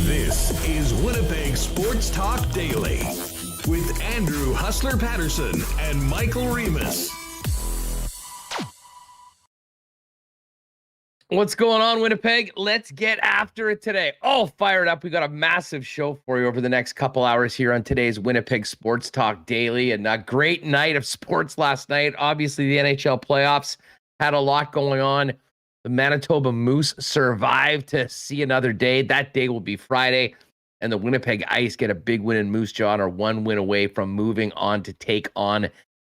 This is Winnipeg Sports Talk Daily with Andrew Hustler Paterson and Michael Remis. What's going on, Winnipeg? Let's get after it today. All fired up. We got a massive show for you over the next couple hours here on today's Winnipeg Sports Talk Daily. And a great night of sports last night. Obviously, the NHL playoffs had a lot going on. The Manitoba Moose survived to see another day. That day will be Friday. And the Winnipeg Ice get a big win in Moose Jaw and are one win away from moving on to take on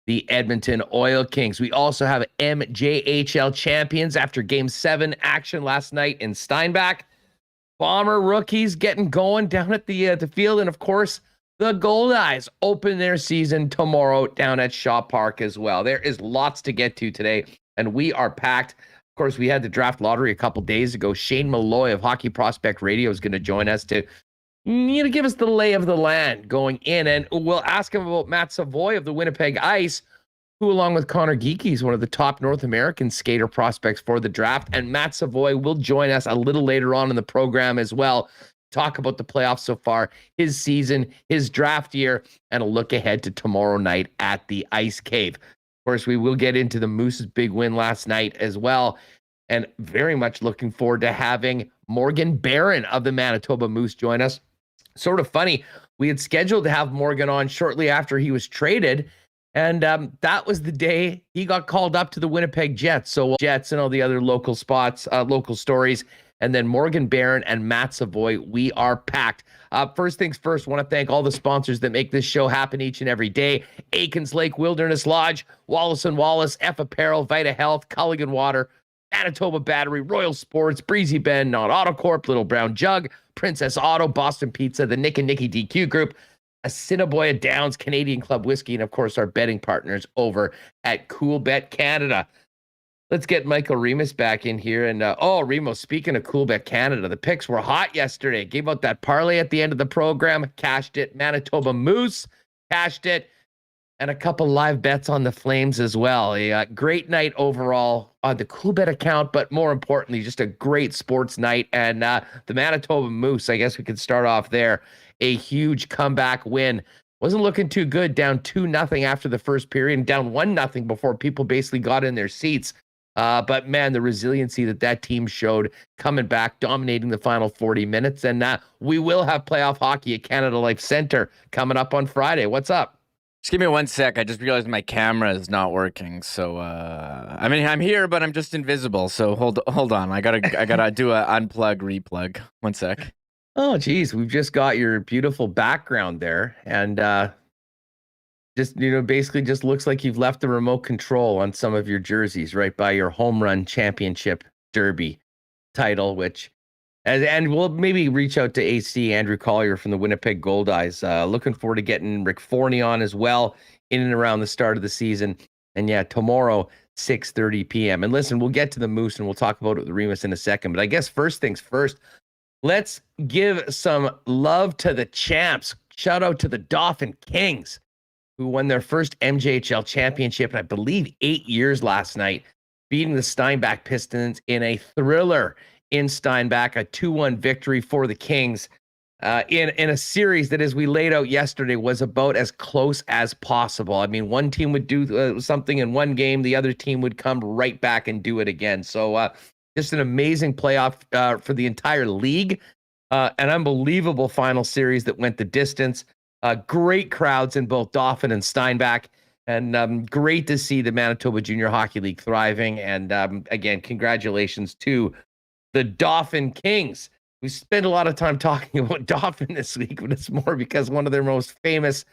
the Edmonton Oil Kings. We also have MJHL champions after Game 7 action last night in Steinbach. Bomber rookies getting going down at the field. And, of course, the Goldeyes open their season tomorrow down at Shaw Park as well. There is lots to get to today, and we are packed. Of course, we had the draft lottery a couple days ago. Shane Malloy of Hockey Prospect Radio is going to join us to give us the lay of the land going in. And we'll ask him about Matt Savoie of the Winnipeg Ice, who, along with Connor Geekie, is one of the top North American skater prospects for the draft. And Matt Savoie will join us a little later on in the program as well. Talk about the playoffs so far, his season, his draft year, and a look ahead to tomorrow night at the Ice Cave. Of course, we will get into the Moose's big win last night as well. And very much looking forward to having Morgan Barron of the Manitoba Moose join us. Sort of funny, we had scheduled to have Morgan on shortly after he was traded. And that was the day he got called up to the Winnipeg Jets. So Jets and all the other local spots, local stories. And then Morgan Barron and Matt Savoie, we are packed. First things first, want to thank all the sponsors that make this show happen each and every day. Aikens Lake Wilderness Lodge, Wallace & Wallace, F Apparel, Vita Health, Culligan Water, Manitoba Battery, Royal Sports, Breezy Bend, Not Auto Corp, Little Brown Jug, Princess Auto, Boston Pizza, the Nick and Nicky DQ Group, Assiniboia Downs, Canadian Club Whiskey, and of course our betting partners over at Coolbet Canada. Let's get Michael Remis back in here. And Remo, speaking of Coolbet Canada, the picks were hot yesterday. Gave out that parlay at the end of the program, cashed it. Manitoba Moose cashed it, and a couple live bets on the Flames as well. A great night overall on the Coolbet account, but more importantly, just a great sports night. And the Manitoba Moose, I guess we could start off there. A huge comeback win. Wasn't looking too good, down 2-0 after the first period, and down 1-0 before people basically got in their seats. But man, the resiliency that team showed coming back, dominating the final 40 minutes. And we will have playoff hockey at Canada Life Center coming up on Friday. What's up? Just give me 1 sec. I just realized my camera is not working. So, I mean, I'm here, but I'm just invisible. So hold on. I gotta do a unplug, replug. 1 sec. Oh, geez. We've just got your beautiful background there. And, just, basically just looks like you've left the remote control on some of your jerseys right by your home run championship derby title, and we'll maybe reach out to AC Andrew Collier from the Winnipeg Goldeyes. Looking forward to getting Rick Forney on as well in and around the start of the season. And yeah, tomorrow, 6:30 p.m. And listen, we'll get to the Moose and we'll talk about it with Remis in a second. But I guess first things first, let's give some love to the champs. Shout out to the Dauphin Kings, who won their first MJHL championship in, I believe, 8 years last night, beating the Steinbach Pistons in a thriller in Steinbach, a 2-1 victory for the Kings in a series that, as we laid out yesterday, was about as close as possible. I mean, one team would do something in one game, the other team would come right back and do it again. So just an amazing playoff for the entire league, an unbelievable final series that went the distance. Great crowds in both Dauphin and Steinbach, and great to see the Manitoba Junior Hockey League thriving. And again, congratulations to the Dauphin Kings. We spent a lot of time talking about Dauphin this week, but it's more because one of their most famous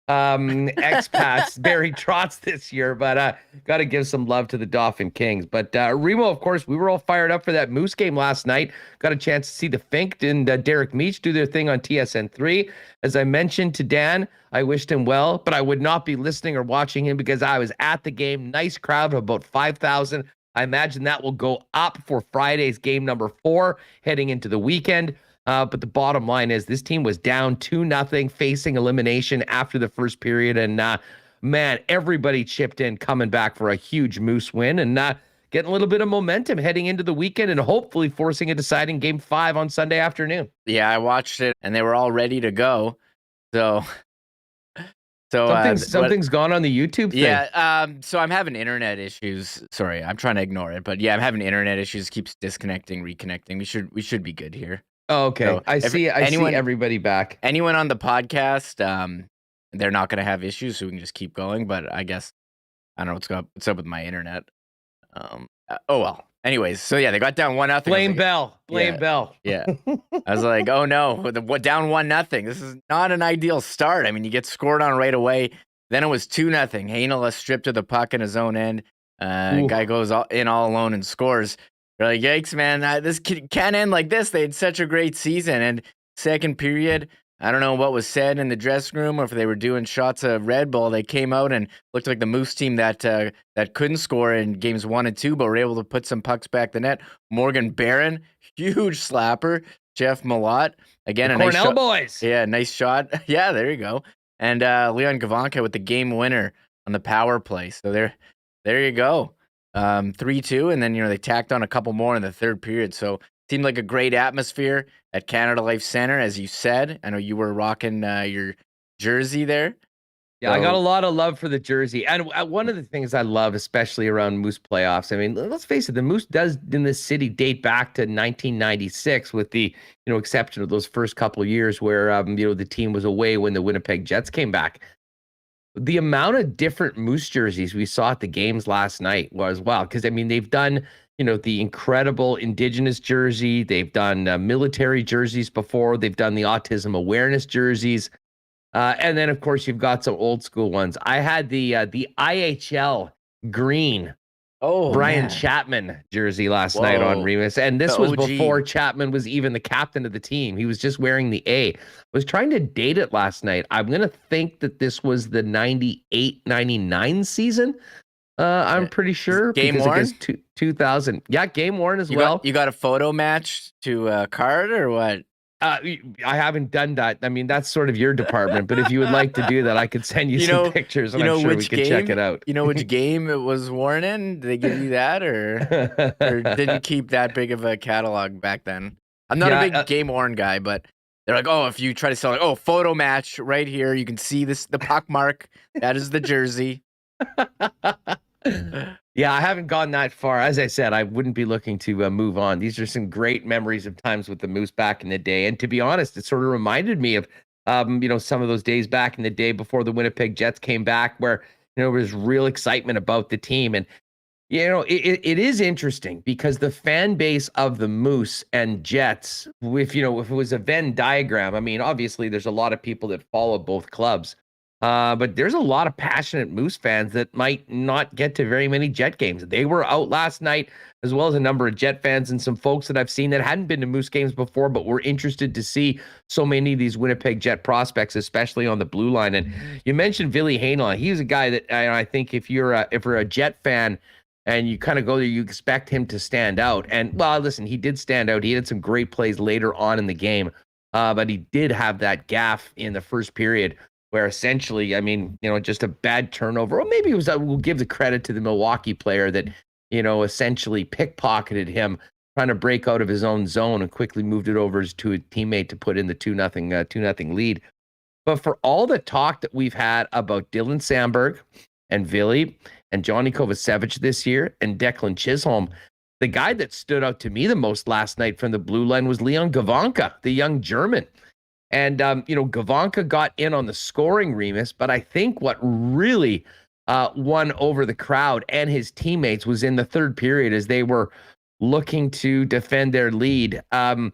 expats, Barry Trotz this year, but got to give some love to the Dauphin Kings. But Remo, of course, we were all fired up for that Moose game last night. Got a chance to see the Fink and Derek Meach do their thing on TSN3. As I mentioned to Dan, I wished him well, but I would not be listening or watching him because I was at the game. Nice crowd of about 5,000. I imagine that will go up for Friday's game number 4 heading into the weekend. But the bottom line is this team was down 2-0, facing elimination after the first period. And man, everybody chipped in, coming back for a huge Moose win and getting a little bit of momentum heading into the weekend and hopefully forcing a deciding game 5 on Sunday afternoon. Yeah, I watched it and they were all ready to go. So something's gone on the YouTube thing. Yeah, so I'm having internet issues. Sorry, I'm trying to ignore it, but yeah, I'm having internet issues. Keeps disconnecting, reconnecting. We should be good here. Oh, okay. So I see everybody back. Anyone on the podcast, they're not going to have issues, so we can just keep going. But I guess I don't know what's up with my internet. Oh well. Anyways, so yeah, they got down 1-0. Blame Bell. Bell. Yeah. I was like, oh no, down 1-0. This is not an ideal start. I mean, you get scored on right away. Then it was 2-0. Heinola stripped of the puck in his own end. Guy goes all alone and scores. You're like, yikes, man, this can't end like this. They had such a great season. And second period, I don't know what was said in the dressing room or if they were doing shots of Red Bull. They came out and looked like the Moose team that couldn't score in games 1 and 2, but were able to put some pucks back the net. Morgan Barron, huge slapper. Jeff Malott, again, a nice shot. Boys. Yeah, nice shot. Yeah, there you go. And Leon Gavanka with the game winner on the power play. So there you go. 3-2, and then they tacked on a couple more in the third period. So seemed like a great atmosphere at Canada Life Center, as you said. I know you were rocking your jersey there. Yeah, I got a lot of love for the jersey. And one of the things I love, especially around Moose playoffs, I mean, let's face it, the Moose does in this city date back to 1996 with the, exception of those first couple of years where, the team was away when the Winnipeg Jets came back. The amount of different Moose jerseys we saw at the games last night was wow. Because, I mean, they've done, the incredible Indigenous jersey. They've done military jerseys before. They've done the autism awareness jerseys. And then, of course, you've got some old school ones. I had the IHL green Brian Chapman jersey last night on Remis. And this was before Chapman was even the captain of the team. He was just wearing the A. I was trying to date it last night. I'm going to think that this was the 98-99 season. I'm pretty sure. Game worn? 2000. Yeah, game worn as well. You got a photo match to card or what? I haven't done that. I mean, that's sort of your department. But if you would like to do that, I could send you some pictures, and I'm sure we could check it out. You know which game it was worn in? Did they give you that, or did you keep that big of a catalog back then? I'm not a big game worn guy, but they're like, if you try to sell it, photo match right here, you can see the puck mark. That is the jersey. Yeah, I haven't gone that far. As I said, I wouldn't be looking to move on. These are some great memories of times with the Moose back in the day. And to be honest, it sort of reminded me of, some of those days back in the day before the Winnipeg Jets came back where, there was real excitement about the team. And, it is interesting because the fan base of the Moose and Jets, if it was a Venn diagram, I mean, obviously there's a lot of people that follow both clubs. But there's a lot of passionate Moose fans that might not get to very many Jet games. They were out last night, as well as a number of Jet fans and some folks that I've seen that hadn't been to Moose games before, but were interested to see so many of these Winnipeg Jet prospects, especially on the blue line. And you mentioned Ville Heinola. He's a guy that I think if you're a Jet fan and you kind of go there, you expect him to stand out. And well, listen, he did stand out. He had some great plays later on in the game, but he did have that gaffe in the first period, where essentially, I mean, just a bad turnover. Or maybe it was, we'll give the credit to the Milwaukee player that, essentially pickpocketed him, trying to break out of his own zone and quickly moved it over to a teammate to put in the 2-0 lead. But for all the talk that we've had about Dylan Samberg and Ville and Johnny Kovacevic this year and Declan Chisholm, the guy that stood out to me the most last night from the blue line was Leon Gavanka, the young German. And, Gavanka got in on the scoring, Remis, but I think what really won over the crowd and his teammates was in the third period as they were looking to defend their lead. An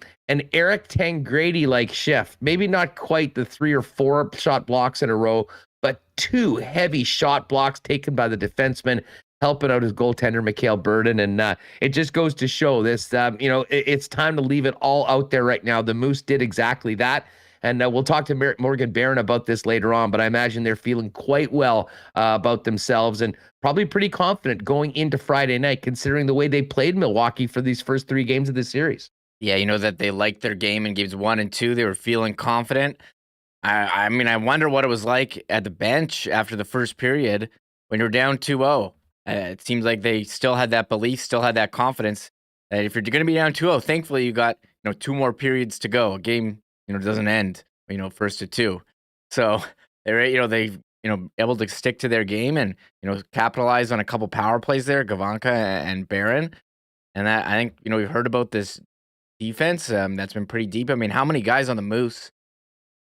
Eric Tangradi-like shift, maybe not quite the 3 or 4 shot blocks in a row, but 2 heavy shot blocks taken by the defenseman, helping out his goaltender, Mikhail Burden. And it just goes to show this, it's time to leave it all out there right now. The Moose did exactly that. And we'll talk to Morgan Barron about this later on, but I imagine they're feeling quite well about themselves and probably pretty confident going into Friday night, considering the way they played Milwaukee for these first 3 games of the series. Yeah, that they liked their game in games 1 and 2. They were feeling confident. I mean, I wonder what it was like at the bench after the first period when you're down 2-0. It seems like they still had that belief, still had that confidence that if you're going to be down 2-0, thankfully you got 2 more periods to go. A game doesn't end, first to 2. So they're, able to stick to their game and, capitalize on a couple power plays there, Gavanka and Barron. And that, I think, we've heard about this defense that's been pretty deep. I mean, how many guys on the Moose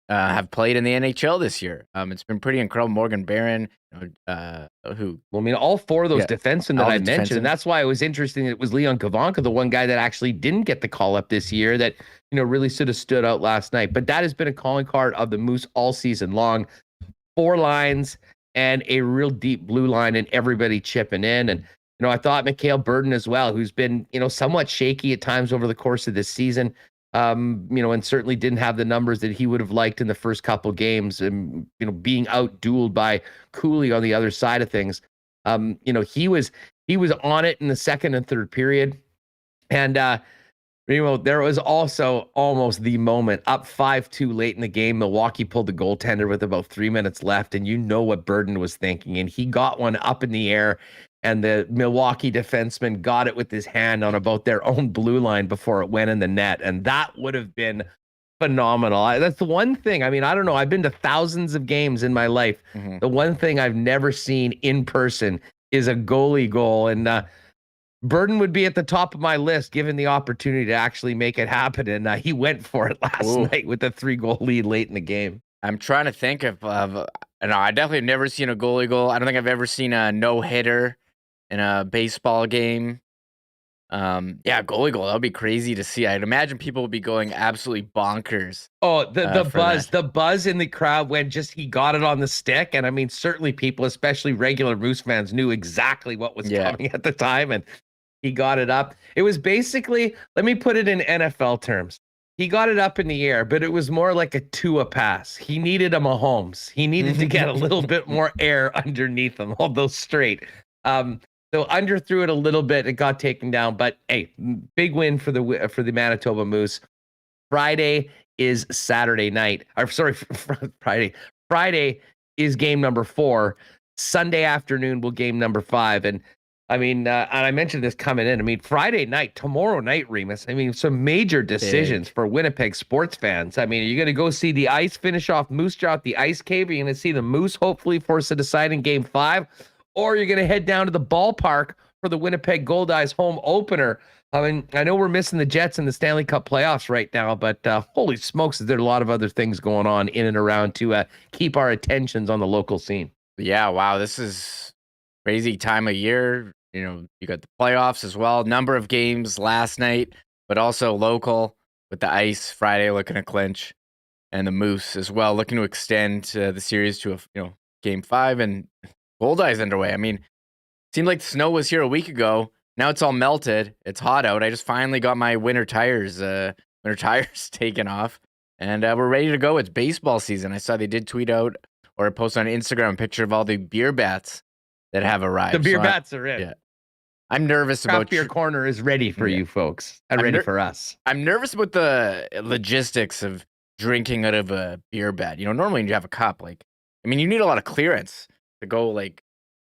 have played in the NHL this year? It's been pretty incredible. Morgan Barron, all 4 of those defensemen that I mentioned, and that's why it was interesting. It was Leon Gavanka, the one guy that actually didn't get the call up this year, that really should have stood out last night. But that has been a calling card of the Moose all season long. 4 lines and a real deep blue line, and everybody chipping in. And I thought Mikhail Burden as well, who's been somewhat shaky at times over the course of this season. And certainly didn't have the numbers that he would have liked in the first couple games, and being outdueled by Cooley on the other side of things. He was on it in the second and third period, and there was also almost the moment up 5-2 late in the game. Milwaukee pulled the goaltender with about 3 minutes left, and what Burden was thinking, and he got one up in the air. And the Milwaukee defenseman got it with his hand on about their own blue line before it went in the net. And that would have been phenomenal. That's the one thing. I mean, I don't know. I've been to thousands of games in my life. Mm-hmm. The one thing I've never seen in person is a goalie goal. And Burden would be at the top of my list, given the opportunity to actually make it happen. And he went for it last night with a 3-goal lead late in the game. I'm trying to think of I definitely have never seen a goalie goal. I don't think I've ever seen a no-hitter in a baseball game. Goalie goal. That would be crazy to see. I'd imagine people would be going absolutely bonkers. Oh, the buzz in the crowd when he got it on the stick. And I mean, certainly people, especially regular Moose fans, knew exactly what was coming at the time. And he got it up. It was basically, let me put it in NFL terms. He got it up in the air, but it was more like a Tua pass. He needed a Mahomes. He needed to get a little bit more air underneath him, although straight. So underthrew it a little bit. It got taken down, but hey, big win for the Manitoba Moose. Friday is Saturday night. Friday. Friday is game number 4. Sunday afternoon will game number 5. And I mean, and I mentioned this coming in. I mean, Friday night, tomorrow night, Remis. I mean, some major decisions for Winnipeg sports fans. I mean, are you going to go see the Ice finish off Moose Jaw at the Ice Cave? Are you going to see the Moose hopefully force a decide in game 5? Or you're going to head down to the ballpark for the Winnipeg Gold Eyes home opener. I mean, I know we're missing the Jets in the Stanley Cup playoffs right now, but holy smokes, is there a lot of other things going on in and around to keep our attentions on the local scene. Yeah, wow, this is crazy time of year. You got the playoffs as well. Number of games last night, but also local with the Ice Friday looking to clinch, and the Moose as well looking to extend the series to a game 5 and Gold Eyes underway. I mean, it seemed like the snow was here a week ago. Now it's all melted. It's hot out. I just finally got my winter tires taken off, and we're ready to go. It's baseball season. I saw they did tweet out or post on Instagram a picture of all the beer bats that have arrived. The beer bats are in. Yeah. I'm nervous Craft about Beer Corner is ready for you folks and ready for us. I'm nervous about the logistics of drinking out of a beer bat. Normally when you have a cup, you need a lot of clearance to go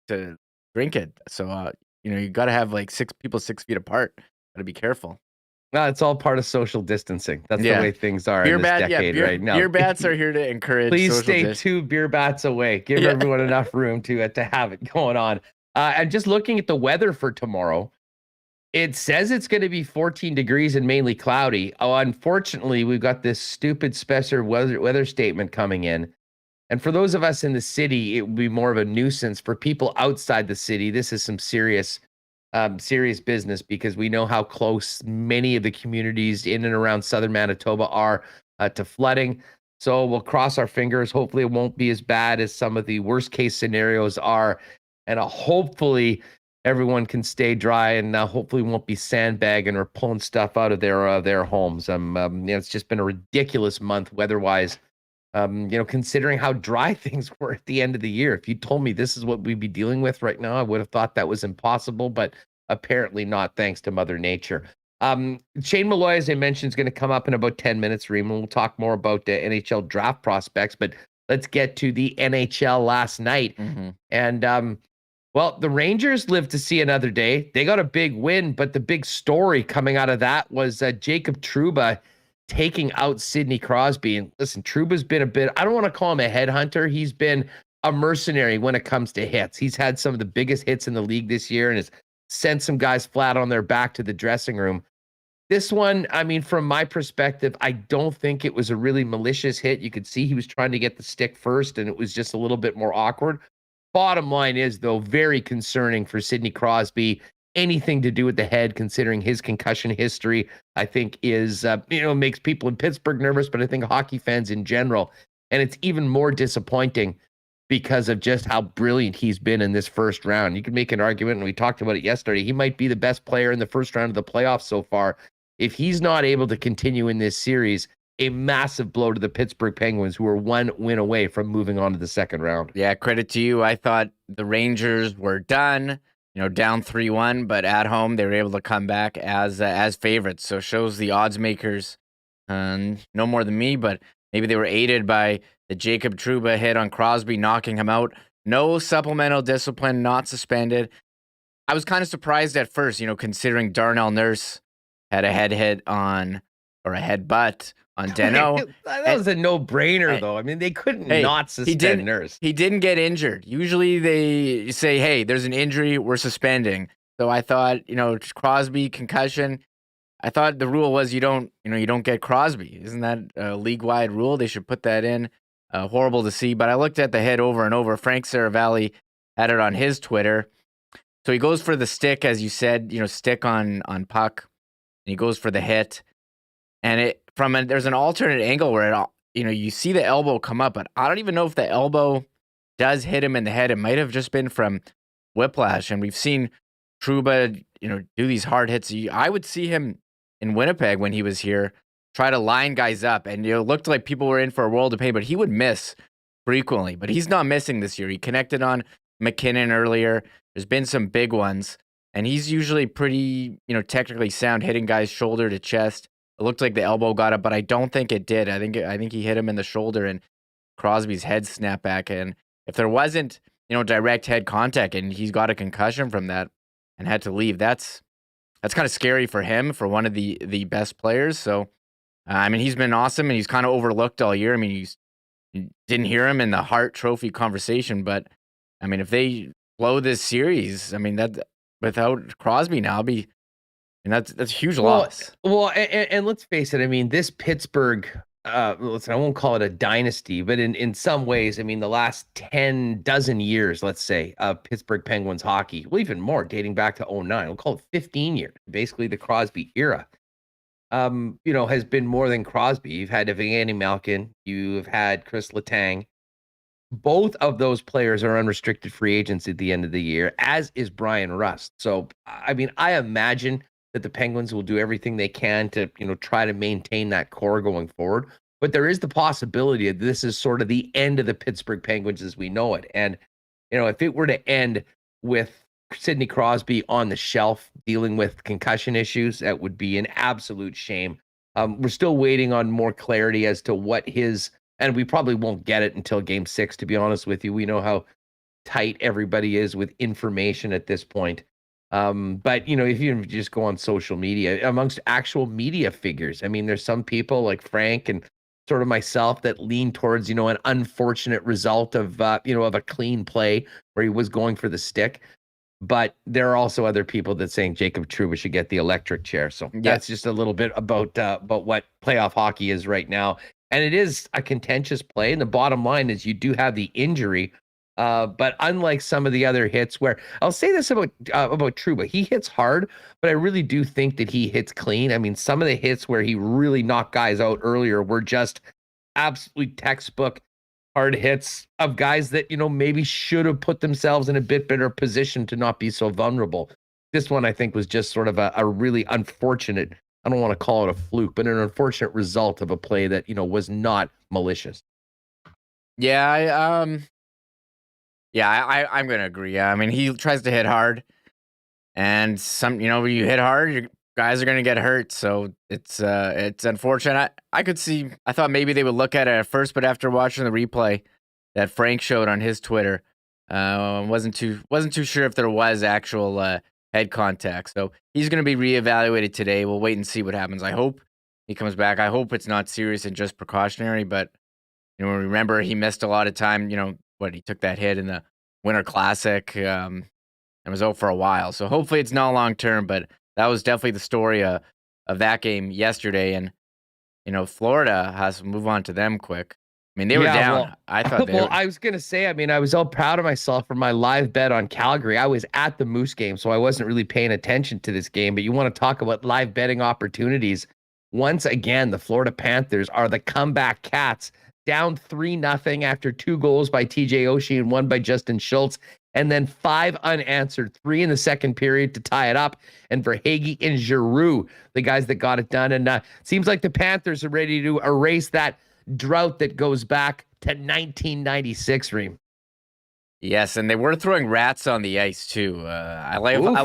to drink it. So you got to have 6 people 6 feet apart. Got to be careful. No, it's all part of social distancing. That's the way things are in this decade right now. Beer bats are here to encourage. Please stay 2 beer bats away. Give everyone enough room to have it going on. And just looking at the weather for tomorrow, it says it's going to be 14 degrees and mainly cloudy. Oh, unfortunately, we've got this stupid special weather statement coming in. And for those of us in the city, it would be more of a nuisance. For people outside the city, this is some serious business, because we know how close many of the communities in and around southern Manitoba are to flooding. So we'll cross our fingers. Hopefully it won't be as bad as some of the worst case scenarios are. And hopefully everyone can stay dry, and hopefully won't be sandbagging or pulling stuff out of their homes. It's just been a ridiculous month weather-wise. Considering how dry things were at the end of the year. If you told me this is what we'd be dealing with right now, I would have thought that was impossible, but apparently not, thanks to Mother Nature. Shane Malloy, as I mentioned, is going to come up in about 10 minutes, Reem, and we'll talk more about the NHL draft prospects, but let's get to the NHL last night. Mm-hmm. And, well, the Rangers lived to see another day. They got a big win, but the big story coming out of that was Jacob Trouba taking out Sidney Crosby. And listen, Trouba's been I don't want to call him a headhunter. He's been a mercenary when it comes to hits. He's had some of the biggest hits in the league this year and has sent some guys flat on their back to the dressing room. This one, I mean, from my perspective, I don't think it was a really malicious hit. You could see he was trying to get the stick first, and it was just a little bit more awkward. Bottom line is, though, very concerning for Sidney Crosby. Anything to do with the head, considering his concussion history, I think is, makes people in Pittsburgh nervous, but I think hockey fans in general. And it's even more disappointing because of just how brilliant he's been in this first round. You could make an argument, and we talked about it yesterday. He might be the best player in the first round of the playoffs so far. If he's not able to continue in this series, a massive blow to the Pittsburgh Penguins, who are one win away from moving on to the second round. Yeah, credit to you. I thought the Rangers were done, down 3-1, but at home they were able to come back as favorites. So shows the odds makers, no more than me, but maybe they were aided by the Jacob Trouba hit on Crosby, knocking him out. No supplemental discipline, not suspended. I was kind of surprised at first, considering Darnell Nurse had a headbutt on Deno. That was a no-brainer, though. I mean, they couldn't not suspend Nurse. He didn't get injured. Usually they say, hey, there's an injury, we're suspending. So I thought, Crosby, concussion. I thought the rule was you don't get Crosby. Isn't that a league-wide rule? They should put that in. Horrible to see. But I looked at the hit over and over. Frank Saravalli had it on his Twitter. So he goes for the stick, as you said, stick on puck. And he goes for the hit. And there's an alternate angle where you see the elbow come up, but I don't even know if the elbow does hit him in the head. It might have just been from whiplash. And we've seen Trouba, do these hard hits. I would see him in Winnipeg when he was here, try to line guys up, and it looked like people were in for a world of pain, but he would miss frequently. But he's not missing this year. He connected on McKinnon earlier. There's been some big ones. And he's usually pretty, technically sound, hitting guys shoulder to chest. It looked like the elbow got up, but I don't think it did. I think he hit him in the shoulder, and Crosby's head snapped back. And if there wasn't, direct head contact, and he's got a concussion from that and had to leave, that's kind of scary for him, for one of the best players. So, he's been awesome, and he's kind of overlooked all year. You didn't hear him in the Hart Trophy conversation, but if they blow this series, that. Without Crosby now, that's a huge loss. Well, and let's face it. This Pittsburgh, listen, I won't call it a dynasty, but in some ways, the last 10 years, let's say, of Pittsburgh Penguins hockey, well, even more, dating back to 2009, we'll call it 15 years, basically the Crosby era, has been more than Crosby. You've had Evgeny Malkin, you've had Chris Letang. Both of those players are unrestricted free agents at the end of the year, as is Brian Rust. So, I imagine that the Penguins will do everything they can to, try to maintain that core going forward. But there is the possibility that this is sort of the end of the Pittsburgh Penguins as we know it. And, if it were to end with Sidney Crosby on the shelf dealing with concussion issues, that would be an absolute shame. We're still waiting on more clarity as to what and we probably won't get it until Game 6, to be honest with you. We know how tight everybody is with information at this point. But, if you just go on social media, amongst actual media figures, there's some people like Frank and sort of myself that lean towards, an unfortunate result of a clean play where he was going for the stick. But there are also other people that saying Jacob Trouba should get the electric chair. So that's just a little bit about what playoff hockey is right now. And it is a contentious play. And the bottom line is you do have the injury. But unlike some of the other hits where I'll say this about Trouba, he hits hard, but I really do think that he hits clean. Some of the hits where he really knocked guys out earlier were just absolutely textbook hard hits of guys that, maybe should have put themselves in a bit better position to not be so vulnerable. This one, I think, was just sort of a really unfortunate, I don't want to call it a fluke, but an unfortunate result of a play that, was not malicious. Yeah, I'm going to agree. I mean, he tries to hit hard, and when you hit hard, your guys are going to get hurt. So it's unfortunate. I thought maybe they would look at it at first, but after watching the replay that Frank showed on his Twitter, wasn't too sure if there was actual head contact. So he's going to be reevaluated today. We'll wait and see what happens. I hope he comes back. I hope it's not serious and just precautionary, but remember he missed a lot of time, he took that hit in the Winter Classic, and was out for a while. So hopefully it's not long term, but that was definitely the story of that game yesterday. And, Florida has to move on to them quick. I mean, they were down. Well, I thought I was going to say, I was all proud of myself for my live bet on Calgary. I was at the Moose game, so I wasn't really paying attention to this game, but you want to talk about live betting opportunities. Once again, the Florida Panthers are the comeback cats, down 3-0 after 2 goals by TJ Oshie and 1 by Justin Schultz, and then 5 unanswered, 3 in the second period to tie it up. And Verhaeghe and Giroux, the guys that got it done. And seems like the Panthers are ready to erase that drought that goes back to 1996, Reem. Yes, and they were throwing rats on the ice too.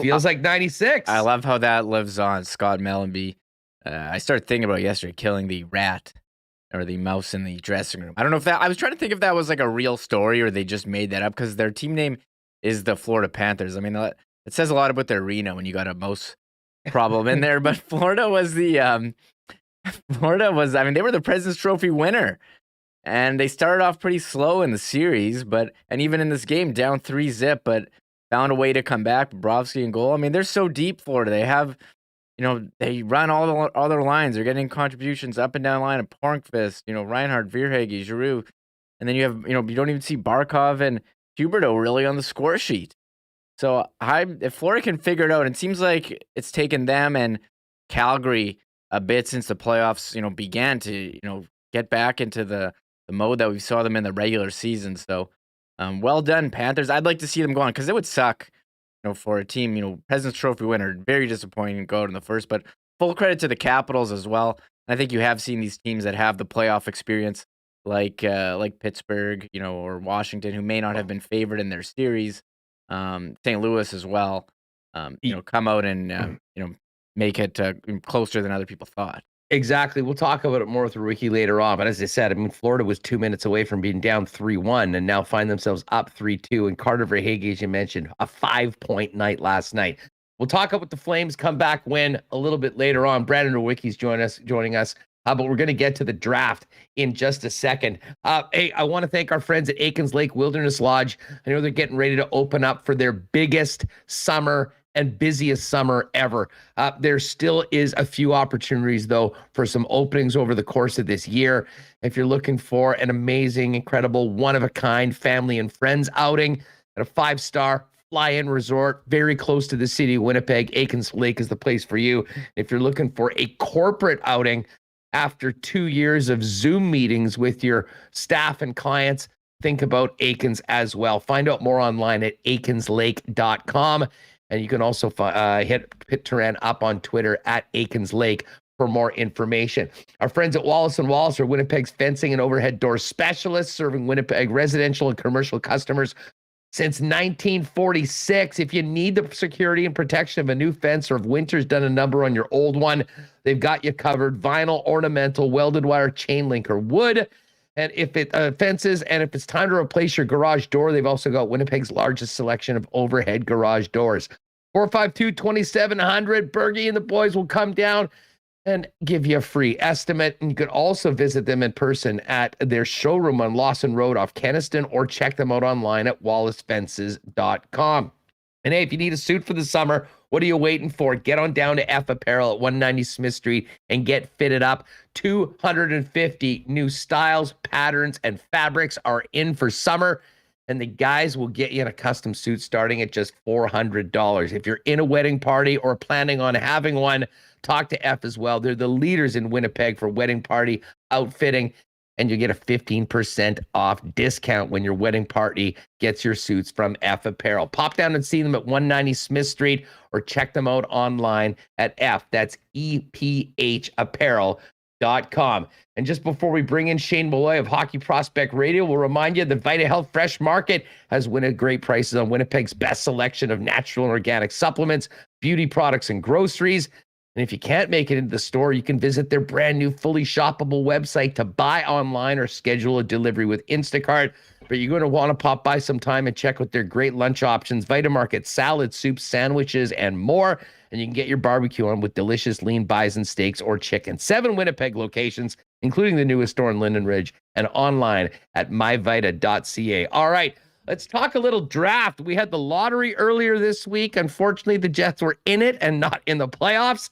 Feels like 96. I love how that lives on. Scott Mellenby. I started thinking about yesterday killing the rat or the mouse in the dressing room. I don't know if I was trying to think if that was like a real story or they just made that up because their team name is the Florida Panthers. I mean, it says a lot about their arena when you got a mouse problem in there. But Florida was they were the President's Trophy winner. And they started off pretty slow in the series, and even in this game, down 3-0, but found a way to come back. Bobrovsky in goal. I mean, they're so deep, Florida. They have, they run all their lines. They're getting contributions up and down the line of Pornkvist, Reinhardt, Verhaeghe, Giroux. And then you have, you don't even see Barkov and Huberdeau really on the score sheet. So if Florida can figure it out, it seems like it's taken them and Calgary a bit since the playoffs, began to, get back into the mode that we saw them in the regular season. So well done, Panthers. I'd like to see them go on because it would suck, for a team, President's Trophy winner. Very disappointing to go out in the first, but full credit to the Capitals as well. I think you have seen these teams that have the playoff experience like Pittsburgh, or Washington, who may not have been favored in their series. St. Louis as well, come out and, make it closer than other people thought. Exactly. We'll talk about it more with Rewucki later on. But as I said, Florida was 2 minutes away from being down 3-1 and now find themselves up 3-2. And Carter Verhaeghe, as you mentioned, a 5-point night last night. We'll talk about the Flames comeback win a little bit later on. Brandon Rewucki's joining us. But we're going to get to the draft in just a second. Hey, I want to thank our friends at Aikens Lake Wilderness Lodge. I know they're getting ready to open up for their biggest summer and busiest summer ever. There still is a few opportunities, though, for some openings over the course of this year. If you're looking for an amazing, incredible, one-of-a-kind family and friends outing at a 5-star fly-in resort very close to the city of Winnipeg, Aikens Lake is the place for you. If you're looking for a corporate outing after 2 years of Zoom meetings with your staff and clients, think about Aikens as well. Find out more online at aikenslake.com. And you can also hit Turan up on Twitter at Aikens Lake for more information. Our friends at Wallace & Wallace are Winnipeg's fencing and overhead door specialists, serving Winnipeg residential and commercial customers since 1946. If you need the security and protection of a new fence or if winter's done a number on your old one, they've got you covered. Vinyl, ornamental, welded wire, chain link, or wood. And if it fences, and if it's time to replace your garage door, they've also got Winnipeg's largest selection of overhead garage doors. 452-2700. Bergie and the boys will come down and give you a free estimate. And you could also visit them in person at their showroom on Lawson Road off Kenniston, or check them out online at wallacefences.com. And hey, if you need a suit for the summer, what are you waiting for? Get on down to F Apparel at 190 Smith Street and get fitted up. 250 new styles, patterns, and fabrics are in for summer. And the guys will get you in a custom suit starting at just $400. If you're in a wedding party or planning on having one, talk to F as well. They're the leaders in Winnipeg for wedding party outfitting. and you get a 15% off discount when your wedding party gets your suits from F Apparel. Pop down and see them at 190 Smith Street or check them out online at that's EPH Apparel.com. And just before we bring in Shane Malloy of Hockey Prospect Radio, we'll remind you that Vita Health Fresh Market has great prices on Winnipeg's best selection of natural and organic supplements, beauty products, and groceries. And if you can't make it into the store, you can visit their brand new fully shoppable website to buy online or schedule a delivery with Instacart. But you're going to want to pop by sometime and check out their great lunch options, Vita Market, salads, soups, sandwiches, and more. And you can get your barbecue on with delicious lean bison steaks or chicken. 7 Winnipeg locations, including the newest store in Linden Ridge, and online at myvita.ca. All right, let's talk a little draft. We had the lottery earlier this week. Unfortunately, the Jets were in it and not in the playoffs.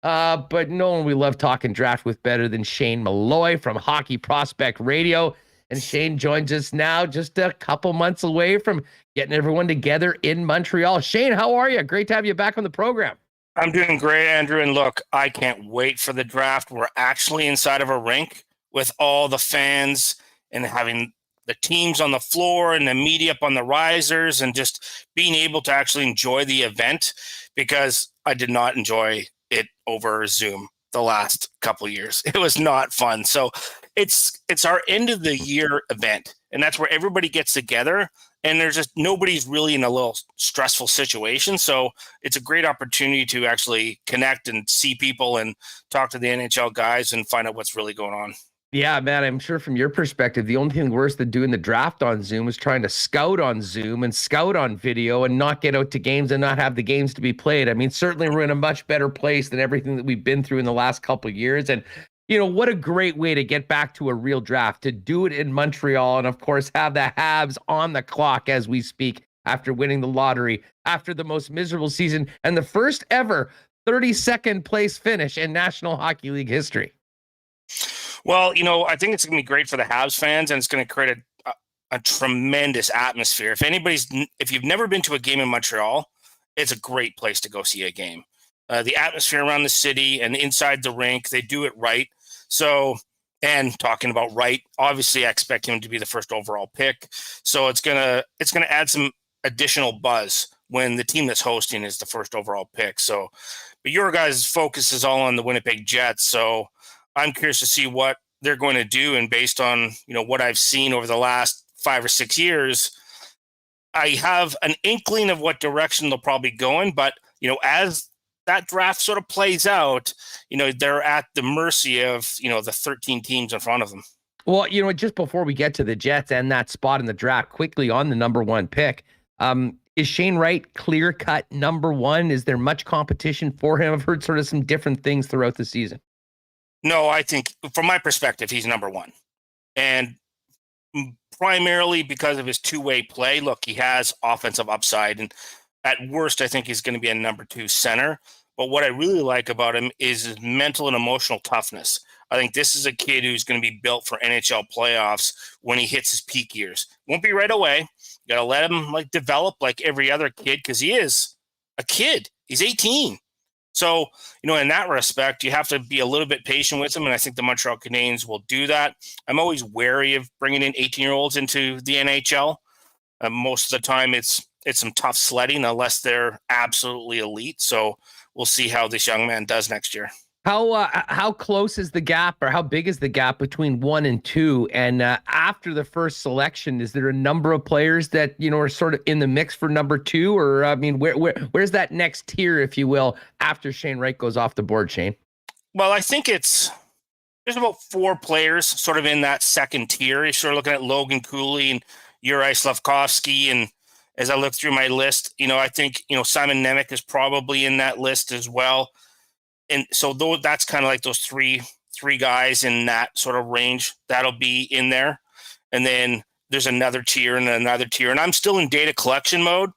But no one we love talking draft with better than Shane Malloy from Hockey Prospect Radio. And Shane joins us now just a couple months away from getting everyone together in Montreal. Shane, how are you? Great to have you back on the program. I'm doing great, Andrew. And look, I can't wait for the draft. We're actually inside of a rink with all the fans and having the teams on the floor and the media up on the risers and just being able to actually enjoy the event, because I did not enjoy it over Zoom the last couple of years. It was not fun. So it's our end of the year event, and that's where everybody gets together, and there's just nobody's really in a little stressful situation. So it's a great opportunity to actually connect and see people and talk to the NHL guys and find out what's really going on. Yeah, man, I'm sure from your perspective, the only thing worse than doing the draft on Zoom is trying to scout on Zoom and scout on video and not get out to games and not have the games to be played. I mean, certainly we're in a much better place than everything that we've been through in the last couple of years. And, you know, what a great way to get back to a real draft, to do it in Montreal and, of course, have the Habs on the clock as we speak after winning the lottery, after the most miserable season and the first ever 32nd place finish in National Hockey League history. Well, you know, I think it's going to be great for the Habs fans, and it's going to create a tremendous atmosphere. If you've never been to a game in Montreal, it's a great place to go see a game. The atmosphere around the city and inside the rink, they do it right. So, and talking about right, obviously I expect him to be the first overall pick. So it's gonna add some additional buzz when the team that's hosting is the first overall pick. So, but your guys' focus is all on the Winnipeg Jets. So I'm curious to see what they're going to do. And based on, you know, what I've seen over the last 5 or 6 years, I have an inkling of what direction they'll probably go in. But, you know, as that draft sort of plays out, you know, they're at the mercy of, you know, the 13 teams in front of them. Well, you know, just before we get to the Jets and that spot in the draft, quickly on the number 1 pick, is Shane Wright clear-cut number 1? Is there much competition for him? I've heard sort of some different things throughout the season. No, I think from my perspective, he's number 1. And primarily because of his two-way play. Look, he has offensive upside, and at worst, I think he's going to be a number 2 center. But what I really like about him is his mental and emotional toughness. I think this is a kid who's going to be built for NHL playoffs when he hits his peak years. Won't be right away. You got to let him develop like every other kid, because he is a kid. He's 18. So, you know, in that respect, you have to be a little bit patient with him, and I think the Montreal Canadiens will do that. I'm always wary of bringing in 18-year-olds into the NHL. Most of the time, it's some tough sledding unless they're absolutely elite. So we'll see how this young man does next year. How close is the gap, or how big is the gap between 1 and 2? And after the first selection, is there a number of players that, you know, are sort of in the mix for number 2? Or, I mean, where's that next tier, if you will, after Shane Wright goes off the board, Shane? Well, I think there's about 4 players sort of in that second tier. You're sort of looking at Logan Cooley and Juraj Slafkovsky. And as I look through my list, you know, I think, you know, Simon Nemec is probably in that list as well. And so that's kind of like those three guys in that sort of range that'll be in there. And then there's another tier and another tier. And I'm still in data collection mode.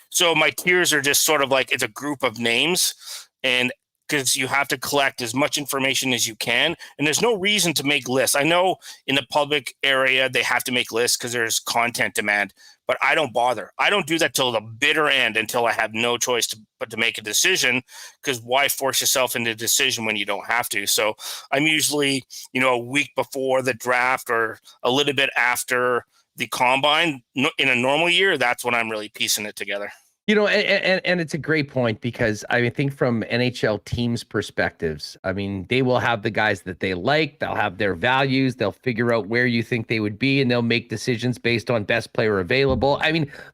So my tiers are just sort of like, it's a group of names. And because you have to collect as much information as you can. And there's no reason to make lists. I know in the public area, they have to make lists because there's content demand, but I don't bother. I don't do that till the bitter end, until I have no choice but to make a decision, because why force yourself into a decision when you don't have to? So I'm usually, a week before the draft or a little bit after the combine. In a normal year, that's when I'm really piecing it together. And it's a great point, because I think from NHL teams' perspectives, they will have the guys that they like, they'll have their values, they'll figure out where you think they would be, and they'll make decisions based on best player available.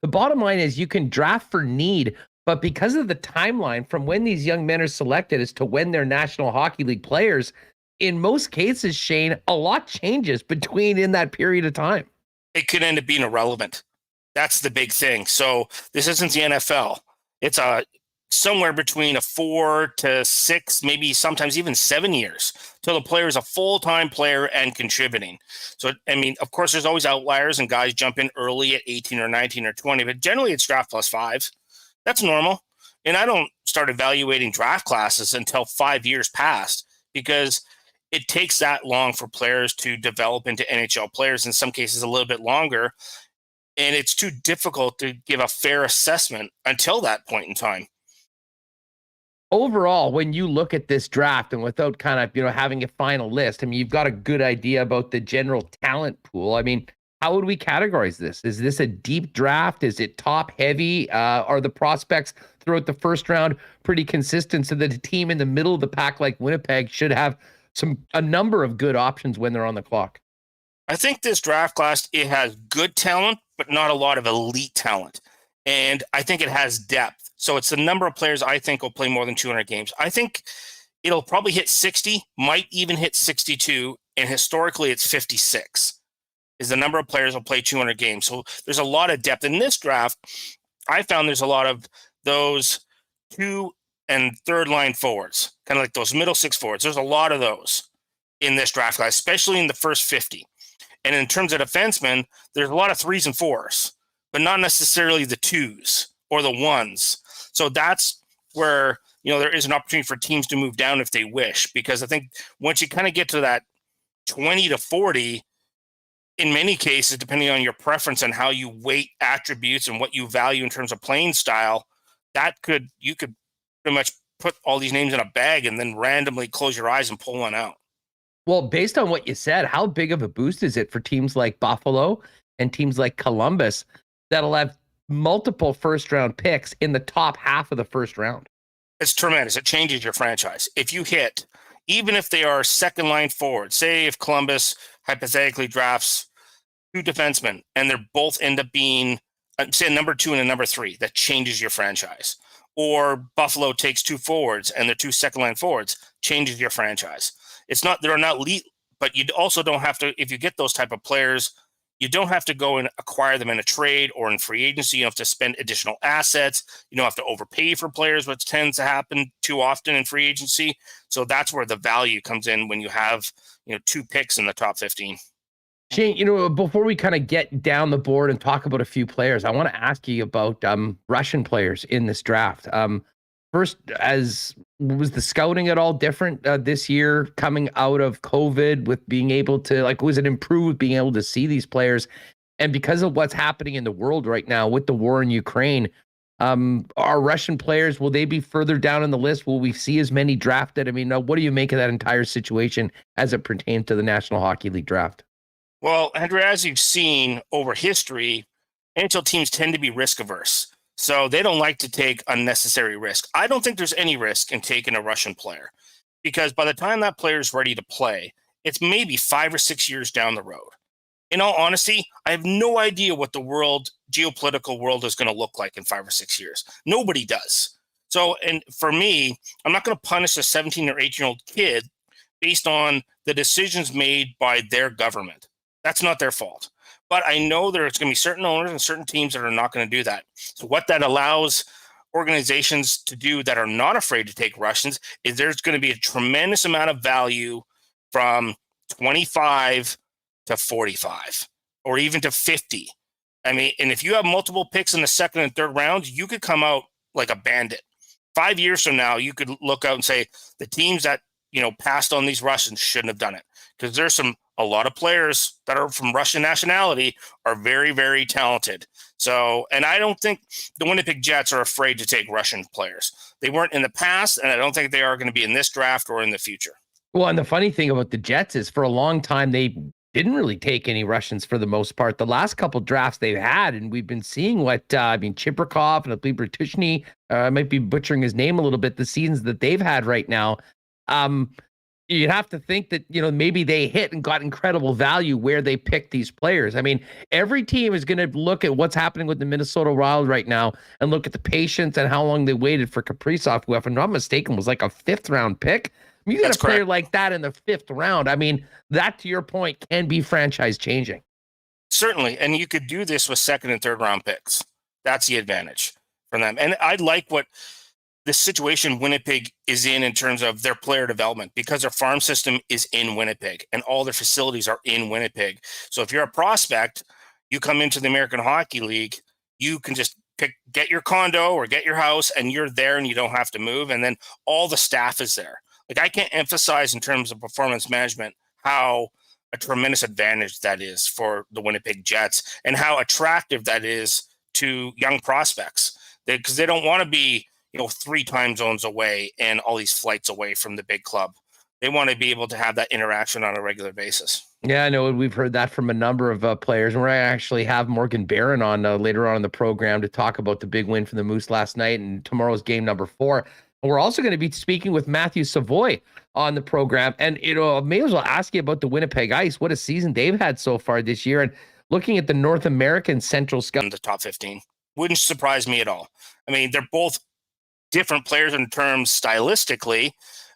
The bottom line is you can draft for need, but because of the timeline from when these young men are selected as to when they're National Hockey League players, in most cases, Shane, a lot changes between in that period of time. It could end up being irrelevant. That's the big thing. So this isn't the NFL. It's somewhere between a 4 to 6, maybe sometimes even 7 years till the player is a full-time player and contributing. So, of course, there's always outliers and guys jump in early at 18 or 19 or 20, but generally it's draft plus 5. That's normal. And I don't start evaluating draft classes until 5 years past, because it takes that long for players to develop into NHL players, in some cases a little bit longer. And it's too difficult to give a fair assessment until that point in time. Overall, when you look at this draft, and without kind of, having a final list, you've got a good idea about the general talent pool. How would we categorize this? Is this a deep draft? Is it top heavy? Are the prospects throughout the first round pretty consistent, so that a team in the middle of the pack like Winnipeg should have a number of good options when they're on the clock? I think this draft class, it has good talent, but not a lot of elite talent. And I think it has depth. So it's the number of players I think will play more than 200 games. I think it'll probably hit 60, might even hit 62. And historically, it's 56 is the number of players will play 200 games. So there's a lot of depth in this draft. I found there's a lot of those 2 and 3rd line forwards, kind of like those middle 6 forwards. There's a lot of those in this draft class, especially in the first 50. And in terms of defensemen, there's a lot of 3s and 4s, but not necessarily the 2s or the 1s. So that's where, there is an opportunity for teams to move down if they wish, because I think once you kind of get to that 20 to 40, in many cases, depending on your preference and how you weight attributes and what you value in terms of playing style, you could pretty much put all these names in a bag and then randomly close your eyes and pull one out. Well, based on what you said, how big of a boost is it for teams like Buffalo and teams like Columbus that'll have multiple first-round picks in the top half of the first round? It's tremendous. It changes your franchise. If you hit, even if they are second-line forwards, say if Columbus hypothetically drafts 2 defensemen and they're both end up being, say, a number 2 and a number 3, that changes your franchise. Or Buffalo takes 2 forwards and they're 2 second-line forwards, changes your franchise. They're not elite, but you also don't have to, if you get those type of players, you don't have to go and acquire them in a trade or in free agency. You don't have to spend additional assets. You don't have to overpay for players, which tends to happen too often in free agency. So that's where the value comes in when you have, 2 picks in the top 15. Shane, before we kind of get down the board and talk about a few players, I want to ask you about Russian players in this draft. First, was the scouting at all different this year coming out of COVID, with being able to, was it improved being able to see these players? And because of what's happening in the world right now with the war in Ukraine, are Russian players, will they be further down in the list? Will we see as many drafted? What do you make of that entire situation as it pertains to the National Hockey League draft? Well, Andrew, as you've seen over history, NHL teams tend to be risk averse. So they don't like to take unnecessary risk. I don't think there's any risk in taking a Russian player, because by the time that player is ready to play, it's maybe 5 or 6 years down the road. In all honesty, I have no idea what the geopolitical world is going to look like in 5 or 6 years. Nobody does. So, and for me, I'm not going to punish a 17 or 18-year-old kid based on the decisions made by their government. That's not their fault. But I know there's going to be certain owners and certain teams that are not going to do that. So what that allows organizations to do that are not afraid to take Russians is there's going to be a tremendous amount of value from 25 to 45 or even to 50. And if you have multiple picks in the second and third rounds, you could come out like a bandit. 5 years from now, you could look out and say the teams that, passed on these Russians shouldn't have done it, because there's a lot of players that are from Russian nationality are very, very talented. So, and I don't think the Winnipeg Jets are afraid to take Russian players. They weren't in the past, and I don't think they are going to be in this draft or in the future. Well, and the funny thing about the Jets is for a long time, they didn't really take any Russians for the most part. The last couple drafts they've had, and we've been seeing Chiprikov and Bertushny, I might be butchering his name a little bit, the seasons that they've had right now. You'd have to think that, maybe they hit and got incredible value where they picked these players. I mean, every team is going to look at what's happening with the Minnesota Wild right now and look at the patience and how long they waited for Kaprizov, who, if I'm not mistaken, was like a 5th round pick. You got a player like that in the 5th round. I mean, that, to your point, can be franchise changing. Certainly. And you could do this with 2nd and 3rd round picks. That's the advantage for them. And I like what the situation Winnipeg is in terms of their player development, because their farm system is in Winnipeg and all their facilities are in Winnipeg. So if you're a prospect, you come into the American Hockey League, you can just get your condo or get your house and you're there and you don't have to move. And then all the staff is there. Like, I can't emphasize in terms of performance management how a tremendous advantage that is for the Winnipeg Jets and how attractive that is to young prospects, because they don't want to be 3 time zones away and all these flights away from the big club. They want to be able to have that interaction on a regular basis. Yeah, I know. We've heard that from a number of players. And we're going to actually have Morgan Barron on later on in the program to talk about the big win for the Moose last night and tomorrow's game number 4. And we're also going to be speaking with Matthew Savoie on the program. And, may as well ask you about the Winnipeg Ice. What a season they've had so far this year. And looking at the North American Central Scout. In the top 15. Wouldn't surprise me at all. I mean, they're both different players in terms stylistically,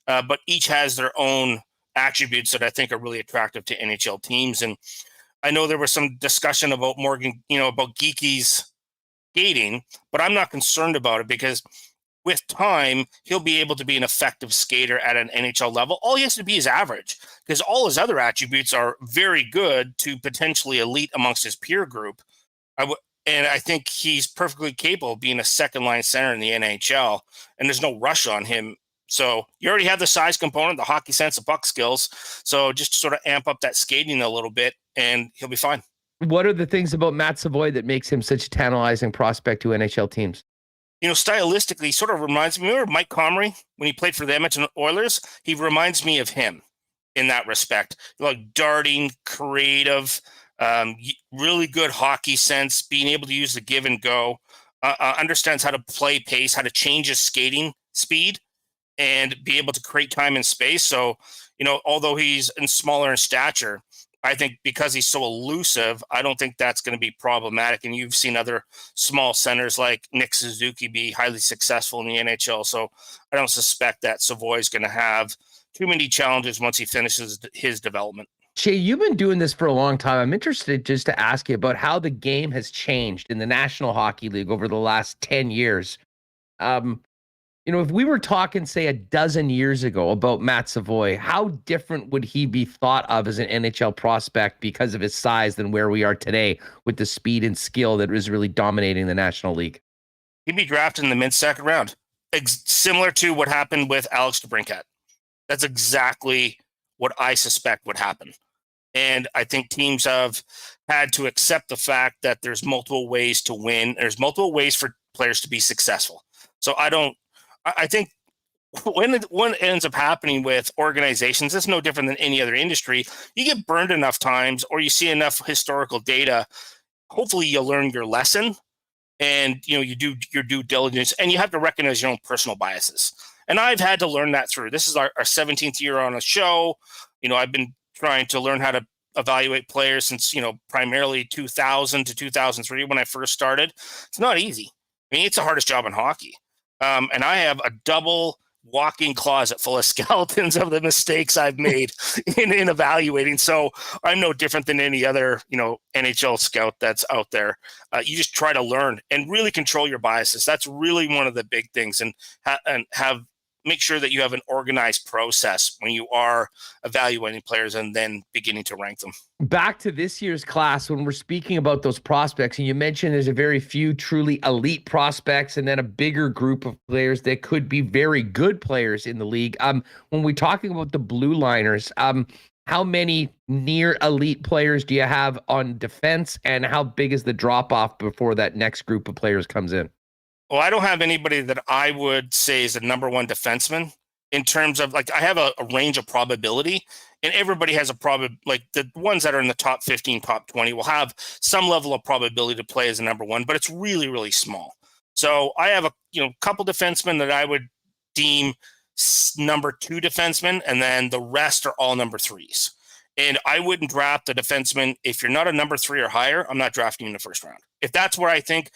but each has their own attributes that I think are really attractive to NHL teams. And I know there was some discussion about Morgan, about Geeky's skating, but I'm not concerned about it, because with time, he'll be able to be an effective skater at an NHL level. All he has to be is average, because all his other attributes are very good to potentially elite amongst his peer group. And I think he's perfectly capable of being a 2nd-line center in the NHL, and there's no rush on him. So you already have the size component, the hockey sense, the puck skills. So just sort of amp up that skating a little bit, and he'll be fine. What are the things about Matt Savoie that makes him such a tantalizing prospect to NHL teams? Stylistically, he sort of reminds me, remember Mike Comrie when he played for the Edmonton Oilers? He reminds me of him in that respect. Like darting, creative, really good hockey sense, being able to use the give and go, understands how to play pace, how to change his skating speed, and be able to create time and space. So, although he's smaller in stature, I think because he's so elusive, I don't think that's going to be problematic. And you've seen other small centers like Nick Suzuki be highly successful in the NHL. So I don't suspect that Savoie is going to have too many challenges once he finishes his development. Shay, you've been doing this for a long time. I'm interested just to ask you about how the game has changed in the National Hockey League over the last 10 years. If we were talking, say, a dozen years ago about Matt Savoie, how different would he be thought of as an NHL prospect because of his size than where we are today with the speed and skill that is really dominating the National League? He'd be drafted in the mid-2nd round, similar to what happened with Alex DeBrincat. That's exactly what I suspect would happen. And I think teams have had to accept the fact that there's multiple ways to win. There's multiple ways for players to be successful. So I think when it ends up happening with organizations, it's no different than any other industry. You get burned enough times or you see enough historical data, hopefully you'll learn your lesson and you do your due diligence, and you have to recognize your own personal biases. And I've had to learn that through. This is our 17th year on a show. I've been trying to learn how to evaluate players since, primarily 2000 to 2003 when I first started. It's not easy. I mean, it's the hardest job in hockey. And I have a double walk-in closet full of skeletons of the mistakes I've made in evaluating. So I'm no different than any other, NHL scout that's out there. You just try to learn and really control your biases. That's really one of the big things, and have make sure that you have an organized process when you are evaluating players and then beginning to rank them. Back to this year's class, when we're speaking about those prospects, and you mentioned there's a very few truly elite prospects and then a bigger group of players that could be very good players in the league. When we're talking about the blue liners, how many near elite players do you have on defense, and how big is the drop off before that next group of players comes in? Well, I don't have anybody that I would say is a number one defenseman in terms of, like, I have a range of probability, and everybody has a like the ones that are in the top 15, top 20 will have some level of probability to play as a number one, but it's really, really small. So I have a couple defensemen that I would deem number two defensemen, and then the rest are all number threes. And I wouldn't draft a defenseman if you're not a number three or higher. I'm not drafting you in the first round. If that's where I think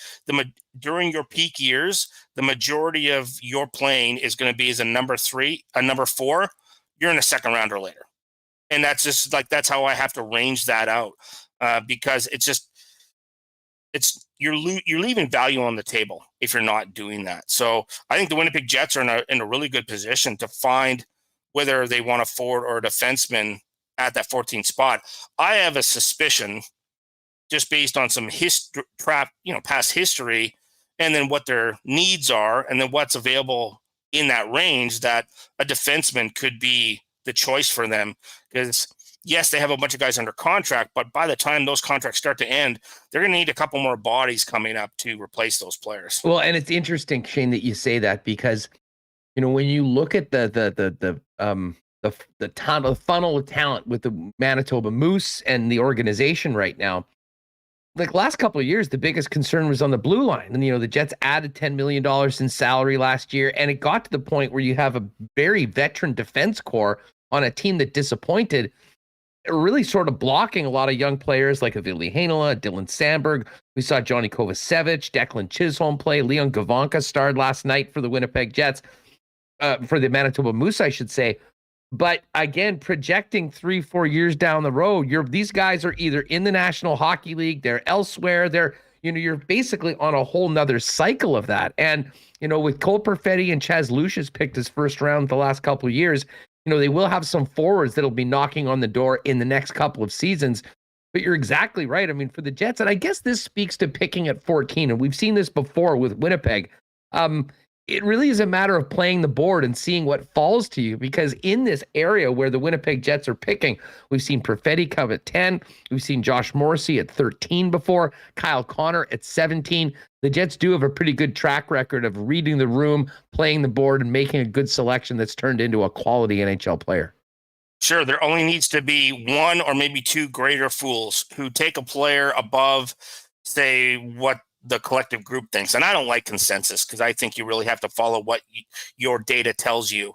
during your peak years, the majority of your playing is going to be as a number three, a number four, you're in a second round or later. And that's just like, that's how I have to range that out, because you're leaving value on the table if you're not doing that. So I think the Winnipeg Jets are in a really good position to find whether they want a forward or a defenseman at that 14th spot. I have a suspicion, just based on some past history, and then what their needs are, and then what's available in that range, that a defenseman could be the choice for them. Because yes, they have a bunch of guys under contract, but by the time those contracts start to end, they're going to need a couple more bodies coming up to replace those players. Well, and it's interesting, Shane, that you say that, because when you look at the funnel of talent with the Manitoba Moose and the organization right now, like last couple of years, the biggest concern was on the blue line. And, the Jets added $10 million in salary last year. And it got to the point where you have a very veteran defense core on a team that disappointed, really sort of blocking a lot of young players like Ville Heinola, Dylan Sandberg. We saw Johnny Kovacevic, Declan Chisholm play. Leon Gavanka starred last night for the Winnipeg Jets, for the Manitoba Moose, I should say. But again, projecting 3-4 years down the road, these guys are either in the National Hockey League, they're elsewhere, you're basically on a whole nother cycle of that. And, with Cole Perfetti and Chaz Lucius picked as first round the last couple of years, they will have some forwards that'll be knocking on the door in the next couple of seasons. But you're exactly right. I mean, for the Jets, and I guess this speaks to picking at 14, and we've seen this before with Winnipeg. It really is a matter of playing the board and seeing what falls to you, because in this area where the Winnipeg Jets are picking, we've seen Perfetti come at 10. We've seen Josh Morrissey at 13 before, Kyle Connor at 17. The Jets do have a pretty good track record of reading the room, playing the board, and making a good selection that's turned into a quality NHL player. Sure, there only needs to be one or maybe two greater fools who take a player above, say, what the collective group thinks. And I don't like consensus, because I think you really have to follow what your data tells you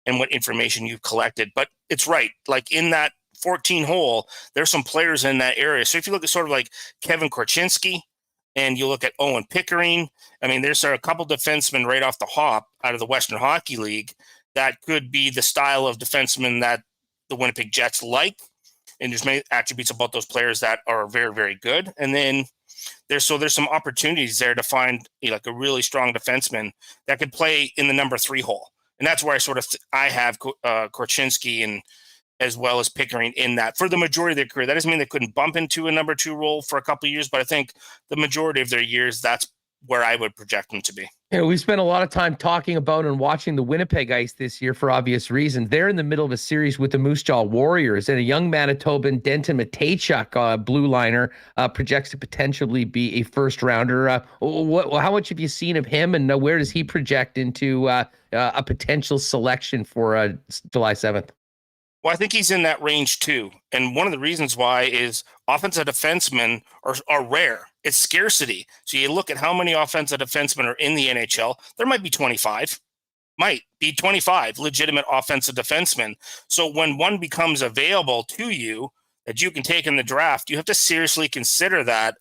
and what information you've collected. But it's right. Like in that 14 hole, there's some players in that area. So if you look at sort of like Kevin Korchinski and you look at Owen Pickering, I mean, there's a couple defensemen right off the hop out of the Western Hockey League that could be the style of defenseman that the Winnipeg Jets like. And there's many attributes about those players that are very, very good. And then there's some opportunities there to find like a really strong defenseman that could play in the number three hole. And that's where I have Korchinski and as well as Pickering in that for the majority of their career. That doesn't mean they couldn't bump into a number two role for a couple of years, but I think the majority of their years, that's where I would project them to be. We spent a lot of time talking about and watching the Winnipeg Ice this year for obvious reasons. They're in the middle of a series with the Moose Jaw Warriors, and a young Manitoban, Denton Matejchuk, blue liner, projects to potentially be a first rounder. How much have you seen of him, and where does he project into a potential selection for July 7th? Well, I think he's in that range too. And one of the reasons why is offensive defensemen are rare. It's scarcity. So you look at how many offensive defensemen are in the NHL, there might be 25 legitimate offensive defensemen. So when one becomes available to you that you can take in the draft, you have to seriously consider that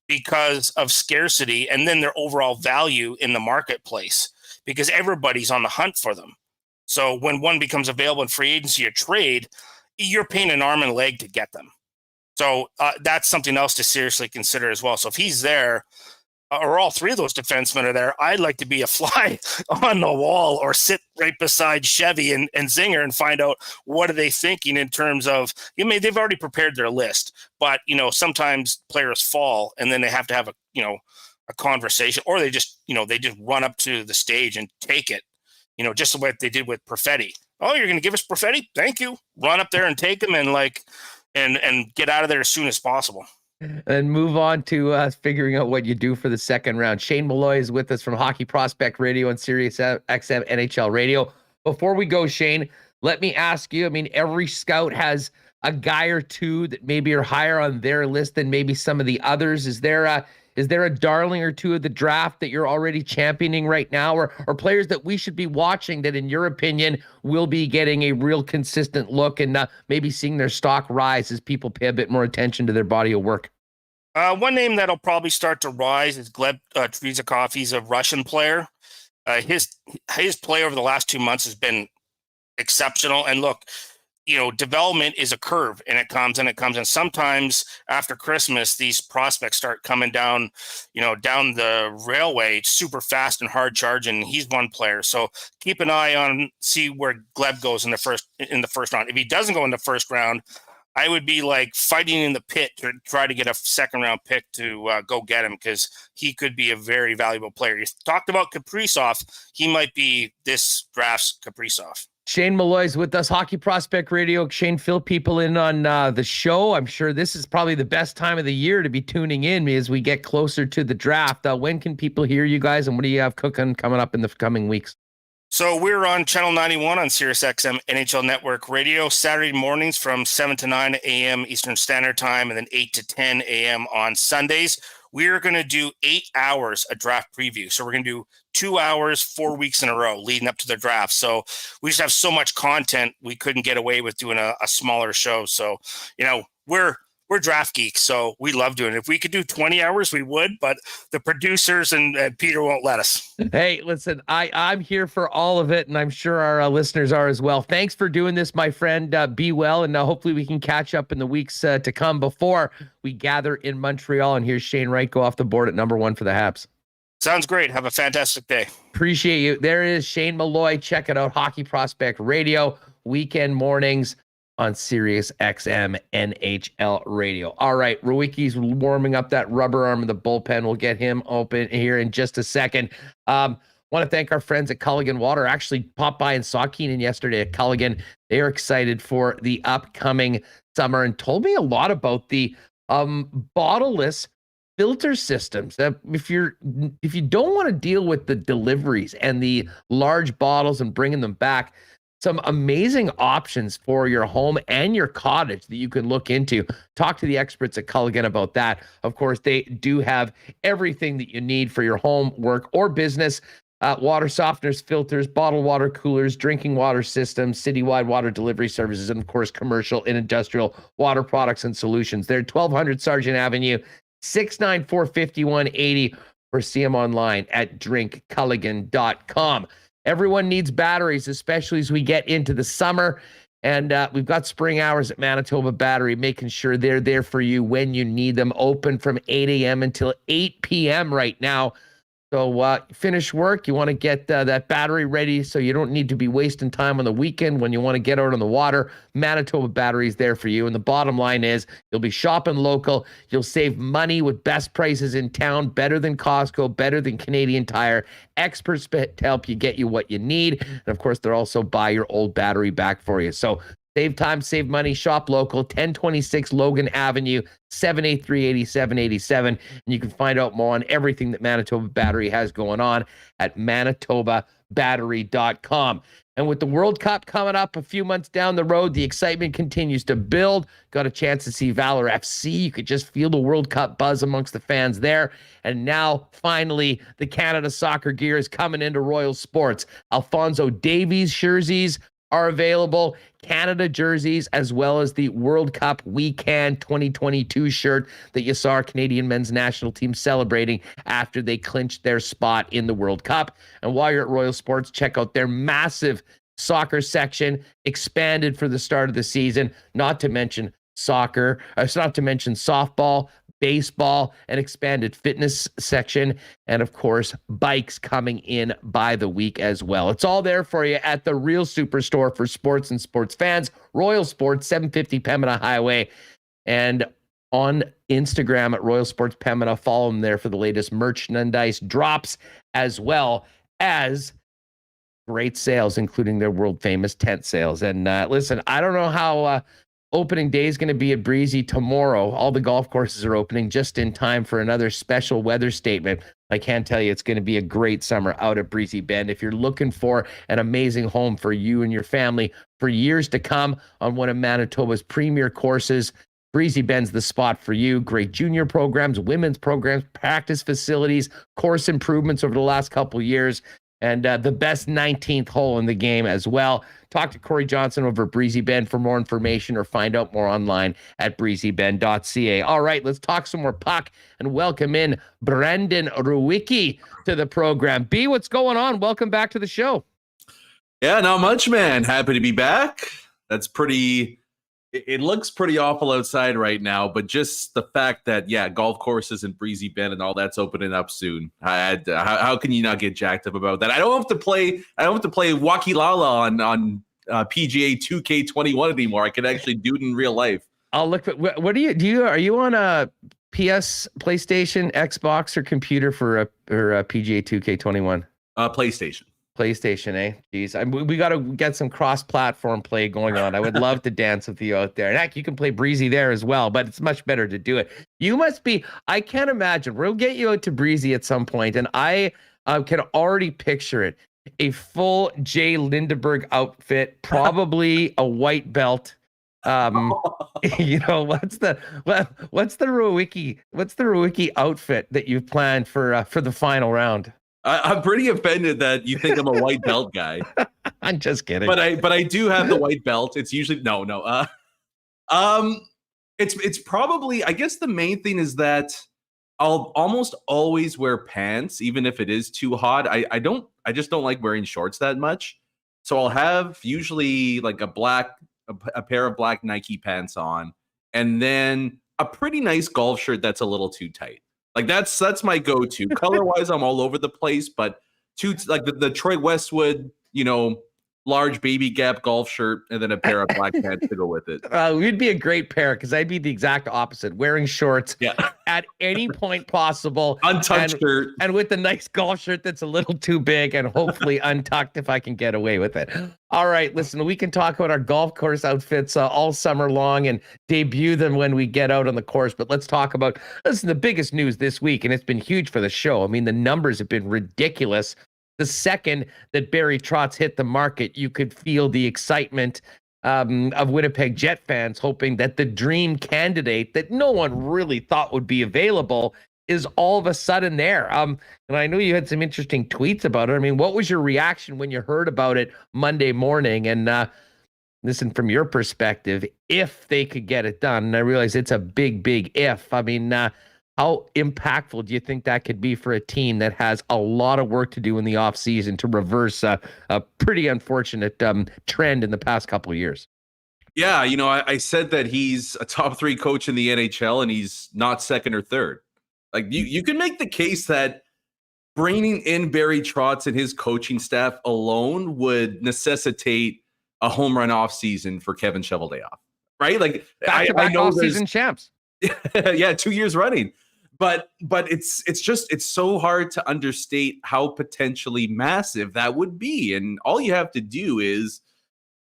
because of scarcity and then their overall value in the marketplace, because everybody's on the hunt for them. So when one becomes available in free agency or trade, you're paying an arm and a leg to get them. So that's something else to seriously consider as well. So if he's there, or all three of those defensemen are there, I'd like to be a fly on the wall or sit right beside Chevy and Zinger and find out what are they thinking in terms of, they've already prepared their list, but, sometimes players fall and then they have to have a conversation, or they just run up to the stage and take it, just what they did with Perfetti. Oh, you're going to give us Perfetti? Thank you. Run up there and take him and get out of there as soon as possible. And move on to figuring out what you do for the second round. Shane Malloy is with us from Hockey Prospect Radio and Sirius XM NHL Radio. Before we go, Shane, let me ask you, every scout has a guy or two that maybe are higher on their list than maybe some of the others. Is there a darling or two of the draft that you're already championing right now, or players that we should be watching that, in your opinion, will be getting a real consistent look and maybe seeing their stock rise as people pay a bit more attention to their body of work? One name that'll probably start to rise is Gleb Trezakov. He's a Russian player. His play over the last 2 months has been exceptional. And look, development is a curve, and it comes. And sometimes after Christmas, these prospects start coming down, down the railway super fast and hard charging. He's one player. So keep an eye on, see where Gleb goes in the first round. If he doesn't go in the first round, I would be like fighting in the pit to try to get a second round pick to go get him, because he could be a very valuable player. You talked about Kaprizov. He might be this draft's Kaprizov. Shane Malloy's with us, Hockey Prospect Radio. Shane, fill people in on the show. I'm sure this is probably the best time of the year to be tuning in as we get closer to the draft. When can people hear you guys, and what do you have cooking coming up in the coming weeks? So we're on Channel 91 on Sirius XM NHL Network Radio, Saturday mornings from 7 to 9 a.m. Eastern Standard Time, and then 8 to 10 a.m. on Sundays. We're going to do 8 hours of draft preview. So we're going to do 2 hours, 4 weeks in a row leading up to the draft. So we just have so much content, we couldn't get away with doing a smaller show. So, we're draft geeks, so we love doing it. If we could do 20 hours, we would, but the producers and Peter won't let us. Hey, listen, I'm here for all of it, and I'm sure our listeners are as well. Thanks for doing this, my friend. Be well, and hopefully we can catch up in the weeks to come before we gather in Montreal. And here's Shane Wright go off the board at number 1 for the Habs. Sounds great. Have a fantastic day. Appreciate you. There is Shane Malloy. Check it out, Hockey Prospect Radio, weekend mornings on Sirius XM NHL Radio. All right, Rewucki's warming up that rubber arm of the bullpen. We'll get him open here in just a second. Want to thank our friends at Culligan Water. Actually popped by and saw Keenan yesterday at Culligan. They are excited for the upcoming summer and told me a lot about the bottleless filter systems. If you don't want to deal with the deliveries and the large bottles and bringing them back, some amazing options for your home and your cottage that you can look into. Talk to the experts at Culligan about that. Of course, they do have everything that you need for your home, work, or business. Water softeners, filters, bottled water coolers, drinking water systems, citywide water delivery services, and of course, commercial and industrial water products and solutions. They're 1200 Sargent Avenue, 694-5180, or see them online at drinkculligan.com. Everyone needs batteries, especially as we get into the summer. And we've got spring hours at Manitoba Battery, making sure they're there for you when you need them. Open from 8 a.m. until 8 p.m. right now. So finish work. You want to get that battery ready so you don't need to be wasting time on the weekend when you want to get out on the water. Manitoba Battery is there for you. And the bottom line is you'll be shopping local. You'll save money with best prices in town, better than Costco, better than Canadian Tire. Experts to help you get you what you need. And of course, they'll also buy your old battery back for you. So save time, save money, shop local, 1026 Logan Avenue, 783-8787. And you can find out more on everything that Manitoba Battery has going on at manitobabattery.com. And with the World Cup coming up a few months down the road, the excitement continues to build. Got a chance to see Valor FC. You could just feel the World Cup buzz amongst the fans there. And now, finally, the Canada soccer gear is coming into Royal Sports. Alphonso Davies jerseys are available, Canada jerseys, as well as the World Cup We Can 2022 shirt that you saw our Canadian men's national team celebrating after they clinched their spot in the World Cup. And while you're at Royal Sports, check out their massive soccer section, expanded for the start of the season, not to mention soccer. It's not to mention softball, baseball, an expanded fitness section, and of course, bikes coming in by the week as well. It's all there for you at the real superstore for sports and sports fans, Royal Sports, 750 Pembina Highway, and on Instagram at Royal Sports Pembina. Follow them there for the latest merchandise drops, as well as great sales, including their world famous tent sales. And listen, I don't know how opening day is going to be at Breezy tomorrow. All the golf courses are opening just in time for another special weather statement. I can tell you it's going to be a great summer out at Breezy Bend. If you're looking for an amazing home for you and your family for years to come on one of Manitoba's premier courses, Breezy Bend's the spot for you. Great junior programs, women's programs, practice facilities, course improvements over the last couple years, and the best 19th hole in the game as well. Talk to Corey Johnson over at Breezy Bend for more information, or find out more online at breezybend.ca. All right, let's talk some more puck and welcome in Brendan Rewucki to the program. B, what's going on? Welcome back to the show. Yeah, not much, man. Happy to be back. That's pretty... It looks pretty awful outside right now, but just the fact that, golf courses and Breezy Bend and all that's opening up soon. How can you not get jacked up about that? I don't have to play Waki Lala on PGA 2K21 anymore. I can actually do it in real life. I'll look. What do you? Are you on a PS, PlayStation, Xbox, or computer for a PGA 2K21? PlayStation, eh? Jeez, we got to get some cross-platform play going on. I would love to dance with you out there. And heck, you can play Breezy there as well, but it's much better to do it. You must be, I can't imagine. We'll get you out to Breezy at some point, and I can already picture it. A full Jay Lindeberg outfit, probably a white belt. You know, what's the Rewucki outfit that you've planned for the final round? I'm pretty offended that you think I'm a white belt guy. I'm just kidding. But I do have the white belt. It's usually no. It's probably, I guess the main thing is that I'll almost always wear pants, even if it is too hot. I just don't like wearing shorts that much. So I'll have usually like a pair of black Nike pants on, and then a pretty nice golf shirt that's a little too tight. Like that's my go-to. Color-wise, I'm all over the place, but like the Troy Westwood, large baby gap golf shirt, and then a pair of black pants to go with it. We'd be a great pair, because I'd be the exact opposite, wearing shorts at any point possible. Untouched shirt. And with a nice golf shirt that's a little too big, and hopefully untucked if I can get away with it. All right, listen, we can talk about our golf course outfits all summer long and debut them when we get out on the course. But let's talk about, the biggest news this week, and it's been huge for the show. I mean, the numbers have been ridiculous. The second that Barry Trotz hit the market, you could feel the excitement of Winnipeg Jet fans, hoping that the dream candidate that no one really thought would be available is all of a sudden there. And I know you had some interesting tweets about it. I mean, what was your reaction when you heard about it Monday morning? And listen, from your perspective, if they could get it done, and I realize it's a big, big if. I mean, how impactful do you think that could be for a team that has a lot of work to do in the offseason to reverse a pretty unfortunate trend in the past couple of years? Yeah, I said that he's a top 3 coach in the NHL, and he's not second or third. Like you can make the case that bringing in Barry Trotz and his coaching staff alone would necessitate a home run off season for Kevin Cheveldayoff, right? Like back-to-back off-season champs. Yeah, 2 years running. But it's so hard to understate how potentially massive that would be. And all you have to do is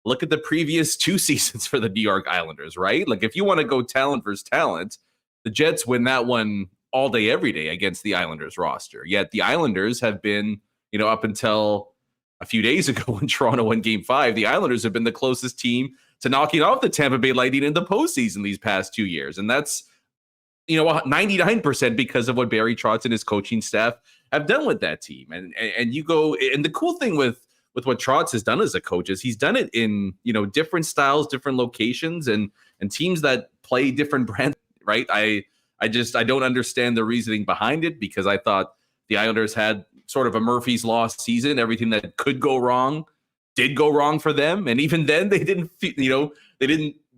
look at the previous 2 seasons for the New York Islanders, right? Like if you want to go talent versus talent, the Jets win that one all day, every day against the Islanders roster. Yet the Islanders have been, up until a few days ago when Toronto won Game 5, the Islanders have been the closest team to knocking off the Tampa Bay Lightning in the postseason these past 2 years. And that's, 99% because of what Barry Trotz and his coaching staff have done with that team. And you go, and the cool thing with what Trotz has done as a coach is he's done it in, different styles, different locations, and teams that play different brands, right? I don't understand the reasoning behind it, because I thought the Islanders had sort of a Murphy's Law season. Everything that could go wrong did go wrong for them. And even then they didn't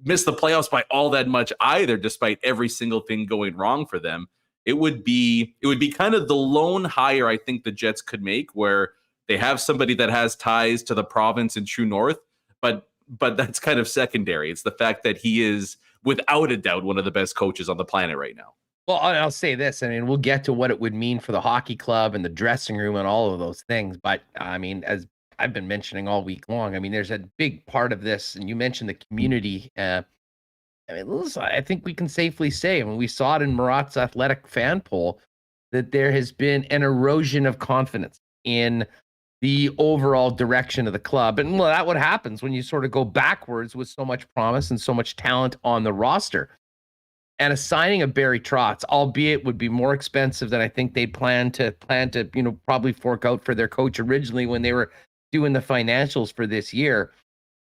miss the playoffs by all that much either, despite every single thing going wrong for them. It would be kind of the lone hire I think the Jets could make, where they have somebody that has ties to the province in True North, but that's kind of secondary. It's the fact that he is, without a doubt, one of the best coaches on the planet right now. Well, I'll say this. I mean, we'll get to what it would mean for the hockey club and the dressing room and all of those things. But I mean, as I've been mentioning all week long, I mean, there's a big part of this, and you mentioned the community. I mean, listen, I think we can safely say, I mean, we saw it in Murat's athletic fan poll, that there has been an erosion of confidence in the overall direction of the club. And well, that's what happens when you sort of go backwards with so much promise and so much talent on the roster. And a signing of Barry Trotz, albeit would be more expensive than I think they plan to, probably fork out for their coach originally when they were doing the financials for this year,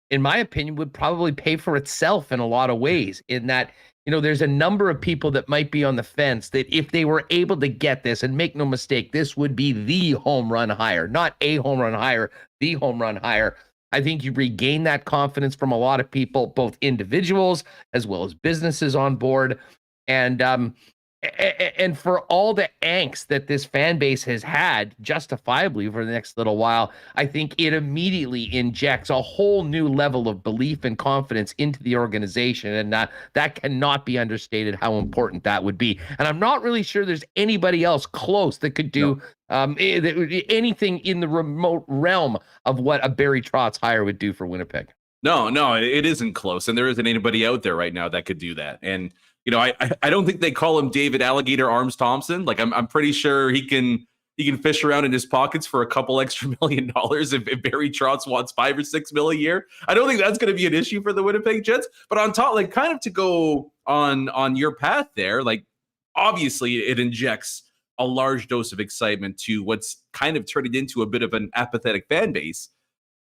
in my opinion, would probably pay for itself in a lot of ways, in that, there's a number of people that might be on the fence that if they were able to get this, and make no mistake, this would be the home run hire, not a home run hire, the home run hire. I think you regain that confidence from a lot of people, both individuals as well as businesses on board. And for all the angst that this fan base has had, justifiably, for the next little while, I think it immediately injects a whole new level of belief and confidence into the organization. And that cannot be understated how important that would be. And I'm not really sure there's anybody else close that could do anything in the remote realm of what a Barry Trotz hire would do for Winnipeg. No, it isn't close. And there isn't anybody out there right now that could do that. And I don't think they call him David Alligator Arms Thompson. Like I'm pretty sure he can fish around in his pockets for a couple extra $1 million if Barry Trotz wants $5 or $6 million a year. I don't think that's going to be an issue for the Winnipeg Jets. But on top, like kind of to go on your path there, like obviously it injects a large dose of excitement to what's kind of turning into a bit of an apathetic fan base.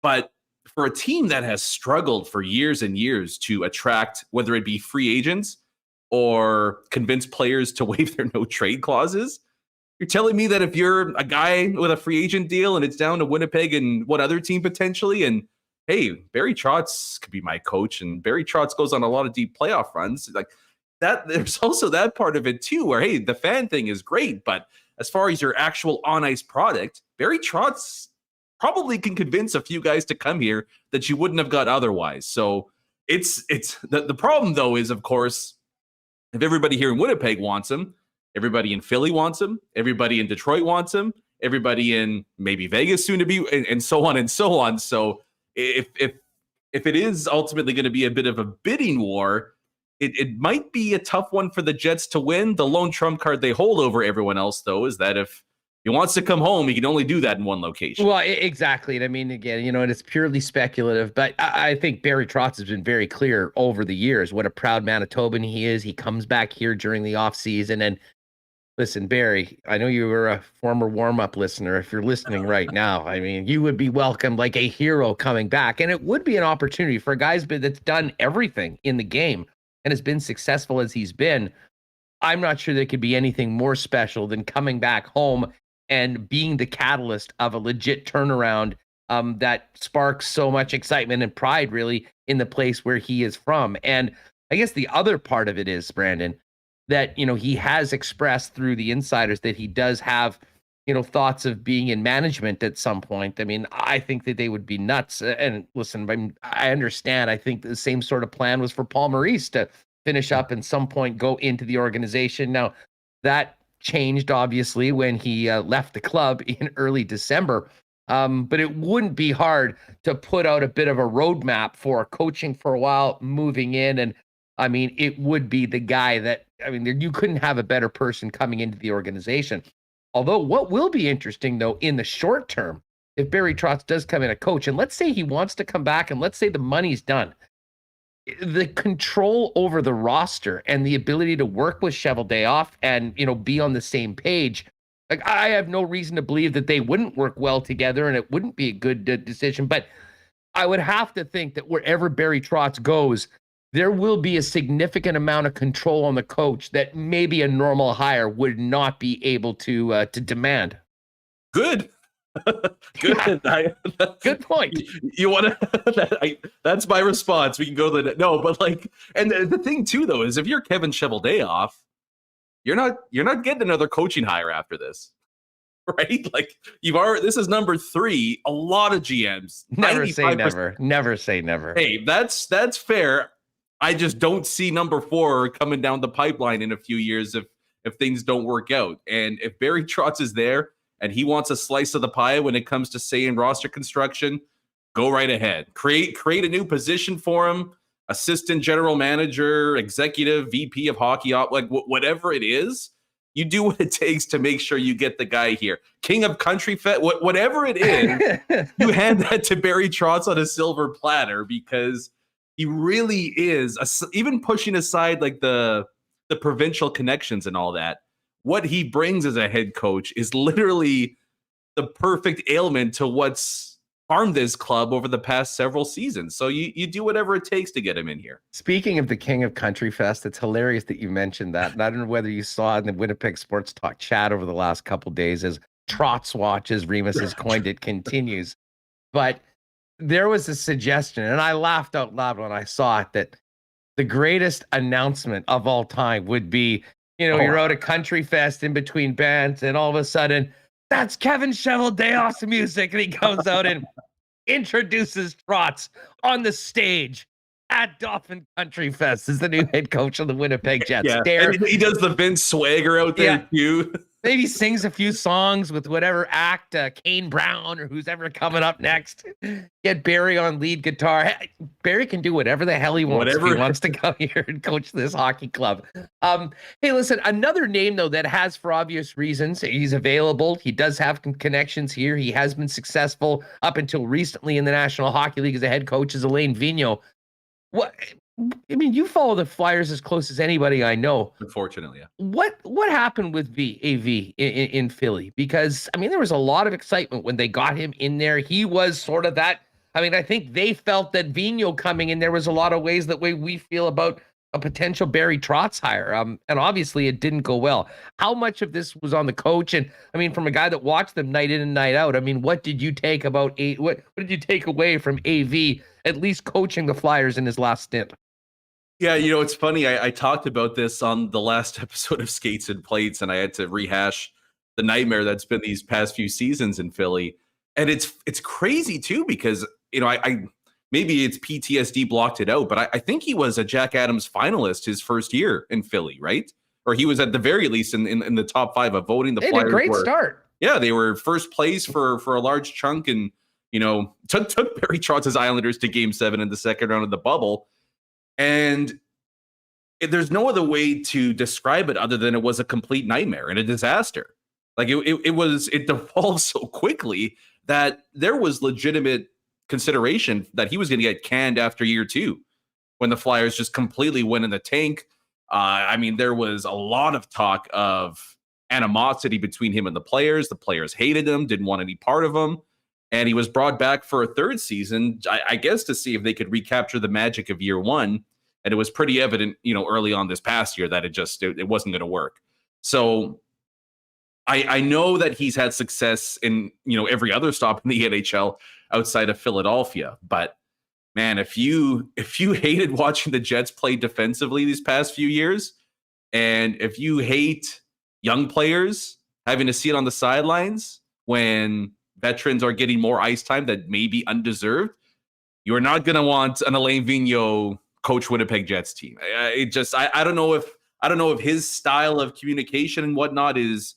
But for a team that has struggled for years and years to attract, whether it be free agents or convince players to waive their no trade clauses, you're telling me that if you're a guy with a free agent deal and it's down to Winnipeg and what other team potentially, and hey, Barry Trotz could be my coach, and Barry Trotz goes on a lot of deep playoff runs, like that, there's also that part of it too, where hey, the fan thing is great, but as far as your actual on ice product, Barry Trotz probably can convince a few guys to come here that you wouldn't have got otherwise. So it's the problem though is, of course, if everybody here in Winnipeg wants him, everybody in Philly wants him, everybody in Detroit wants him, everybody in maybe Vegas soon to be, and so on and so on. So if it is ultimately going to be a bit of a bidding war, it might be a tough one for the Jets to win. The lone trump card they hold over everyone else, though, is that if he wants to come home, he can only do that in one location. Well, exactly. And I mean, again, and it's purely speculative, but I think Barry Trotz has been very clear over the years what a proud Manitoban he is. He comes back here during the offseason. And listen, Barry, I know you were a former warm-up listener. If you're listening right now, I mean, you would be welcomed like a hero coming back. And it would be an opportunity for a guy that's done everything in the game and has been successful as he's been. I'm not sure there could be anything more special than coming back home and being the catalyst of a legit turnaround that sparks so much excitement and pride, really, in the place where he is from. And I guess the other part of it is, Brandon, that, he has expressed through the insiders that he does have, thoughts of being in management at some point. I mean, I think that they would be nuts. And listen, I understand. I think the same sort of plan was for Paul Maurice to finish up and some point go into the organization. Now, that changed obviously when he left the club in early December. But it wouldn't be hard to put out a bit of a roadmap for coaching for a while, moving in. And I mean, it would be the guy that, I mean, you couldn't have a better person coming into the organization. Although what will be interesting though, in the short term, if Barry Trotz does come in a coach, and let's say he wants to come back and let's say the money's done, the control over the roster and the ability to work with Cheveldayoff and, be on the same page. Like, I have no reason to believe that they wouldn't work well together and it wouldn't be a good decision. But I would have to think that wherever Barry Trotz goes, there will be a significant amount of control on the coach that maybe a normal hire would not be able to demand. Good. Good. Good point. You want to? That's my response. We can go to the no, but like, and the thing too, though, is if you're Kevin Cheveldayoff, you're not getting another coaching hire after this, right? Like this is number 3. A lot of GMs. Never say never. Never say never. Hey, that's fair. I just don't see number 4 coming down the pipeline in a few years if things don't work out. And if Barry Trotz is there and he wants a slice of the pie when it comes to say in roster construction, go right ahead. Create a new position for him. Assistant general manager, executive, VP of hockey, like whatever it is, you do what it takes to make sure you get the guy here. King of Country Fest, whatever it is, you hand that to Barry Trotz on a silver platter because he really is, even pushing aside like the provincial connections and all that, what he brings as a head coach is literally the perfect ailment to what's harmed this club over the past several seasons. So you do whatever it takes to get him in here. Speaking of the King of Country Fest, it's hilarious that you mentioned that. And I don't know whether you saw in the Winnipeg Sports Talk chat over the last couple of days as Trotz Watch, as Remis has coined it, continues. But there was a suggestion, and I laughed out loud when I saw it, that the greatest announcement of all time would be, you're out at Country Fest in between bands, and all of a sudden, that's Kevin Cheveldayoff's music, and he comes out and introduces Trotz on the stage at Dauphin Country Fest as the new head coach of the Winnipeg Jets. Yeah, and he does the Vince Swagger out there too. Maybe sings a few songs with whatever act, Kane Brown or who's ever coming up next. Get Barry on lead guitar. Hey, Barry can do whatever the hell he wants if he wants to come here and coach this hockey club. Hey, listen, another name, though, that has, for obvious reasons, he's available. He does have connections here. He has been successful up until recently in the National Hockey League as a head coach, is Alain Vigneault. You follow the Flyers as close as anybody I know. Unfortunately, yeah. What happened with AV in Philly? Because, there was a lot of excitement when they got him in there. He was sort of that. I think they felt that Vigneault coming in there was a lot of ways that way we feel about a potential Barry Trotz hire. And obviously it didn't go well. How much of this was on the coach? And from a guy that watched them night in and night out, what did you take what did you take away from AV at least coaching the Flyers in his last stint? Yeah, it's funny. I talked about this on the last episode of Skates and Plates, and I had to rehash the nightmare that's been these past few seasons in Philly. And it's crazy too, because, I maybe it's PTSD blocked it out, but I think he was a Jack Adams finalist his first year in Philly, right? Or he was at the very least in the top 5 of voting. The Flyers had a great start. Yeah, they were first place for a large chunk, and took Barry Trotz's Islanders to Game 7 in the second round of the bubble. And there's no other way to describe it other than it was a complete nightmare and a disaster. Like it devolved so quickly that there was legitimate consideration that he was going to get canned after year 2 when the Flyers just completely went in the tank. There was a lot of talk of animosity between him and the players. The players hated him, didn't want any part of him. And he was brought back for a third season, I guess, to see if they could recapture the magic of year 1. And it was pretty evident, early on this past year that it wasn't going to work. So I know that he's had success in, every other stop in the NHL outside of Philadelphia. But man, if you hated watching the Jets play defensively these past few years, and if you hate young players having to sit on the sidelines when veterans are getting more ice time that may be undeserved, you're not going to want an Alain Vigneault coach Winnipeg Jets team. I don't know if his style of communication and whatnot is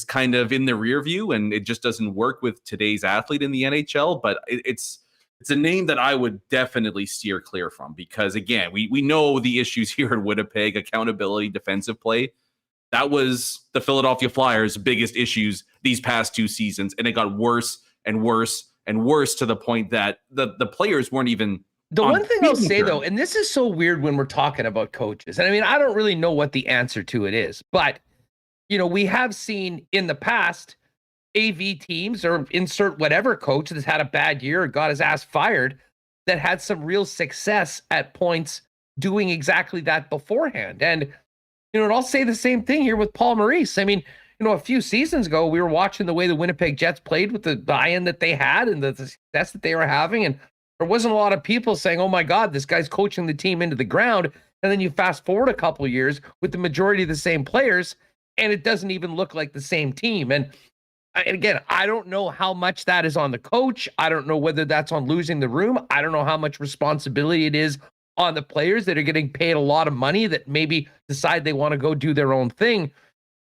kind of in the rear view, and it just doesn't work with today's athlete in the NHL. But it's a name that I would definitely steer clear from, because again, we know the issues here in Winnipeg: accountability, defensive play. That was the Philadelphia Flyers' biggest issues these past 2 seasons, and it got worse and worse and worse to the point that the players weren't even. The one thing I'll say, though, and this is so weird when we're talking about coaches, and I don't really know what the answer to it is, but, we have seen in the past AV teams, or insert whatever coach that's had a bad year or got his ass fired, that had some real success at points doing exactly that beforehand. And, and I'll say the same thing here with Paul Maurice. a few seasons ago, we were watching the way the Winnipeg Jets played with the buy-in that they had and the success that they were having. And there wasn't a lot of people saying, oh my God, this guy's coaching the team into the ground. And then you fast forward a couple of years with the majority of the same players, and it doesn't even look like the same team. And again, I don't know how much that is on the coach. I don't know whether that's on losing the room. I don't know how much responsibility it is on the players that are getting paid a lot of money that maybe decide they want to go do their own thing.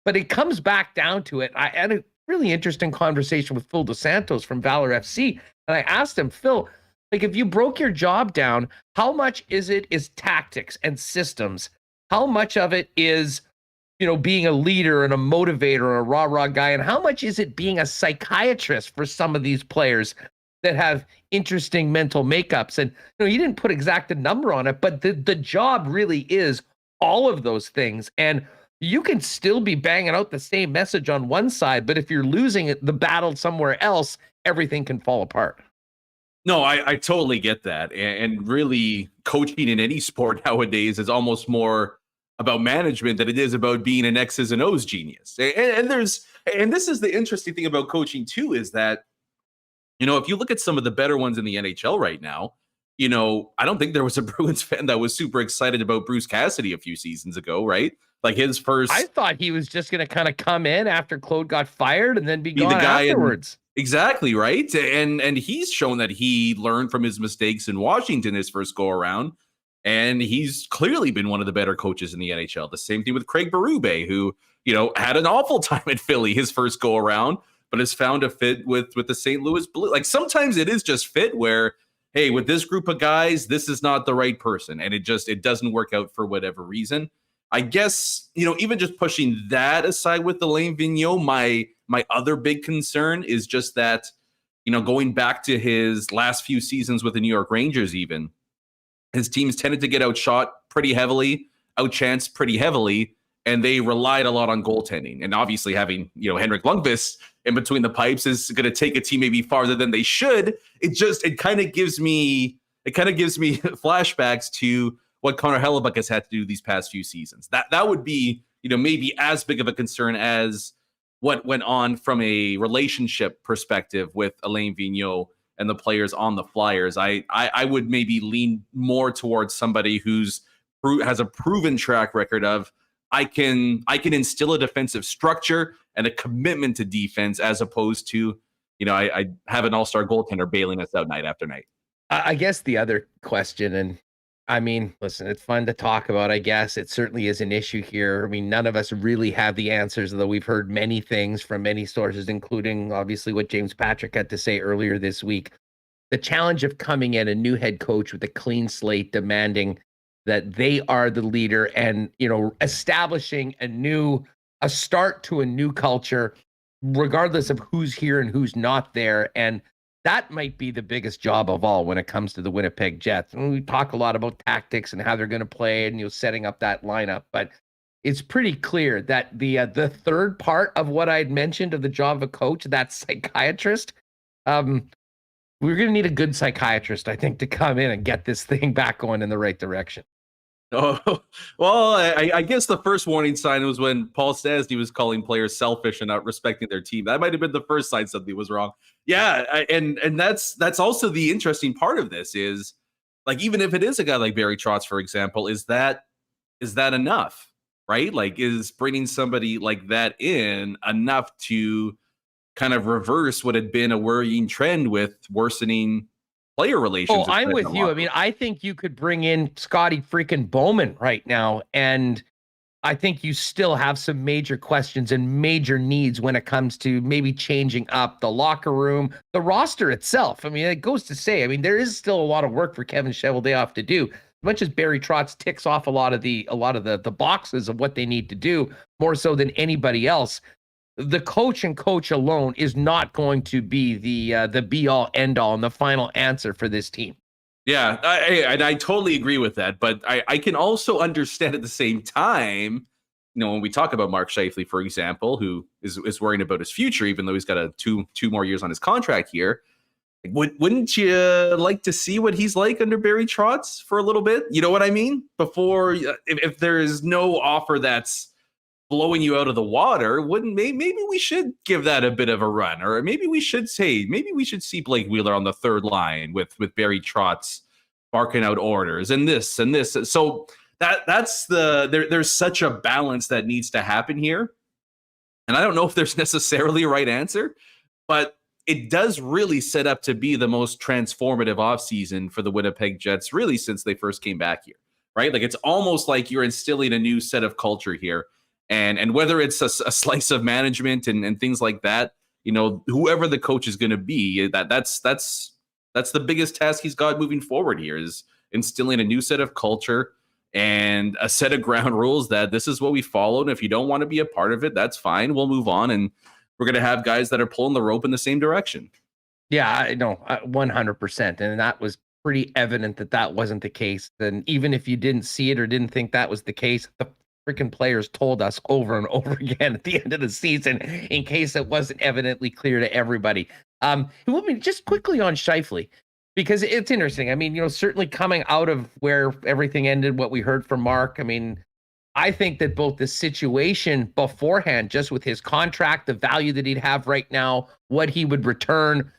But it comes back down to it. I had a really interesting conversation with Phil DeSantos from Valor FC. And I asked him, Phil, like, if you broke your job down, how much is tactics and systems? How much of it is, being a leader and a motivator or a rah-rah guy? And how much is it being a psychiatrist for some of these players that have interesting mental makeups? And, you didn't put exact a number on it, but the job really is all of those things. And you can still be banging out the same message on one side, but if you're losing the battle somewhere else, everything can fall apart. No, I totally get that. And really, coaching in any sport nowadays is almost more about management than it is about being an X's and O's genius. And this is the interesting thing about coaching too, is that, if you look at some of the better ones in the NHL right now, I don't think there was a Bruins fan that was super excited about Bruce Cassidy a few seasons ago, right? Like his first. I thought he was just going to kind of come in after Claude got fired and then be gone the guy afterwards. Exactly, right? And he's shown that he learned from his mistakes in Washington his first go around, and he's clearly been one of the better coaches in the NHL. The same thing with Craig Berube, who, had an awful time at Philly his first go around, but has found a fit with the St. Louis Blues. Like sometimes it is just fit where, hey, with this group of guys, this is not the right person, and it doesn't work out for whatever reason. I guess, even just pushing that aside with Alain Vigneault, my other big concern is just that, going back to his last few seasons with the New York Rangers, even his teams tended to get outshot pretty heavily, outchanced pretty heavily, and they relied a lot on goaltending. And obviously having, Henrik Lundqvist in between the pipes is going to take a team maybe farther than they should. It kind of gives me flashbacks to what Connor Hellebuck has had to do these past few seasons. That would be, maybe as big of a concern as what went on from a relationship perspective with Alain Vigneault and the players on the Flyers. I would maybe lean more towards somebody who's has a proven track record of I can instill a defensive structure and a commitment to defense, as opposed to, I have an all-star goaltender bailing us out night after night. I guess the other question, and I mean, listen, it's fun to talk about, I guess. It certainly is an issue here. I mean, none of us really have the answers, though we've heard many things from many sources, including obviously what James Patrick had to say earlier this week. The challenge of coming in, a new head coach with a clean slate, demanding that they are the leader and, establishing a start to a new culture, regardless of who's here and who's not there. And that might be the biggest job of all when it comes to the Winnipeg Jets. And we talk a lot about tactics and how they're going to play and setting up that lineup, but it's pretty clear that the third part of what I'd mentioned of the job of a coach, that psychiatrist, we're going to need a good psychiatrist, I think, to come in and get this thing back going in the right direction. Oh, well, I guess the first warning sign was when Paul Stastny was calling players selfish and not respecting their team. That might have been the first sign something was wrong. Yeah, and that's also the interesting part of this is, like, even if it is a guy like Barry Trotz, for example, is that enough, right? Like, is bringing somebody like that in enough to kind of reverse what had been a worrying trend with worsening player relations? Oh, I'm with you. I mean, I think you could bring in Scotty freaking Bowman right now, and I think you still have some major questions and major needs when it comes to maybe changing up the locker room, the roster itself. I mean, it goes to say, I mean, there is still a lot of work for Kevin Cheveldayoff to do. As much as Barry Trotz ticks off a lot of the boxes of what they need to do, more so than anybody else, the coach and coach alone is not going to be the be all end all and the final answer for this team. Yeah, I totally agree with that. But I can also understand at the same time, when we talk about Mark Scheifele, for example, who is worrying about his future, even though he's got two more years on his contract here. Wouldn't you like to see what he's like under Barry Trotz for a little bit? You know what I mean? Before, if there is no offer that's blowing you out of the water, maybe we should give that a bit of a run, or maybe we should see Blake Wheeler on the third line with Barry Trotz barking out orders and this and this. So there's such a balance that needs to happen here. And I don't know if there's necessarily a right answer, but it does really set up to be the most transformative offseason for the Winnipeg Jets, really, since they first came back here, right? Like, it's almost like you're instilling a new set of culture here. And whether it's a slice of management and things like that, whoever the coach is going to be, that's the biggest task he's got moving forward here, is instilling a new set of culture and a set of ground rules that this is what we followed. And if you don't want to be a part of it, that's fine. We'll move on. And we're going to have guys that are pulling the rope in the same direction. Yeah, I know, 100%. And that was pretty evident that wasn't the case. And even if you didn't see it or didn't think that was the case, the freaking players told us over and over again at the end of the season, in case it wasn't evidently clear to everybody. Just quickly on Scheifele, because it's interesting. I mean, certainly coming out of where everything ended, what we heard from Mark, I mean, I think that both the situation beforehand, just with his contract, the value that he'd have right now, what he would return,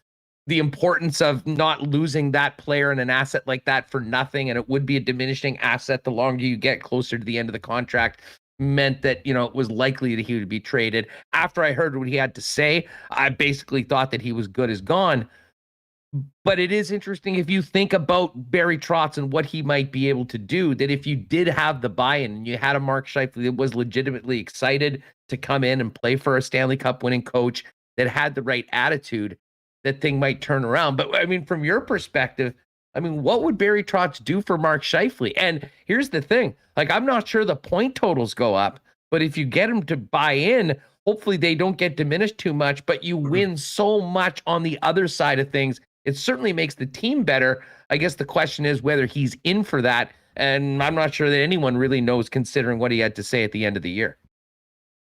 the importance of not losing that player and an asset like that for nothing, and it would be a diminishing asset the longer you get closer to the end of the contract, meant that, it was likely that he would be traded. After I heard what he had to say, I basically thought that he was good as gone. But it is interesting, if you think about Barry Trotz and what he might be able to do, that if you did have the buy-in and you had a Mark Scheifele that was legitimately excited to come in and play for a Stanley Cup winning coach that had the right attitude, that thing might turn around. But I mean, from your perspective, I mean, what would Barry Trotz do for Mark Scheifele? And here's the thing, like, I'm not sure the point totals go up, but if you get him to buy in, hopefully they don't get diminished too much, but you win so much on the other side of things. It certainly makes the team better. I guess the question is whether he's in for that. And I'm not sure that anyone really knows, considering what he had to say at the end of the year.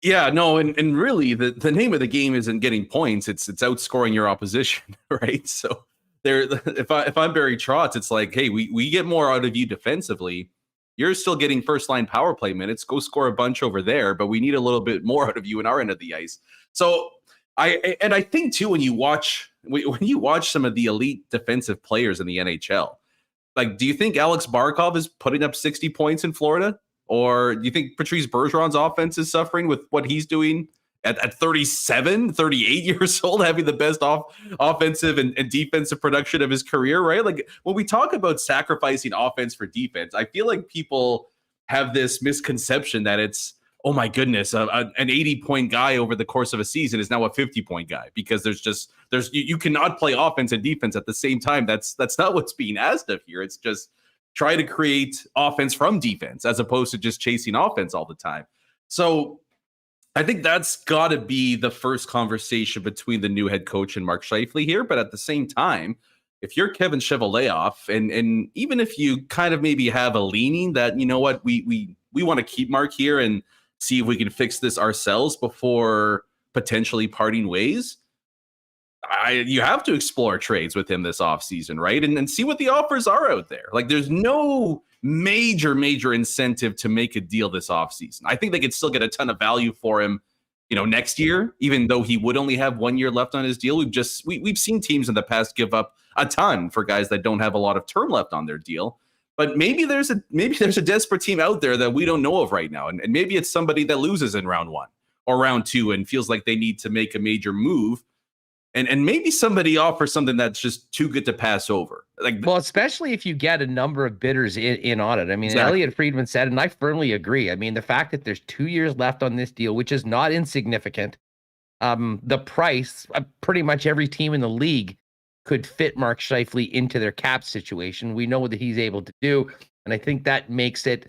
Yeah, no, and really the name of the game isn't getting points. It's outscoring your opposition, right? So if I'm Barry Trotz, it's like, hey, we get more out of you defensively. You're still getting first line power play minutes. Go score a bunch over there, but we need a little bit more out of you in our end of the ice. So I think too, when you watch some of the elite defensive players in the NHL, like, do you think Alex Barkov is putting up 60 points in Florida? Or do you think Patrice Bergeron's offense is suffering with what he's doing at 37, 38 years old, having the best offensive and defensive production of his career, right? Like, when we talk about sacrificing offense for defense, I feel like people have this misconception that it's, oh my goodness, an 80-point guy over the course of a season is now a 50-point guy, because you cannot play offense and defense at the same time. That's not what's being asked of here. It's just try to create offense from defense as opposed to just chasing offense all the time. So I think that's got to be the first conversation between the new head coach and Mark Scheifele here. But at the same time, if you're Kevin Cheveldayoff, and even if you kind of maybe have a leaning that, you know what, we want to keep Mark here and see if we can fix this ourselves before potentially parting ways, you have to explore trades with him this offseason, right? And see what the offers are out there. Like, there's no major incentive to make a deal this offseason. I think they could still get a ton of value for him, next year, even though he would only have 1 year left on his deal. We've seen teams in the past give up a ton for guys that don't have a lot of term left on their deal. But maybe there's a desperate team out there that we don't know of right now. And maybe it's somebody that loses in round 1 or round 2 and feels like they need to make a major move. And maybe somebody offers something that's just too good to pass over. Well, especially if you get a number of bidders in on it. I mean, exactly. Elliot Friedman said, and I firmly agree. I mean, the fact that there's 2 years left on this deal, which is not insignificant. The price, pretty much every team in the league could fit Mark Scheifele into their cap situation. We know what he's able to do, and I think that makes it.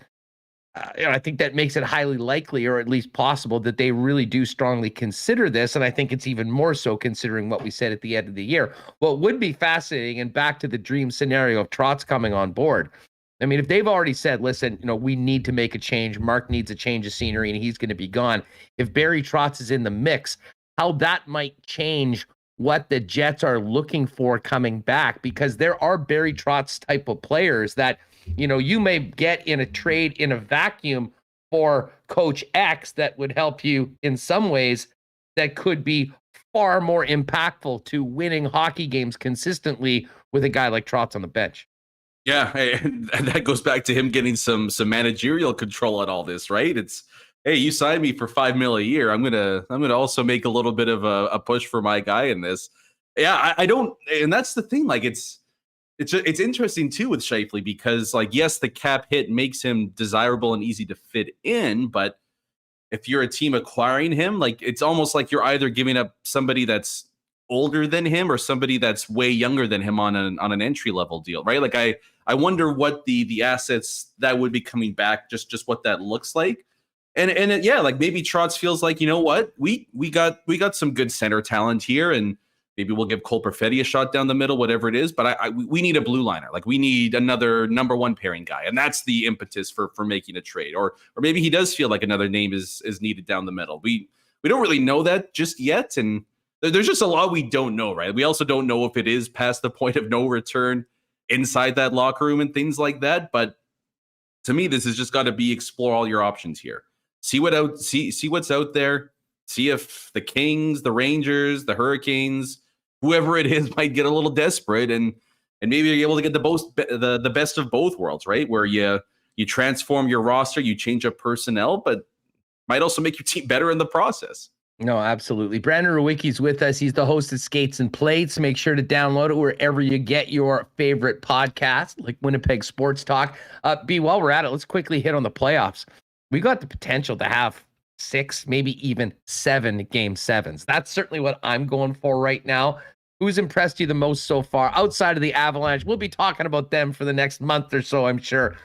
Highly likely, or at least possible, that they really do strongly consider this. And I think it's even more so considering what we said at the end of the year. What would be fascinating, and back to the dream scenario of Trotz coming on board. I mean, if they've already said, listen, we need to make a change. Mark needs a change of scenery and he's going to be gone. If Barry Trotz is in the mix, how that might change what the Jets are looking for coming back, because there are Barry Trotz type of players that, you may get in a trade in a vacuum for Coach X that would help you in some ways that could be far more impactful to winning hockey games consistently with a guy like Trotz on the bench. Yeah, and that goes back to him getting some managerial control at all this, right? It's, hey, you signed me for $5 million a year. I'm gonna also make a little bit of a push for my guy in this. Yeah, I don't, and that's the thing. Like, it's interesting too with Scheifele because, like, yes, the cap hit makes him desirable and easy to fit in, but if you're a team acquiring him, like, it's almost like you're either giving up somebody that's older than him or somebody that's way younger than him on an entry level deal, right? Like, I wonder what the assets that would be coming back, just what that looks like. And yeah, like, maybe Trotz feels like, you know what, we got some good center talent here, and maybe we'll give Cole Perfetti a shot down the middle, whatever it is. But we need a blue liner. Like, we need another number one pairing guy, and that's the impetus for making a trade. Or maybe he does feel like another name is needed down the middle. We don't really know that just yet, and there's just a lot we don't know, right? We also don't know if it is past the point of no return inside that locker room and things like that. But to me, this has just got to be explore all your options here. See what's out there. See if the Kings, the Rangers, the Hurricanes, whoever it is, might get a little desperate, and maybe you're able to get the best of both worlds, right? Where you transform your roster, you change up personnel, but might also make your team better in the process. No, absolutely. Brandon Rewucki's with us. He's the host of Skates and Plates. Make sure to download it wherever you get your favorite podcast, like Winnipeg Sports Talk. While we're at it, let's quickly hit on the playoffs. We got the potential to have 6, maybe even 7 game 7s. That's certainly what I'm going for right now. Who's impressed you the most so far outside of the Avalanche? We'll be talking about them for the next month or so, I'm sure.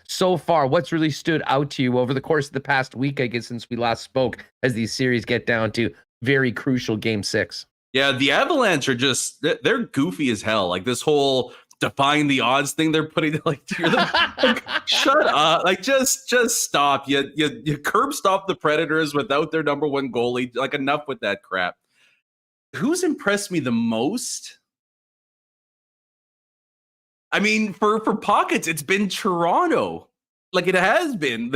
So far, what's really stood out to you over the course of the past week, I guess, since we last spoke, as these series get down to very crucial game 6? Yeah, the Avalanche are they're goofy as hell. Like, this whole defying the odds thing they're putting, like, shut up. Like, just stop. You curb stop the Predators without their number one goalie. Like, enough with that crap. Who's impressed me the most? I mean, for pockets, it's been Toronto. Like, it has been.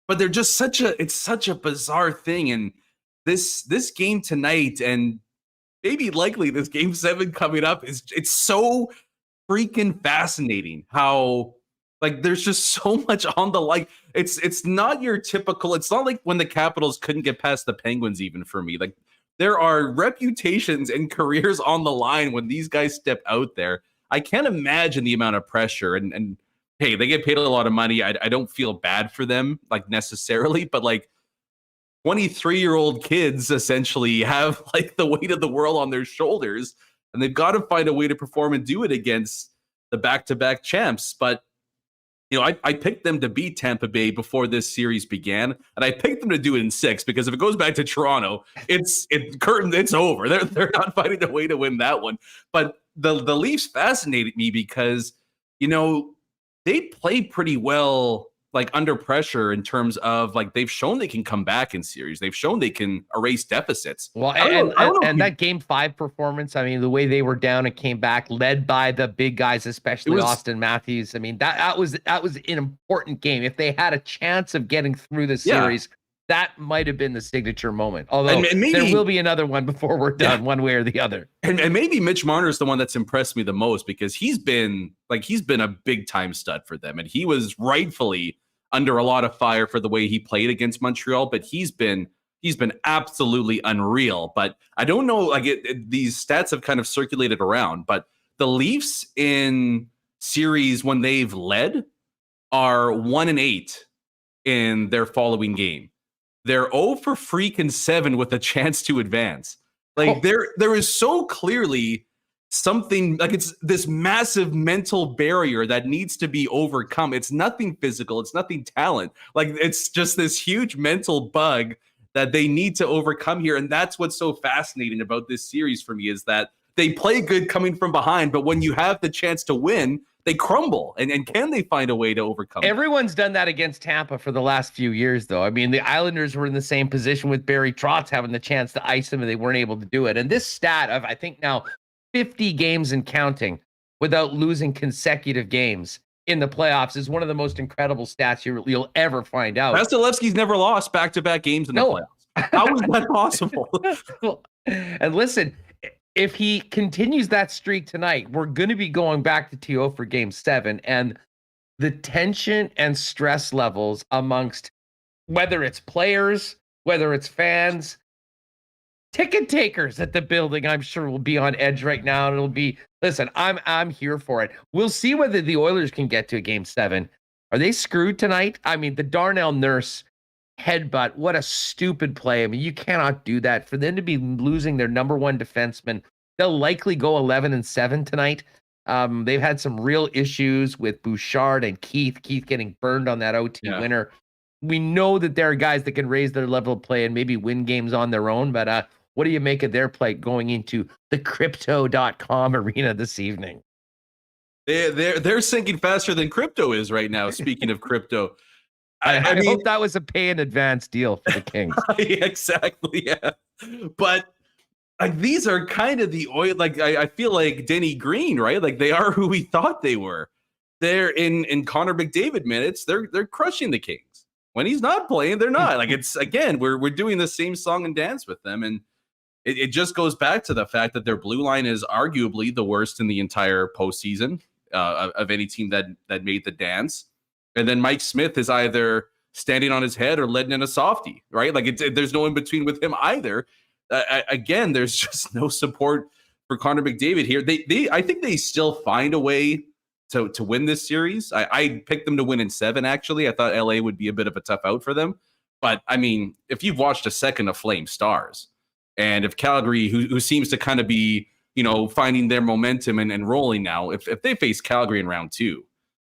But they're just it's such a bizarre thing. And this game tonight, and maybe likely this game 7 coming up, it's so freaking fascinating how, like, there's just so much on the, like, it's not your typical, it's not like when the Capitals couldn't get past the Penguins, even for me. Like, there are reputations and careers on the line when these guys step out there. I can't imagine the amount of pressure, and hey, they get paid a lot of money. I don't feel bad for them, like, necessarily, but, like, 23-year-old kids essentially have, like, the weight of the world on their shoulders, and they've got to find a way to perform and do it against the back-to-back champs. But, you know, I picked them to beat Tampa Bay before this series began, and I picked them to do it in 6 because if it goes back to Toronto, it's over. They're not finding a way to win that one. But the Leafs fascinated me because, you know, they play pretty well, like, under pressure, in terms of, like, they've shown they can come back in series. They've shown they can erase deficits. Well, and that game 5 performance, I mean, the way they were down and came back, led by the big guys, especially Austin Matthews. I mean, that was an important game. If they had a chance of getting through the series, that might have been the signature moment. Although and maybe, there will be another one before we're done, one way or the other. And maybe Mitch Marner is the one that's impressed me the most, because he's been a big time stud for them, and he was rightfully under a lot of fire for the way he played against Montreal, but he's been absolutely unreal. But I don't know, like, these stats have kind of circulated around, but the Leafs in series when they've led are 1-8 in their following game. They're 0 for freaking 7 with a chance to advance. Like, there is so clearly something, like, it's this massive mental barrier that needs to be overcome. It's nothing physical. It's nothing talent. Like, it's just this huge mental bug that they need to overcome here. And that's what's so fascinating about this series for me, is that they play good coming from behind, but when you have the chance to win, they crumble. And can they find a way to overcome Everyone's done that against Tampa for the last few years, though. I mean, the Islanders were in the same position with Barry Trotz having the chance to ice him, and they weren't able to do it. And this stat of, I think now, 50 games and counting without losing consecutive games in the playoffs is one of the most incredible stats you'll ever find out. Vasilevsky's never lost back-to-back games in the playoffs. How is that possible? And listen, if he continues that streak tonight, we're going to be going back to TO for Game 7, and the tension and stress levels amongst whether it's players, whether it's fans, ticket takers at the building, I'm sure will be on edge right now. And it'll be, listen, I'm here for it. We'll see whether the Oilers can get to a Game 7. Are they screwed tonight? I mean, the Darnell Nurse headbutt, what a stupid play. I mean, you cannot do that. For them to be losing their number one defenseman, they'll likely go 11-7 tonight. They've had some real issues with Bouchard and Keith getting burned on that OT winner. We know that there are guys that can raise their level of play and maybe win games on their own, but what do you make of their play going into the crypto.com arena this evening? They're sinking faster than crypto is right now. Speaking of crypto, I mean, hope that was a pay in advance deal for the Kings. Exactly, yeah. But like, these are kind of the oil. Like, I feel like Denny Green, right? Like, they are who we thought they were. They're in Connor McDavid minutes. They're crushing the Kings. When he's not playing, they're not. Like, it's, again, we're doing the same song and dance with them, and it just goes back to the fact that their blue line is arguably the worst in the entire postseason of any team that made the dance. And then Mike Smith is either standing on his head or letting in a softie, right? Like, there's no in between with him either. Again, there's just no support for Connor McDavid here. I think they still find a way to win this series. I picked them to win in 7, actually. I thought LA would be a bit of a tough out for them. But, I mean, if you've watched a second of Flame Stars, and if Calgary, who seems to kind of be, finding their momentum and rolling now, if they face Calgary in round 2,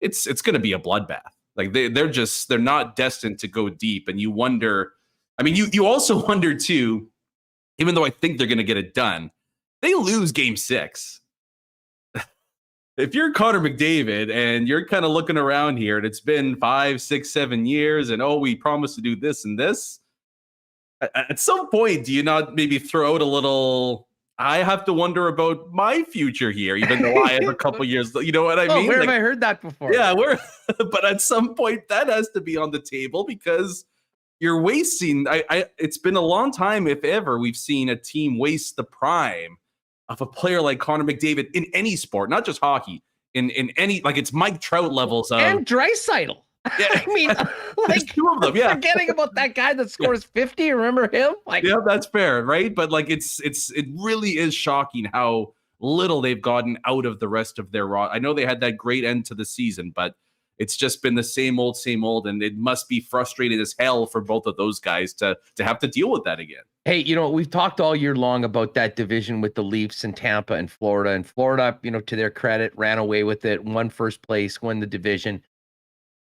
it's going to be a bloodbath. Like, they're not destined to go deep. And you wonder, I mean, you also wonder too, even though I think they're going to get it done, they lose Game 6. If you're Connor McDavid and you're kind of looking around here and it's been 5, 6, 7 years and, we promised to do this and this, at some point, do you not maybe throw out a little, I have to wonder about my future here, even though I have a couple years, you know what I mean? Where have I heard that before? Yeah, but at some point that has to be on the table, because you're wasting, it's been a long time, if ever, we've seen a team waste the prime of a player like Connor McDavid in any sport, not just hockey, in any, like, it's Mike Trout levels of. And Draisaitl. Yeah, I mean, like, 2 of them, yeah. Forgetting about that guy that scores 50, remember him? Like, yeah, that's fair, right? But like, it really is shocking how little they've gotten out of the rest of their raw. I know they had that great end to the season, but it's just been the same old, and it must be frustrating as hell for both of those guys to have to deal with that again. Hey, we've talked all year long about that division with the Leafs and Tampa and Florida. And Florida, to their credit, ran away with it, won first place, won the division.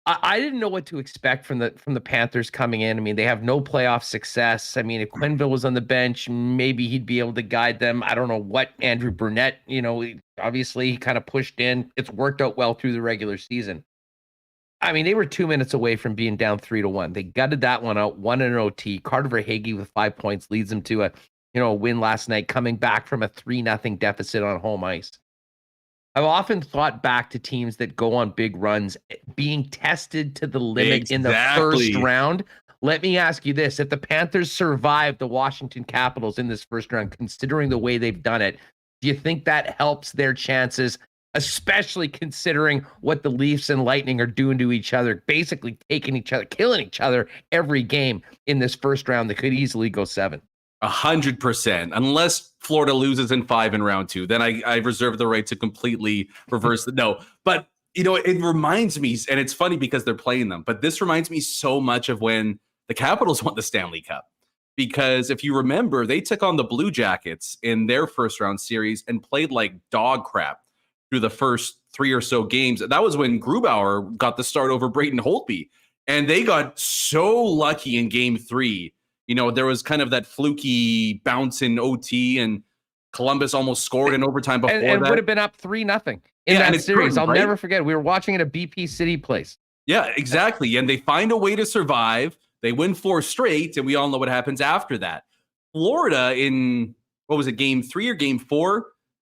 I didn't know what to expect from the Panthers coming in. I mean, they have no playoff success. I mean, if Quenneville was on the bench, maybe he'd be able to guide them. I don't know what Andrew Burnett, obviously he kind of pushed in. It's worked out well through the regular season. I mean, they were 2 minutes away from being down 3-1. They gutted that one out, won in an OT. Carter Verhaeghe with 5 points leads them to a win last night, coming back from a 3-0 deficit on home ice. I've often thought back to teams that go on big runs being tested to the limit in the first round. Let me ask you this. If the Panthers survive the Washington Capitals in this first round, considering the way they've done it, do you think that helps their chances, especially considering what the Leafs and Lightning are doing to each other, basically taking each other, killing each other every game in this first round that could easily go 7? 100%. Unless Florida loses in 5 in round 2, then I reserve the right to completely reverse the no. But it reminds me, and it's funny because they're playing them, but this reminds me so much of when the Capitals won the Stanley Cup. Because if you remember, they took on the Blue Jackets in their first round series and played like dog crap through the first 3 or so games. That was when Grubauer got the start over Braden Holtby. And they got so lucky in game 3. There was kind of that fluky bounce in OT, and Columbus almost scored in overtime before and that. would have been up 3-0 in that series. I'll never forget. We were watching it at BP City Place. Yeah, exactly. And they find a way to survive. They win 4 straight, and we all know what happens after that. Florida in, game 3 or game 4,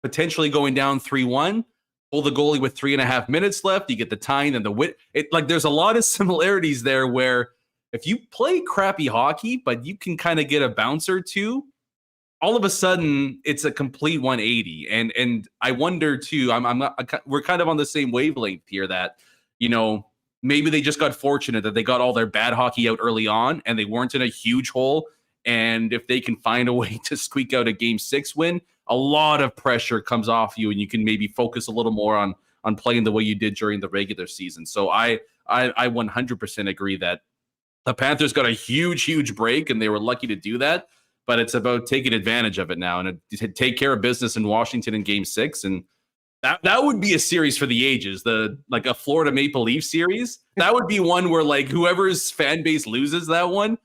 potentially going down 3-1. pull the goalie with 3.5 minutes left. You get the tying and the wit. There's a lot of similarities there where if you play crappy hockey, but you can kind of get a bounce or two, all of a sudden it's a complete 180. And I wonder too, we're kind of on the same wavelength here that, maybe they just got fortunate that they got all their bad hockey out early on and they weren't in a huge hole. And if they can find a way to squeak out a Game 6 win, a lot of pressure comes off you, and you can maybe focus a little more on playing the way you did during the regular season. So I 100% agree that the Panthers got a huge break, and they were lucky to do that. But it's about taking advantage of it now and to take care of business in Washington in Game 6, and that would be a series for the ages. A Florida Maple Leaf series. That would be one where whoever's fan base loses that one,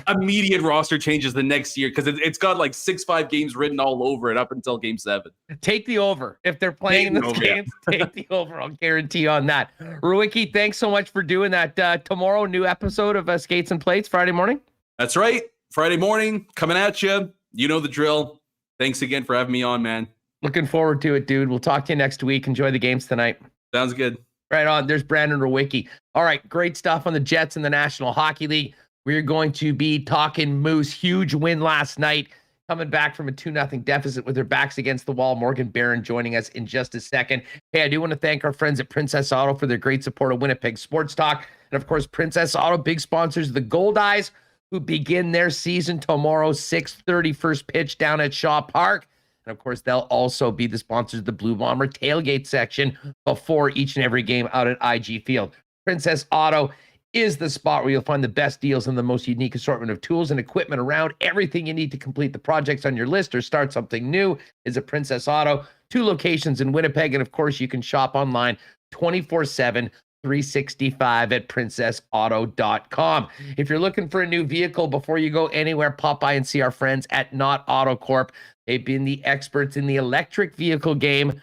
immediate roster changes the next year because it's got 6-5 games written all over it up until Game 7. Take the over. If they're playing in this game, take the over. I'll guarantee on that. Rewucki, thanks so much for doing that. Tomorrow, new episode of Skates and Plates, Friday morning. That's right. Friday morning, coming at you. You know the drill. Thanks again for having me on, man. Looking forward to it, dude. We'll talk to you next week. Enjoy the games tonight. Sounds good. Right on. There's Brandon Rewucki. All right. Great stuff on the Jets in the National Hockey League. We're going to be talking Moose. Huge win last night. Coming back from a 2-0 deficit with their backs against the wall. Morgan Barron joining us in just a second. Hey, I do want to thank our friends at Princess Auto for their great support of Winnipeg Sports Talk. And of course, Princess Auto, big sponsors of the Gold Eyes, who begin their season tomorrow, 6:30 first pitch down at Shaw Park. And of course, they'll also be the sponsors of the Blue Bomber tailgate section before each and every game out at IG Field. Princess Auto is the spot where you'll find the best deals and the most unique assortment of tools and equipment around. Everything you need to complete the projects on your list or start something new is at Princess Auto. 2 locations in Winnipeg. And of course, you can shop online 24/7, 365 at princessauto.com. If you're looking for a new vehicle before you go anywhere, pop by and see our friends at Not Auto Corp. They've been the experts in the electric vehicle game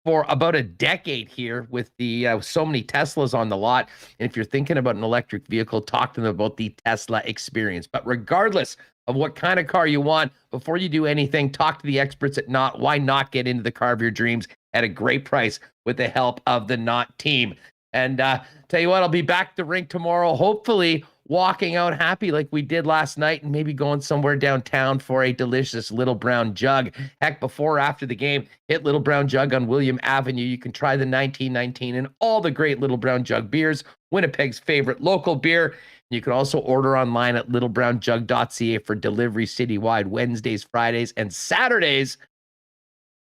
for about a decade here with the so many Teslas on the lot. And if you're thinking about an electric vehicle, talk to them about the Tesla experience. But regardless of what kind of car you want, before you do anything, talk to the experts at Not. Why not get into the car of your dreams at a great price with the help of the Not team? And tell you what, I'll be back at the rink tomorrow, hopefully walking out happy like we did last night, and maybe going somewhere downtown for a delicious Little Brown Jug. Heck, before or after the game, hit Little Brown Jug on William Avenue. You can try the 1919 and all the great Little Brown Jug beers, Winnipeg's favorite local beer. You can also order online at littlebrownjug.ca for delivery citywide Wednesdays, Fridays, and Saturdays.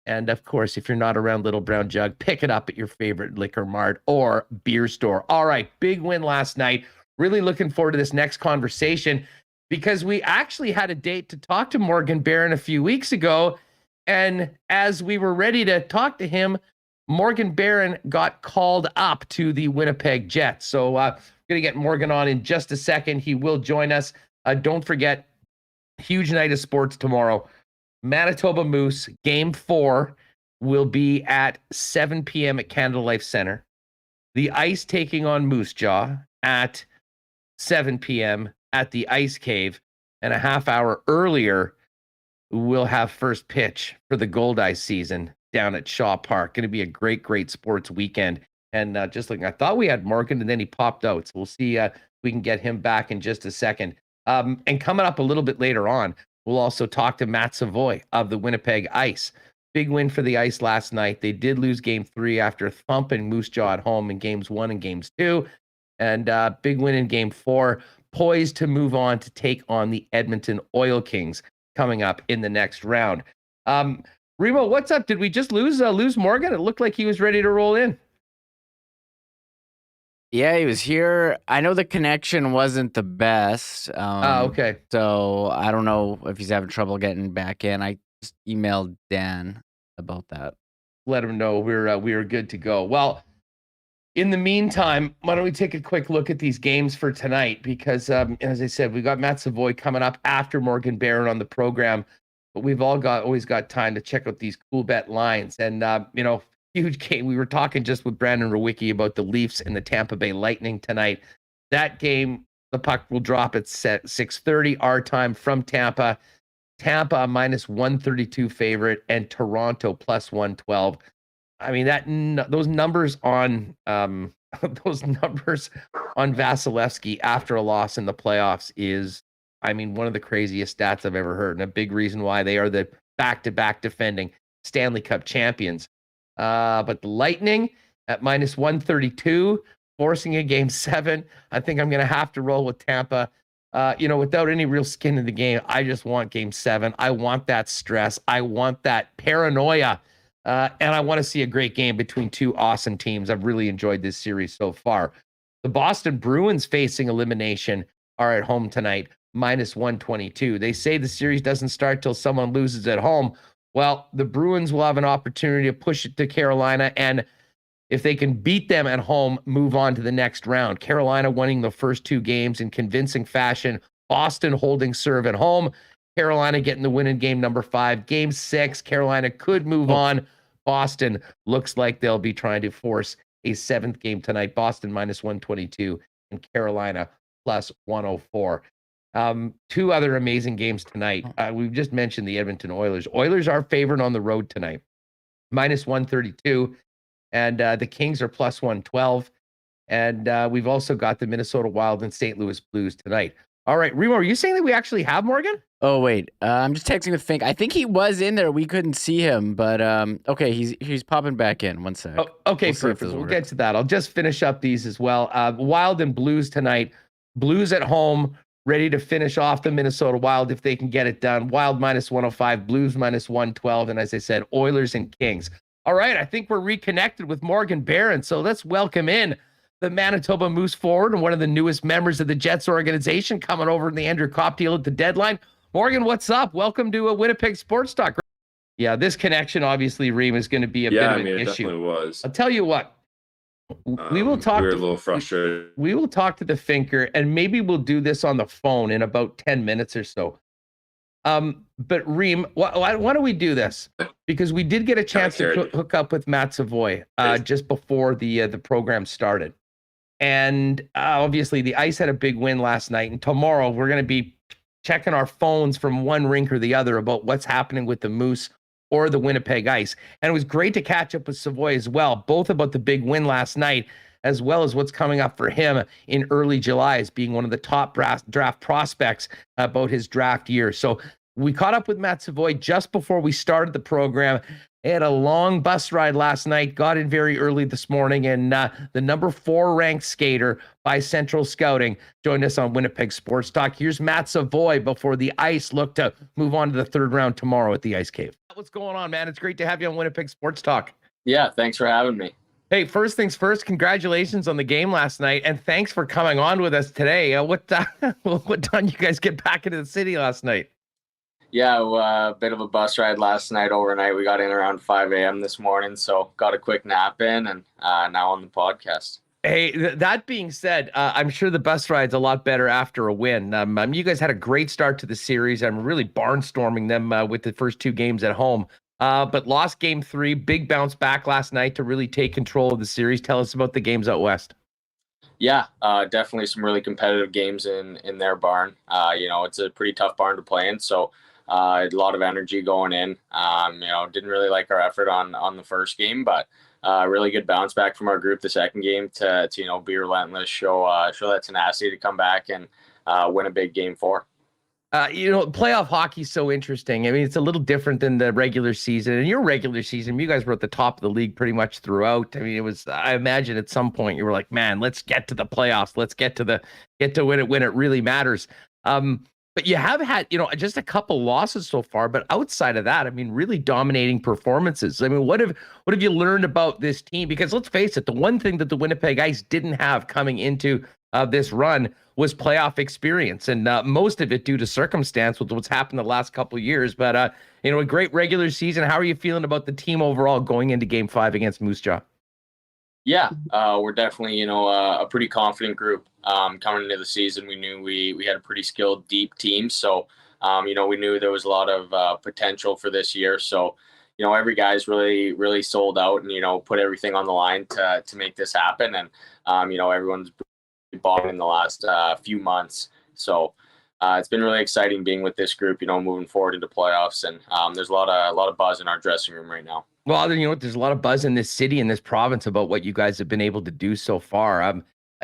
And of course, if you're not around Little Brown Jug, pick it up at your favorite liquor mart or beer store. All right, big win last night. Really looking forward to this next conversation because we actually had a date to talk to Morgan Barron a few weeks ago. And as we were ready to talk to him, Morgan Barron got called up to the Winnipeg Jets. So we're going to get Morgan on in just a second. He will join us. Don't forget, huge night of sports tomorrow. Manitoba Moose, Game 4 will be at 7 p.m. at Canada Life Center. The Ice taking on Moose Jaw at 7 p.m. at the Ice Cave. And a half hour earlier, we'll have first pitch for the Gold Eyes season down at Shaw Park. Going to be a great sports weekend. And just looking, I thought we had Morgan, and then he popped out. So we'll see if we can get him back in just a second. And coming up a little bit later on, we'll also talk to Matt Savoie of the Winnipeg Ice. Big win for the Ice last night. They did lose Game 3 after thumping Moose Jaw at home in Games 1 and Games 2. And big win in Game 4. Poised to move on to take on the Edmonton Oil Kings coming up in the next round. Remo, what's up? Did we just lose Morgan? It looked like he was ready to roll in. Yeah, he was here. I know the connection wasn't the best. Okay. So I don't know if he's having trouble getting back in. I just emailed Dan about that. Let him know we're good to go. Well, in the meantime, why don't we take a quick look at these games for tonight? Because as I said, we got Matt Savoie coming up after Morgan Barron on the program, but we've always got time to check out these Coolbet lines. And huge game. We were talking just with Brandon Rewucki about the Leafs and the Tampa Bay Lightning tonight. That game, the puck will drop at 6:30 our time from Tampa. Tampa minus 132 favorite and Toronto plus 112. I mean, those numbers on those numbers on Vasilevsky after a loss in the playoffs is, I mean, one of the craziest stats I've ever heard, and a big reason why they are the back-to-back defending Stanley Cup champions. But the Lightning at minus 132, forcing a game 7. I think I'm going to have to roll with Tampa. Without any real skin in the game, I just want game 7. I want that stress. I want that paranoia. And I want to see a great game between two awesome teams. I've really enjoyed this series so far. The Boston Bruins, facing elimination, are at home tonight, minus 122. They say the series doesn't start till someone loses at home. Well, the Bruins will have an opportunity to push it to Carolina, and if they can beat them at home, move on to the next round. Carolina winning the first 2 games in convincing fashion. Boston holding serve at home. Carolina getting the win in game number 5. Game 6, Carolina could move on. Boston looks like they'll be trying to force a 7th game tonight. Boston minus 122 and Carolina plus 104. 2 other amazing games tonight. We've just mentioned the Edmonton Oilers. Oilers are favored on the road tonight, minus 132. And the Kings are plus 112. And we've also got the Minnesota Wild and St. Louis Blues tonight. All right, Remo, are you saying that we actually have Morgan? Oh, wait. I'm just texting with Fink. I think he was in there. We couldn't see him, but okay, he's popping back in. One sec. Oh, okay, perfect. We'll get to that. I'll just finish up these as well. Wild and Blues tonight. Blues at home, ready to finish off the Minnesota Wild if they can get it done. Wild minus 105, Blues minus 112, and as I said, Oilers and Kings. All right, I think we're reconnected with Morgan Barron, so let's welcome in the Manitoba Moose forward and one of the newest members of the Jets organization, coming over in the Andrew Kopp deal at the deadline. Morgan, what's up? Welcome to a Winnipeg Sports Talk. Yeah, this connection, obviously, Reem, is going to be a bit of an issue. It definitely was. I'll tell you what. We will talk. We were a little frustrated. We will talk to the Finker, and maybe we'll do this on the phone in about 10 minutes or so. But Reem, why don't we do this? Because we did get a chance to hook up with Matt Savoie just before the program started. And obviously the Ice had a big win last night, and tomorrow we're going to be checking our phones from one rink or the other about what's happening with the Moose or the Winnipeg Ice. And it was great to catch up with Savoie as well, both about the big win last night, as well as what's coming up for him in early July as being one of the top draft prospects about his draft year. So we caught up with Matt Savoie just before we started the program. They had a long bus ride last night, got in very early this morning, and the number 4 ranked skater by Central Scouting joined us on Winnipeg Sports Talk. Here's Matt Savoie before the Ice look to move on to the 3rd round tomorrow at the Ice Cave. What's going on, man? It's great to have you on Winnipeg Sports Talk. Yeah, thanks for having me. Hey, first things first, congratulations on the game last night, and thanks for coming on with us today. What time you guys get back into the city last night? Yeah, a bit of a bus ride last night overnight. We got in around 5 a.m. this morning, so got a quick nap in, and now on the podcast. Hey, that being said, I'm sure the bus ride's a lot better after a win. You guys had a great start to the series. I'm really barnstorming them with the first 2 games at home, but lost game 3. Big bounce back last night to really take control of the series. Tell us about the games out west. Yeah, definitely some really competitive games in their barn. It's a pretty tough barn to play in, so a lot of energy going in. Didn't really like our effort on the first game, but really good bounce back from our group the second game to be relentless, show that tenacity to come back and win a big game 4. Playoff hockey is so interesting. I mean, it's a little different than the regular season. And your regular season, you guys were at the top of the league pretty much throughout. I mean, I imagine at some point you were like, man, let's get to the playoffs. Let's get to win it when it really matters. But you have had, just a couple losses so far. But outside of that, I mean, really dominating performances. I mean, what have you learned about this team? Because let's face it, the one thing that the Winnipeg Ice didn't have coming into this run was playoff experience, and most of it due to circumstance with what's happened the last couple of years. But a great regular season. How are you feeling about the team overall going into Game 5 against Moose Jaw? Yeah, we're definitely, a pretty confident group coming into the season. We knew we had a pretty skilled, deep team. So, we knew there was a lot of potential for this year. So, every guy's really, really sold out and, put everything on the line to make this happen. And, everyone's bought in the last few months. So, it's been really exciting being with this group, moving forward into playoffs. And there's a lot of buzz in our dressing room right now. Well, you know, there's a lot of buzz in this city, in this province about what you guys have been able to do so far.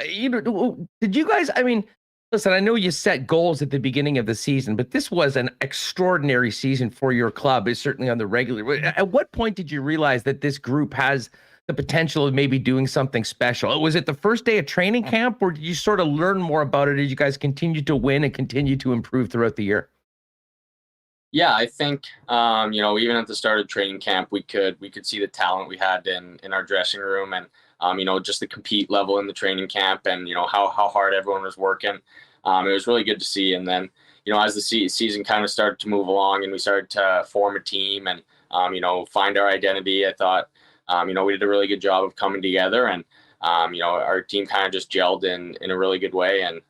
You know, did you guys, I mean, listen, I know you set goals at the beginning of the season, but this was an extraordinary season for your club, is certainly on the regular. At what point did you realize that this group has the potential of maybe doing something special? Was it the first day of training camp, or did you sort of learn more about it as you guys continued to win and continue to improve throughout the year? Yeah, I think you know, even at the start of training camp, we could see the talent we had in our dressing room, and you know, just the compete level in the training camp, and you know how hard everyone was working. It was really good to see. And then you know, as the season kind of started to move along, and we started to form a team and you know, find our identity, I thought you know, we did a really good job of coming together, and you know, our team kind of just gelled in a really good way, and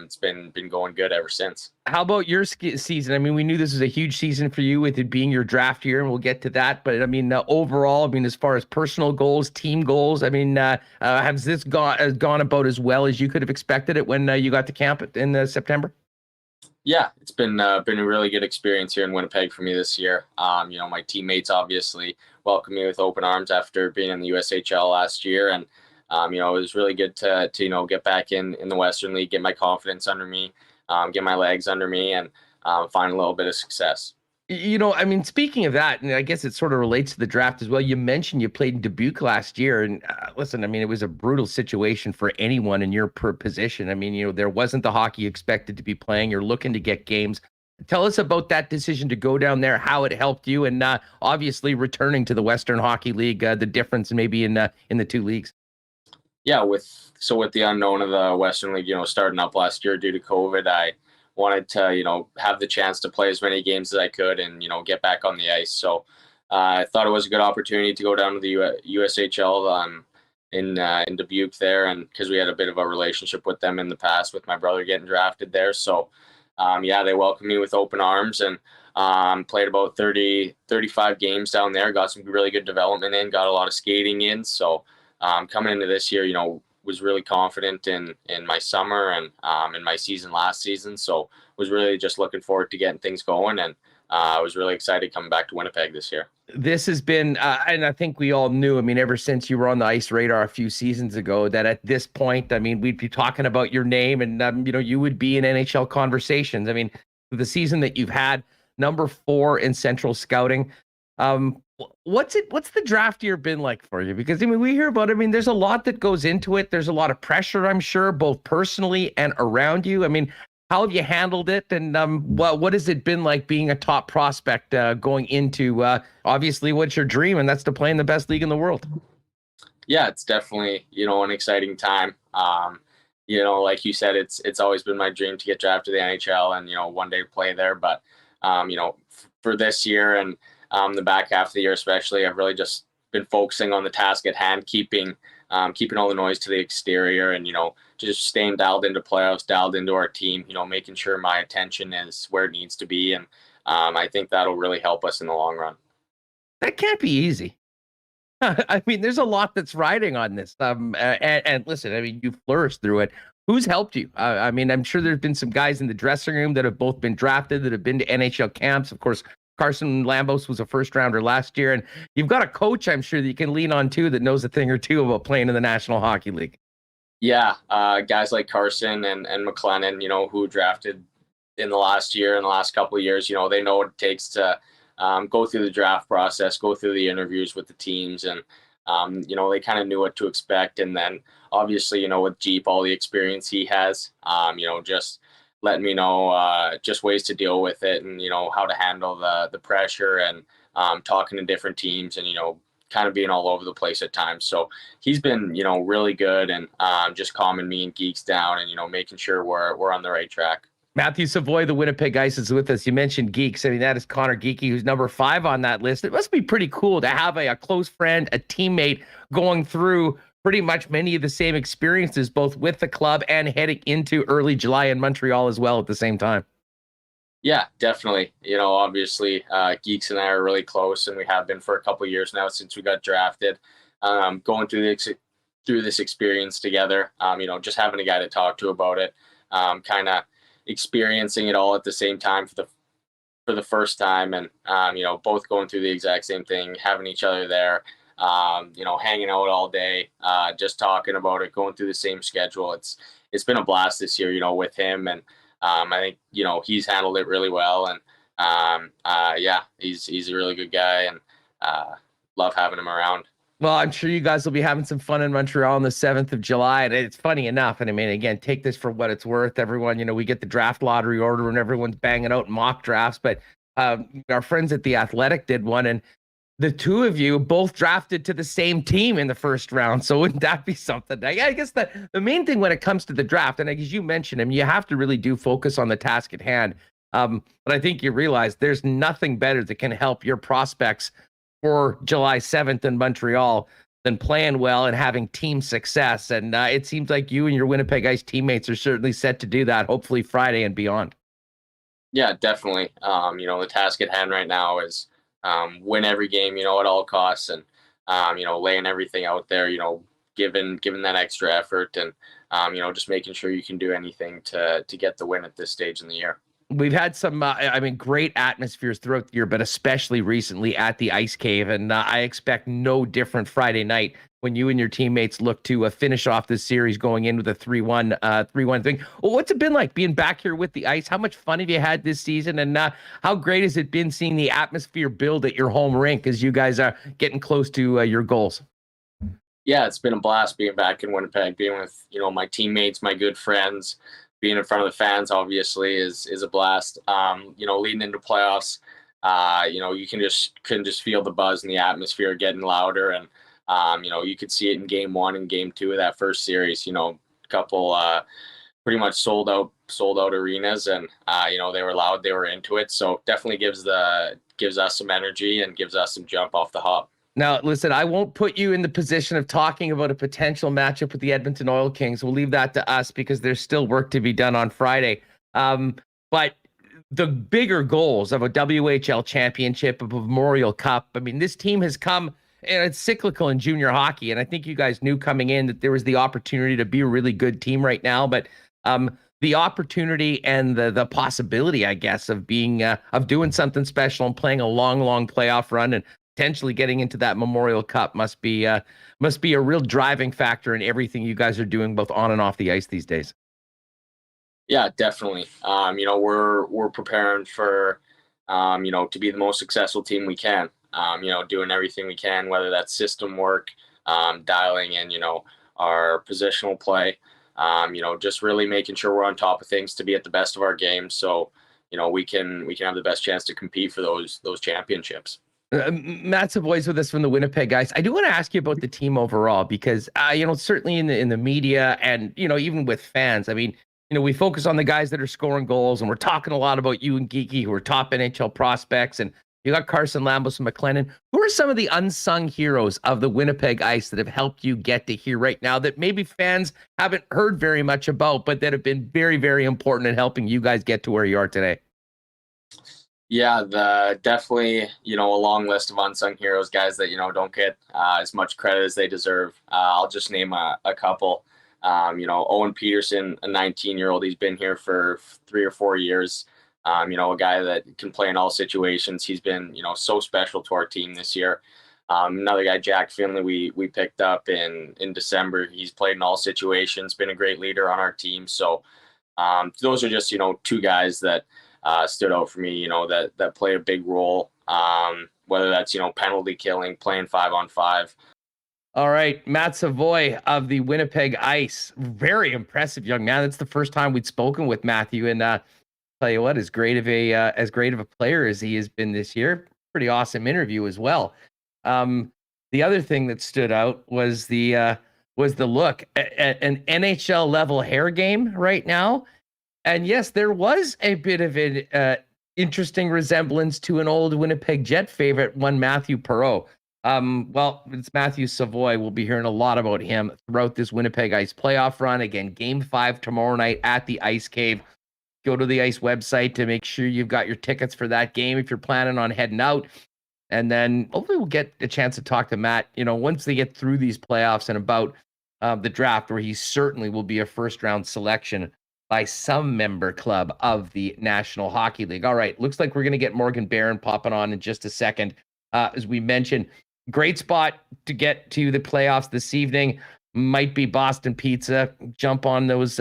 it's been going good ever since. How about your season? I mean, we knew this was a huge season for you with it being your draft year, and we'll get to that. But I mean, overall, I mean, as far as personal goals, team goals, I mean, has this gone about as well as you could have expected it when you got to camp in September? Yeah, it's been a really good experience here in Winnipeg for me this year. You know, my teammates obviously welcomed me with open arms after being in the USHL last year, and you know, it was really good to you know, get back in the Western League, get my confidence under me, get my legs under me, and find a little bit of success. You know, I mean, speaking of that, and I guess it sort of relates to the draft as well. You mentioned you played in Dubuque last year, and listen, I mean, it was a brutal situation for anyone in your position. I mean, you know, there wasn't the hockey you expected to be playing. You're looking to get games. Tell us about that decision to go down there, how it helped you, and obviously returning to the Western Hockey League, the difference maybe in the two leagues. Yeah, with the unknown of the Western League, you know, starting up last year due to COVID, I wanted to, you know, have the chance to play as many games as I could and, you know, get back on the ice. So I thought it was a good opportunity to go down to the USHL in Dubuque there, and because we had a bit of a relationship with them in the past with my brother getting drafted there. So yeah, they welcomed me with open arms, and played about 35 games down there, got some really good development in, got a lot of skating in. So coming into this year, you know, was really confident in my summer and in my season last season. So was really just looking forward to getting things going, and I was really excited coming back to Winnipeg this year. This has been, and I think we all knew, I mean, ever since you were on the ice radar a few seasons ago, that at this point, I mean, we'd be talking about your name, and, you know, you would be in NHL conversations. I mean, the season that you've had, number 4 in Central Scouting. What's the draft year been like for you? Because I mean, we hear about it. I mean, there's a lot that goes into it. There's a lot of pressure, I'm sure, both personally and around you. I mean, how have you handled it? And what has it been like being a top prospect going into obviously what's your dream, and that's to play in the best league in the world? Yeah, it's definitely, you know, an exciting time. You know, like you said, it's always been my dream to get drafted to the NHL and, you know, one day play there. But you know, for this year and the back half of the year especially, I've really just been focusing on the task at hand, keeping all the noise to the exterior, and, you know, just staying dialed into playoffs, dialed into our team, you know, making sure my attention is where it needs to be. And I think that'll really help us in the long run. That can't be easy. I mean, there's a lot that's riding on this. And listen, I mean, you flourished through it. Who's helped you? I mean, I'm sure there's been some guys in the dressing room that have both been drafted, that have been to NHL camps. Of course, Carson Lambos was a first rounder last year. And you've got a coach, I'm sure, that you can lean on too, that knows a thing or two about playing in the National Hockey League. Yeah, guys like Carson and McLennan, you know, who drafted in the last year and the last couple of years, you know, they know what it takes to go through the draft process, go through the interviews with the teams, and you know, they kind of knew what to expect. And then obviously, you know, with Jeep, all the experience he has, you know, just letting me know just ways to deal with it, and, you know, how to handle the pressure, and talking to different teams, and, you know, kind of being all over the place at times. So he's been, you know, really good, and just calming me and Geeks down, and, you know, making sure we're on the right track. Matthew Savoie, the Winnipeg Ice, is with us. You mentioned Geeks. I mean, that is Connor Geeky, who's number 5 on that list. It must be pretty cool to have a close friend, a teammate, going through pretty much many of the same experiences, both with the club and heading into early July in Montreal as well at the same time. Yeah, definitely. You know, obviously, Geeks and I are really close, and we have been for a couple of years now since we got drafted. Going through this experience together, you know, just having a guy to talk to about it, kind of experiencing it all at the same time for the first time, and both going through the exact same thing, having each other there, hanging out all day, just talking about it, going through the same schedule. It's been a blast this year, with him, and I think he's handled it really well, and he's a really good guy, and love having him around. Well, I'm sure you guys will be having some fun in Montreal on the 7th of July. And it's funny enough. And I mean, again, take this for what it's worth. Everyone, we get the draft lottery order and everyone's banging out mock drafts. But our friends at The Athletic did one. And the two of you both drafted to the same team in the first round. So wouldn't that be something? I guess the main thing when it comes to the draft, and as you mentioned him, you have to really do focus on the task at hand. But I think you realize there's nothing better that can help your prospects for July 7th in Montreal than playing well and having team success. And it seems like you and your Winnipeg Ice teammates are certainly set to do that, hopefully Friday and beyond. Yeah, definitely. The task at hand right now is win every game, at all costs, and, laying everything out there, giving that extra effort, and, just making sure you can do anything to get the win at this stage in the year. We've had some, great atmospheres throughout the year, but especially recently at the Ice Cave. And I expect no different Friday night when you and your teammates look to finish off this series going in with a 3-1 thing. Well, what's it been like being back here with the Ice? How much fun have you had this season? And how great has it been seeing the atmosphere build at your home rink as you guys are getting close to your goals? Yeah, it's been a blast being back in Winnipeg, being with, my teammates, my good friends. Being in front of the fans obviously is a blast. Leading into playoffs, you can just feel the buzz and the atmosphere getting louder, and you could see it in game 1 and game 2 of that first series. A couple pretty much sold out arenas, and they were loud, they were into it. So definitely gives us some energy and gives us some jump off the hop. Now, listen, I won't put you in the position of talking about a potential matchup with the Edmonton Oil Kings. We'll leave that to us because there's still work to be done on Friday. But the bigger goals of a WHL championship, of a Memorial Cup, this team has come, and it's cyclical in junior hockey. And I think you guys knew coming in that there was the opportunity to be a really good team right now. But the opportunity and the possibility, I guess, of being of doing something special and playing a long playoff run and potentially getting into that Memorial Cup must be a real driving factor in everything you guys are doing, both on and off the ice these days. Yeah, definitely. We're preparing for, to be the most successful team we can. Doing everything we can, whether that's system work, dialing in, our positional play, just really making sure we're on top of things to be at the best of our game. So, we can have the best chance to compete for those championships. Matt Savoie's with us from the Winnipeg Ice. I do want to ask you about the team overall because, certainly in the media and, even with fans, we focus on the guys that are scoring goals, and we're talking a lot about you and Geeky, who are top NHL prospects, and you got Carson Lambos and McLennan. Who are some of the unsung heroes of the Winnipeg Ice that have helped you get to here right now that maybe fans haven't heard very much about, but that have been very, very important in helping you guys get to where you are today? Yeah, definitely, a long list of unsung heroes, guys that, don't get as much credit as they deserve. I'll just name a couple. Owen Paterson, a 19-year-old, he's been here for 3 or 4 years. A guy that can play in all situations. He's been, so special to our team this year. Another guy, Jack Finley, we picked up in December. He's played in all situations, been a great leader on our team. So those are just, 2 guys that stood out for me, that play a big role, whether that's, penalty killing, playing 5-on-5. All right, Matt Savoie of the Winnipeg Ice. Very impressive young man. That's the first time we'd spoken with Matthew, and tell you what, as great of a player as he has been this year, pretty awesome interview as well. The other thing that stood out was the look at an NHL level hair game right now. And yes, there was a bit of an interesting resemblance to an old Winnipeg Jet favorite, one Matthew Perreault. It's Matthew Savoie. We'll be hearing a lot about him throughout this Winnipeg Ice playoff run. Again, Game 5 tomorrow night at the Ice Cave. Go to the Ice website to make sure you've got your tickets for that game if you're planning on heading out. And then hopefully we'll get a chance to talk to Matt, once they get through these playoffs and about the draft, where he certainly will be a first-round selection by some member club of the National Hockey League. All right, looks like we're going to get Morgan Barron popping on in just a second. As we mentioned, great spot to get to the playoffs this evening. Might be Boston Pizza. Jump on those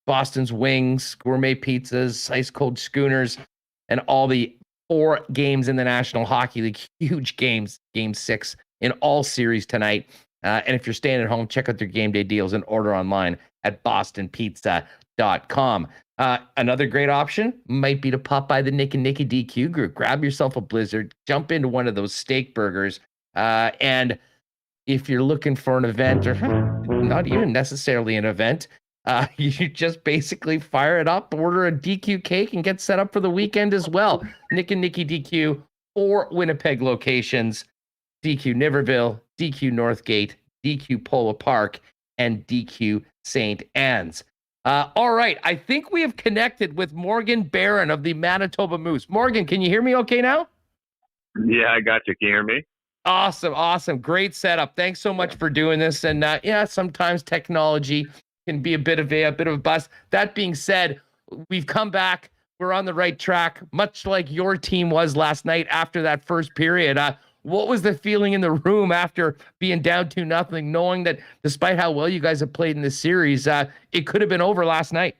Boston's wings, gourmet pizzas, ice cold schooners, and all the 4 games in the National Hockey League. Huge games. Game 6 in all series tonight. And if you're staying at home, check out their game day deals and order online at bostonpizza.com. Another great option might be to pop by the Nick and Nicky DQ group. Grab yourself a Blizzard, jump into one of those steak burgers, and if you're looking for an event, or not even necessarily an event, you just basically fire it up, order a DQ cake, and get set up for the weekend as well. Nick and Nicky DQ, 4 Winnipeg locations: DQ Niverville, DQ Northgate, DQ Polo Park, and DQ St. Anne's. All right, I think we have connected with Morgan Barron of the Manitoba Moose. Morgan, can you hear me okay now? Yeah, I got you. Can you hear me? Awesome. Great setup. Thanks so much for doing this. And yeah, sometimes technology can be a bit of a bust. That being said, we've come back. We're on the right track, much like your team was last night after that first period. What was the feeling in the room after being down 2-0, knowing that despite how well you guys have played in this series, it could have been over last night?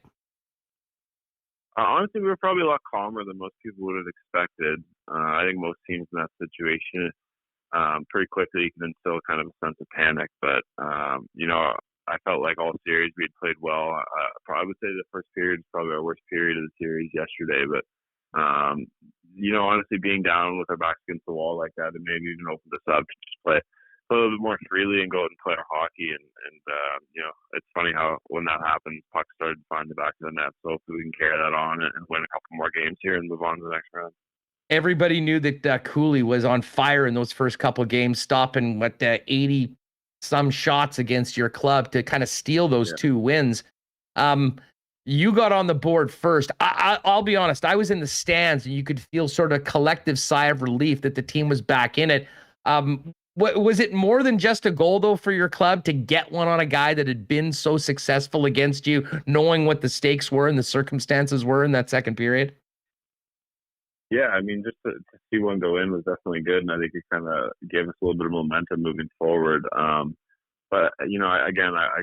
Honestly, we were probably a lot calmer than most people would have expected. I think most teams in that situation, pretty quickly you can instill kind of a sense of panic. But, I felt like all series we had played well. I would say the first period is probably our worst period of the series yesterday. But, honestly, being down with our backs against the wall like that, it maybe even opened us up to just play a little bit more freely and go out and play our hockey. And it's funny how when that happened, pucks started to find the back of the net. So hopefully we can carry that on and win a couple more games here and move on to the next round. Everybody knew that Cooley was on fire in those first couple of games, stopping 80 some shots against your club to kind of steal those 2 wins. You got on the board first. I'll be honest, I was in the stands and you could feel sort of a collective sigh of relief that the team was back in it. Was it more than just a goal, though, for your club to get one on a guy that had been so successful against you, knowing what the stakes were and the circumstances were in that second period? Yeah, I mean, just to see one go in was definitely good, and I think it kind of gave us a little bit of momentum moving forward. But, I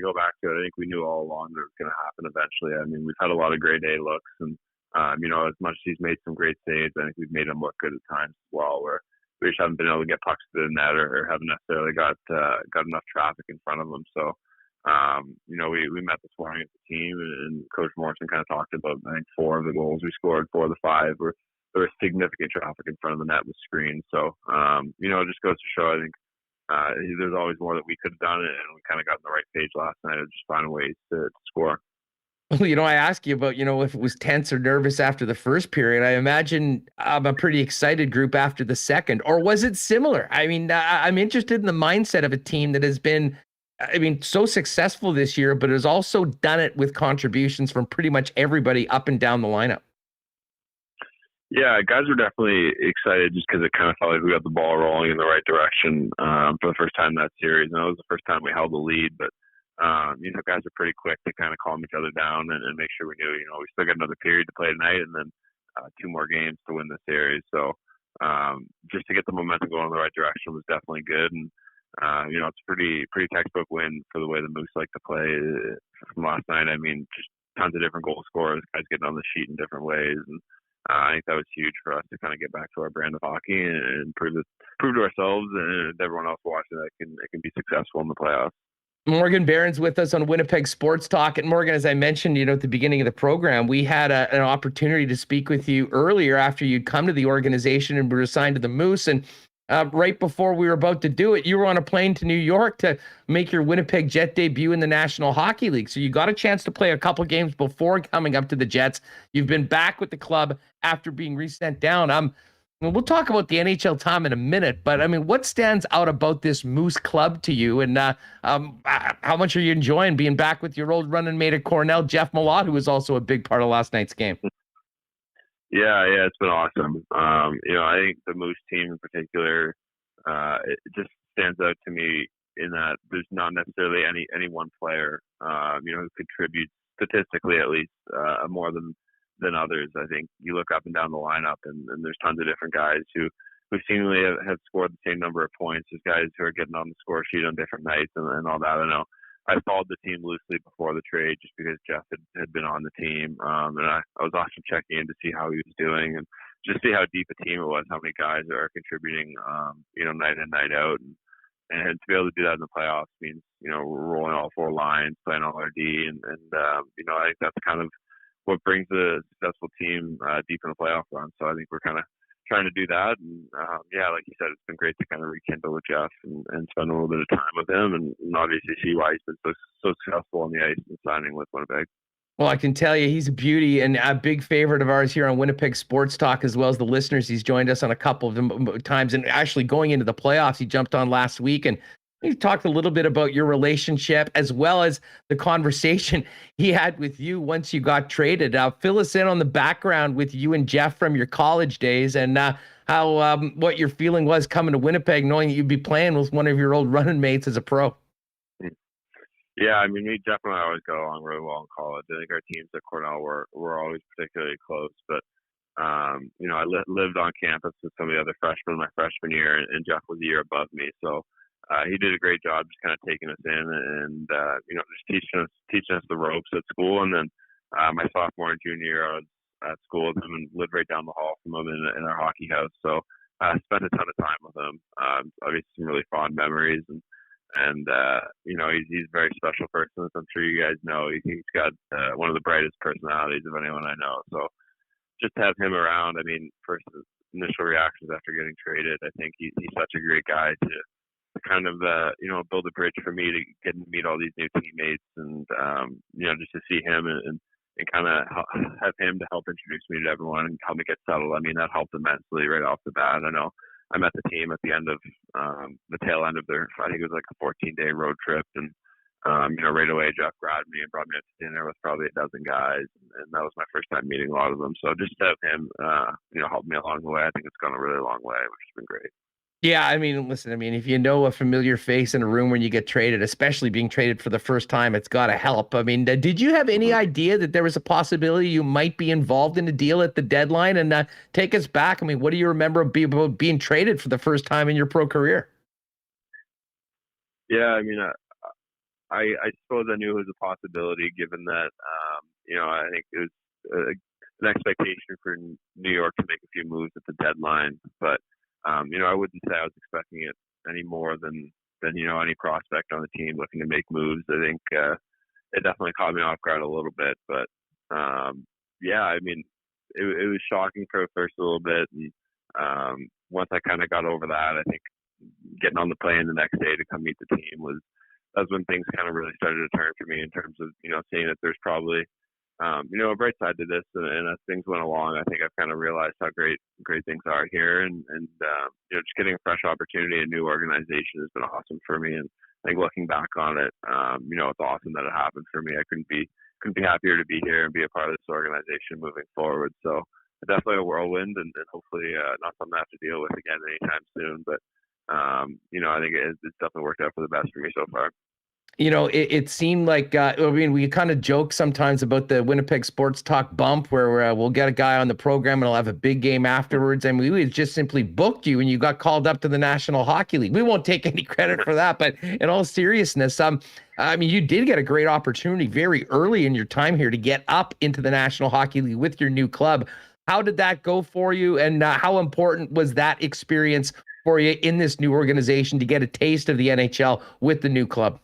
go back to it. I think we knew all along that it was going to happen eventually. I mean, we've had a lot of grade A looks, and, as much as he's made some great saves, I think we've made him look good at times as well, where we just haven't been able to get pucks to the net or haven't necessarily got enough traffic in front of them. So, we met this morning as a team, and Coach Morrison kind of talked about, I think, 4 of the goals we scored, 4 of the 5 were there was significant traffic in front of the net with screens. So, it just goes to show, I think, there's always more that we could have done, and we kind of got on the right page last night of just finding ways to score. Well, I asked you about, if it was tense or nervous after the first period. I imagine a pretty excited group after the second, or was it similar? I mean, I'm interested in the mindset of a team that has been, so successful this year, but has also done it with contributions from pretty much everybody up and down the lineup. Yeah, guys were definitely excited just because it kind of felt like we got the ball rolling in the right direction for the first time in that series. And it was the first time we held the lead, but guys are pretty quick to kind of calm each other down and make sure we knew, we still got another period to play tonight and then 2 more games to win the series. So just to get the momentum going in the right direction was definitely good. And, it's a pretty textbook win for the way the Moose like to play from last night. I mean, just tons of different goal scorers, guys getting on the sheet in different ways. And I think that was huge for us to kind of get back to our brand of hockey and prove to ourselves and everyone else watching that it can be successful in the playoffs. Morgan Barron's with us on Winnipeg Sports Talk. And Morgan, as I mentioned, at the beginning of the program, we had an opportunity to speak with you earlier after you'd come to the organization and were assigned to the Moose. And right before we were about to do it, you were on a plane to New York to make your Winnipeg Jet debut in the National Hockey League. So you got a chance to play a couple games before coming up to the Jets. You've been back with the club after being resent down. We'll talk about the NHL time in a minute, but what stands out about this Moose club to you, and how much are you enjoying being back with your old running mate at Cornell, Jeff Malott, who was also a big part of last night's game? Yeah, it's been awesome. I think the Moose team in particular, it just stands out to me in that there's not necessarily any one player, who contributes statistically at least, more than others. I think you look up and down the lineup, and there's tons of different guys who seemingly have scored the same number of points. There's guys who are getting on the score sheet on different nights and all that. I know I followed the team loosely before the trade just because Jeff had been on the team, and I was often checking in to see how he was doing and just see how deep a team it was, how many guys are contributing, night in, night out. And to be able to do that in the playoffs means, we're rolling all four lines, playing all our D. And I think that's kind of what brings a successful team deep in the playoff run. So I think we're kind of trying to do that. And like you said, it's been great to kind of rekindle with Jeff and spend a little bit of time with him and obviously see why he's been so successful on the ice and signing with Winnipeg. Well, I can tell you he's a beauty and a big favorite of ours here on Winnipeg Sports Talk, as well as the listeners. He's joined us on a couple of times, and actually going into the playoffs, he jumped on last week and he talked a little bit about your relationship as well as the conversation he had with you once you got traded. Fill us in on the background with you and Jeff from your college days and how what your feeling was coming to Winnipeg, knowing that you'd be playing with one of your old running mates as a pro. Yeah, I mean, Jeff and I always got along really well in college. I think our teams at Cornell were always particularly close. But, I lived on campus with some of the other freshmen my freshman year, and Jeff was a year above me. So he did a great job just kind of taking us in and just teaching us the ropes at school. And then my sophomore and junior year, I was at school with him and lived right down the hall from him in our hockey house. So I spent a ton of time with him. Obviously, some really fond memories. And he's a very special person, as I'm sure you guys know. He's got one of the brightest personalities of anyone I know. So just to have him around, I mean, first initial reactions after getting traded, I think he's such a great guy to kind of, build a bridge for me to get to meet all these new teammates and, just to see him and kind of have him to help introduce me to everyone and help me get settled. I mean, that helped immensely right off the bat. I know I met the team at the end of the tail end of their, I think it was like a 14-day road trip. And, right away, Jeff grabbed me and brought me out to dinner with probably a dozen guys. And that was my first time meeting a lot of them. So just to have him, help me along the way, I think it's gone a really long way, which has been great. Yeah, I mean, listen, if you know a familiar face in a room when you get traded, especially being traded for the first time, it's got to help. I mean, did you have any idea that there was a possibility you might be involved in a deal at the deadline? And take us back. I mean, what do you remember about being traded for the first time in your pro career? Yeah, I mean, I suppose I knew it was a possibility given that, I think it was an expectation for New York to make a few moves at the deadline. But I wouldn't say I was expecting it any more than any prospect on the team looking to make moves. I think it definitely caught me off guard a little bit, but I mean, it was shocking for first a little bit, and once I kind of got over that, I think getting on the plane the next day to come meet the team that's when things kind of really started to turn for me in terms of seeing that there's probably a bright side to this, and as things went along, I think I've kind of realized how great things are here, and just getting a fresh opportunity, a new organization has been awesome for me. And I think looking back on it, it's awesome that it happened for me. I couldn't be happier to be here and be a part of this organization moving forward. So definitely a whirlwind, and hopefully not something I have to deal with again anytime soon. But I think it's definitely worked out for the best for me so far. It seemed like, we kind of joke sometimes about the Winnipeg Sports Talk bump where we'll get a guy on the program and he'll have a big game afterwards. And we just simply booked you and you got called up to the National Hockey League. We won't take any credit for that, but in all seriousness, you did get a great opportunity very early in your time here to get up into the National Hockey League with your new club. How did that go for you? And how important was that experience for you in this new organization to get a taste of the NHL with the new club?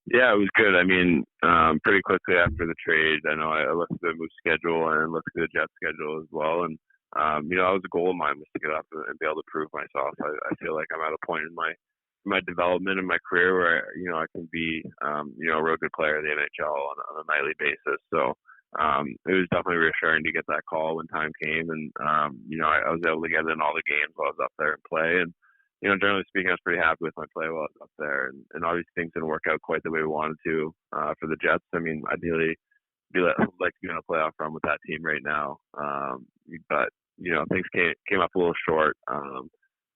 Yeah, it was good. I mean, pretty quickly after the trade, I know I looked at the Moose schedule and looked at the Jet schedule as well. And, that was a goal of mine, was to get up and be able to prove myself. I feel like I'm at a point in my development in my career where, I can be, a real good player of the NHL on a nightly basis. So it was definitely reassuring to get that call when time came. And, I was able to get in all the games while I was up there and play. And, generally speaking, I was pretty happy with my play while I was up there. And obviously things didn't work out quite the way we wanted to for the Jets. I mean, ideally, like to be on a playoff run with that team right now. But, things came up a little short.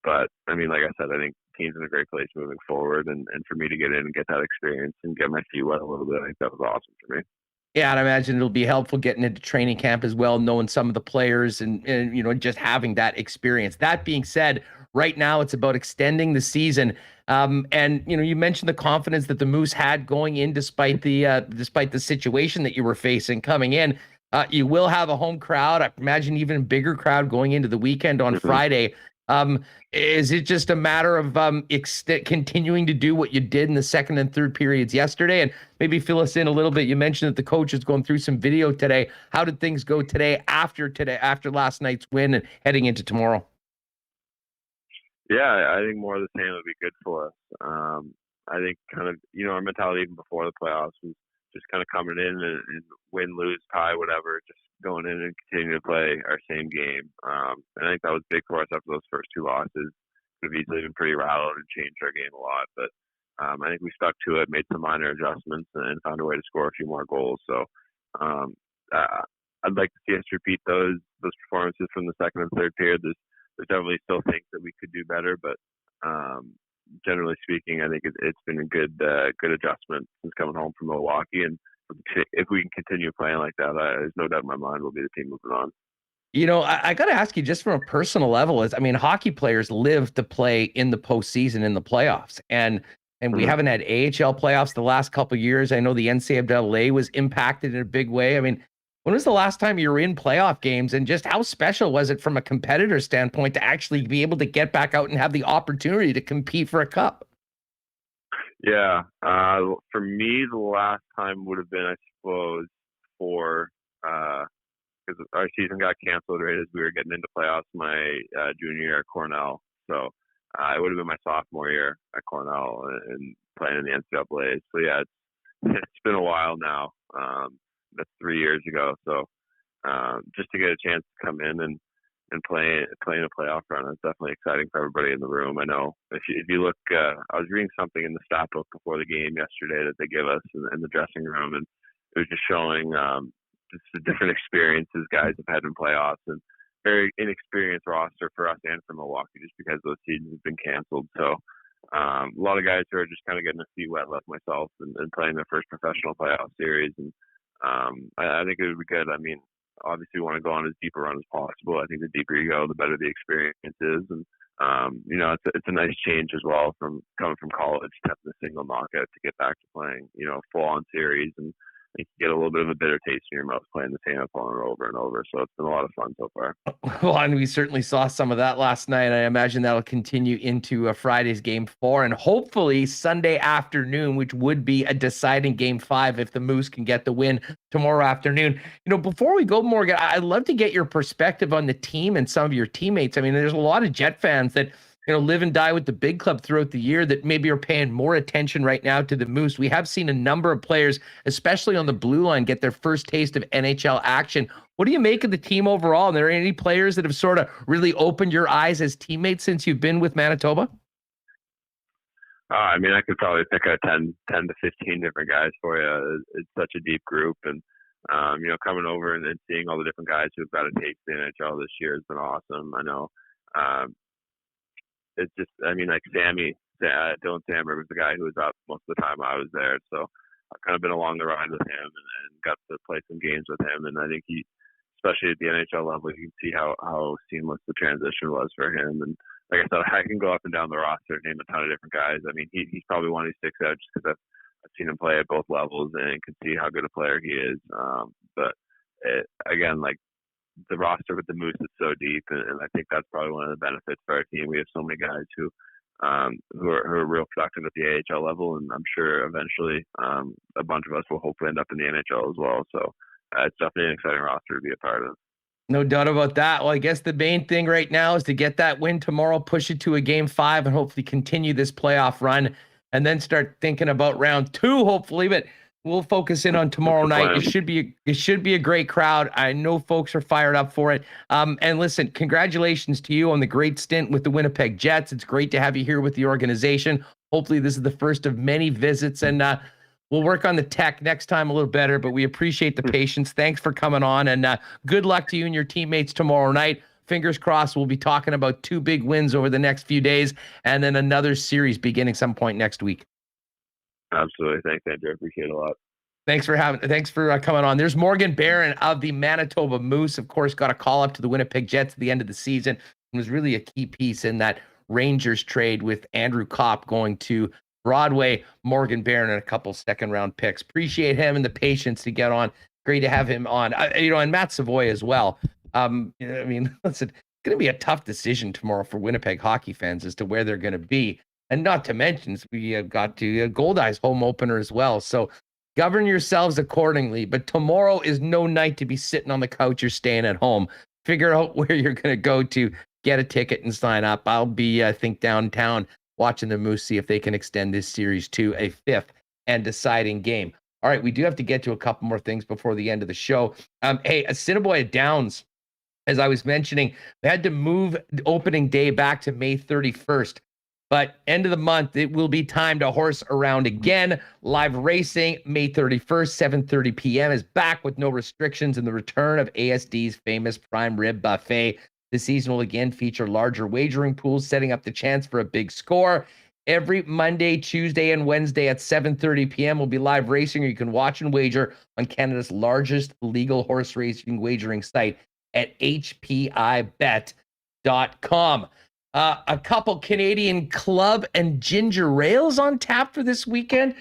But, I mean, like I said, I think team's in a great place moving forward. And for me to get in and get that experience and get my feet wet a little bit, I think that was awesome for me. Yeah, and I imagine it'll be helpful getting into training camp as well, knowing some of the players and just having that experience. That being said, right now it's about extending the season. And you mentioned the confidence that the Moose had going in despite the situation that you were facing coming in. You will have a home crowd. I imagine even a bigger crowd going into the weekend on Friday. Is it just a matter of continuing to do what you did in the second and third periods yesterday? And maybe fill us in a little bit. You mentioned that the coach is going through some video today. How did things go after last night's win and heading into tomorrow? Yeah, I think more of the same would be good for us. I think kind of, our mentality even before the playoffs was just kind of coming in and win, lose, tie, whatever, just going in and continuing to play our same game. And I think that was big for us after those first two losses. Could have easily been pretty rattled and changed our game a lot. But I think we stuck to it, made some minor adjustments, and found a way to score a few more goals. So I'd like to see us repeat those performances from the second and third period. There's definitely still things that we could do better, but generally speaking, I think it's been a good adjustment since coming home from Milwaukee. And if we can continue playing like that, there's no doubt in my mind we'll be the team moving on. I got to ask you, just from a personal level, hockey players live to play in the postseason, in the playoffs, and we haven't had AHL playoffs the last couple of years. I know the NCAA was impacted in a big way. I mean, when was the last time you were in playoff games, and just how special was it from a competitor standpoint to actually be able to get back out and have the opportunity to compete for a cup? Yeah. For me, the last time would have been, I suppose, because our season got canceled right as we were getting into playoffs my junior year at Cornell. So it would have been my sophomore year at Cornell and playing in the NCAA. So yeah, it's been a while now. That's 3 years ago. So just to get a chance to come in and play in a playoff run is definitely exciting for everybody in the room. I know if you look, I was reading something in the stat book before the game yesterday that they give us in the dressing room, and it was just showing just the different experiences guys have had in playoffs, and very inexperienced roster for us and for Milwaukee just because those seasons have been canceled. So a lot of guys who are just kind of getting their feet wet, like myself, and playing their first professional playoff series. And I think it would be good. I mean, obviously we want to go on as deep a run as possible. I think the deeper you go, the better the experience is. And, it's a nice change as well from coming from college to having a single knockout to get back to playing, full on series. And you get a little bit of a bitter taste in your mouth playing the same opponent over and over. So it's been a lot of fun so far. Well, and we certainly saw some of that last night. I imagine that'll continue into Friday's game 4 and hopefully Sunday afternoon, which would be a deciding game 5 if the Moose can get the win tomorrow afternoon. Before we go, Morgan, I'd love to get your perspective on the team and some of your teammates. I mean, there's a lot of Jet fans that live and die with the big club throughout the year that maybe are paying more attention right now to the Moose. We have seen a number of players, especially on the blue line, get their first taste of NHL action. What do you make of the team overall? And are there any players that have sort of really opened your eyes as teammates since you've been with Manitoba? I mean, I could probably pick out 10 to 15 different guys for you. It's such a deep group. And, coming over and seeing all the different guys who've got a taste in the NHL this year has been awesome. I know. It's just, like Dylan Samberg was the guy who was up most of the time I was there. So I've kind of been along the ride with him and got to play some games with him. And I think he, especially at the NHL level, you can see how seamless the transition was for him. And like I said, I can go up and down the roster and name a ton of different guys. I mean, he's probably one who sticks out just because I've seen him play at both levels and can see how good a player he is. Again, the roster with the Moose is so deep, and I think that's probably one of the benefits for our team. We have so many guys who are real productive at the AHL level, and I'm sure eventually a bunch of us will hopefully end up in the NHL as well. So it's definitely an exciting roster to be a part of. No doubt about that. Well, I guess the main thing right now is to get that win tomorrow, push it to a game 5, and hopefully continue this playoff run, and then start thinking about round 2, hopefully. But we'll focus in on tomorrow night. It should be a great crowd. I know folks are fired up for it. And listen, congratulations to you on the great stint with the Winnipeg Jets. It's great to have you here with the organization. Hopefully this is the first of many visits, and we'll work on the tech next time a little better, but we appreciate the patience. Thanks for coming on, and good luck to you and your teammates tomorrow night. fingers crossed, we'll be talking about 2 big wins over the next few days and then another series beginning some point next week. Absolutely. Thanks, Andrew. I appreciate it a lot. Thanks for coming on. There's Morgan Barron of the Manitoba Moose, of course, got a call up to the Winnipeg Jets at the end of the season. It was really a key piece in that Rangers trade with Andrew Kopp going to Broadway. Morgan Barron and a couple second-round picks. Appreciate him and the patience to get on. Great to have him on. And Matt Savoie as well. Listen, it's going to be a tough decision tomorrow for Winnipeg hockey fans as to where they're going to be. And not to mention, we have got to Goldeyes home opener as well. So govern yourselves accordingly. But tomorrow is no night to be sitting on the couch or staying at home. Figure out where you're going to go to get a ticket and sign up. I'll be, I think, downtown watching the Moose, see if they can extend this series to a 5th and deciding game. All right, we do have to get to a couple more things before the end of the show. Hey, Assiniboia Downs, as I was mentioning, we had to move the opening day back to May 31st. But end of the month, it will be time to horse around again. Live racing, May 31st, 7:30 p.m. is back with no restrictions and the return of ASD's famous prime rib buffet. The season will again feature larger wagering pools, setting up the chance for a big score. Every Monday, Tuesday, and Wednesday at 7:30 p.m. will be live racing, or you can watch and wager on Canada's largest legal horse racing wagering site at hpibet.com. A couple Canadian club and ginger ales on tap for this weekend.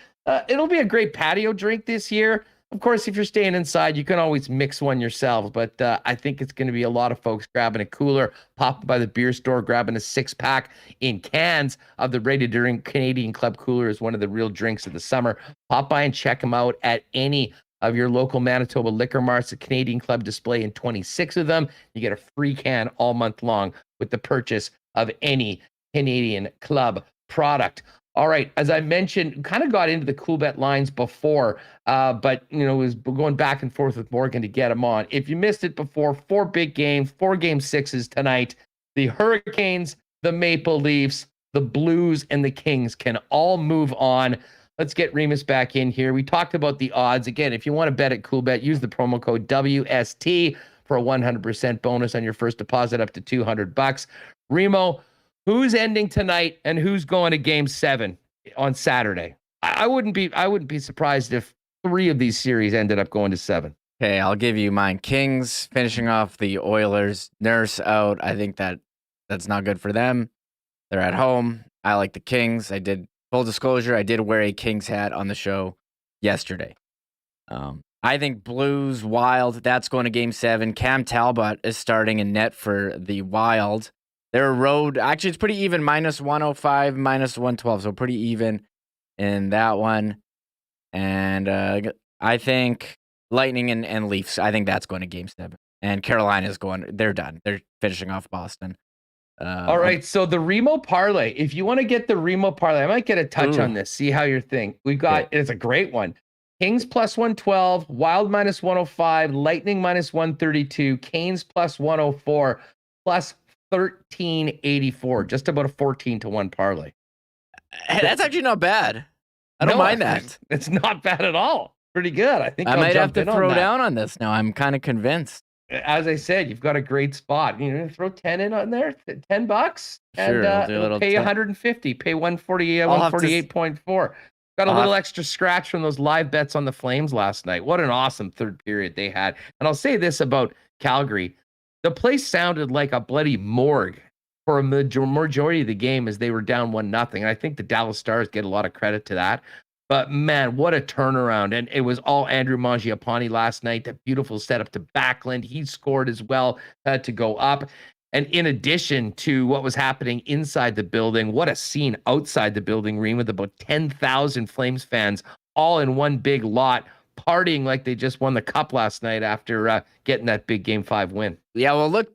It'll be a great patio drink this year. Of course, if you're staying inside, you can always mix one yourselves, but I think it's going to be a lot of folks grabbing a cooler, popping by the beer store, grabbing a 6-pack in cans of the ready-to-drink Canadian Club Cooler is one of the real drinks of the summer. Pop by and check them out at any of your local Manitoba liquor marts. The Canadian Club display in 26 of them. You get a free can all month long with the purchase of any Canadian Club product. All right, as I mentioned, kind of got into the Coolbet lines before, but was going back and forth with Morgan to get him on. If you missed it before, 4 big games, 4 game 6s tonight. The Hurricanes, the Maple Leafs, the Blues, and the Kings can all move on. Let's get Remis back in here. We talked about the odds. Again, if you want to bet at Coolbet, use the promo code WST for a 100% bonus on your first deposit up to $200. Remo, who's ending tonight and who's going to game 7 on Saturday? I wouldn't be surprised if 3 of these series ended up going to 7. Okay, I'll give you mine. Kings finishing off the Oilers. Nurse out. I think that's not good for them. They're at home. I like the Kings. Full disclosure, I did wear a Kings hat on the show yesterday. I think Blues, Wild, that's going to game 7. Cam Talbot is starting in net for the Wild. Their road, actually, it's pretty even, -105, -112, so pretty even in that one. And I think Lightning and Leafs, I think that's going to game 7. And Carolina's they're done. They're finishing off Boston. All right, so the Remo parlay, if you want to get the Remo parlay, I might get a touch on this, see how you're thinking. It's a great one. Kings +112, Wild -105, Lightning -132, Canes +104, plus 1384, just about a 14-1 parlay. Hey, that's actually not bad. I don't mind that. It's not bad at all. Pretty good. I think I might have to throw down on this now. I'm kind of convinced. As I said, you've got a great spot. Throw 10 in on there, $10, and sure, pay 150. Pay 148, 148.4. Got a little extra scratch from those live bets on the Flames last night. What an awesome third period they had. And I'll say this about Calgary. The place sounded like a bloody morgue for a majority of the game as they were down 1-0. And I think the Dallas Stars get a lot of credit to that. But man, what a turnaround. And it was all Andrew Mangiapane last night. That beautiful setup to Backlund. He scored as well to go up. And in addition to what was happening inside the building, what a scene outside the building, Reem, with about 10,000 Flames fans all in one big lot, partying like they just won the cup last night after getting that big Game 5 win. Yeah, well, look,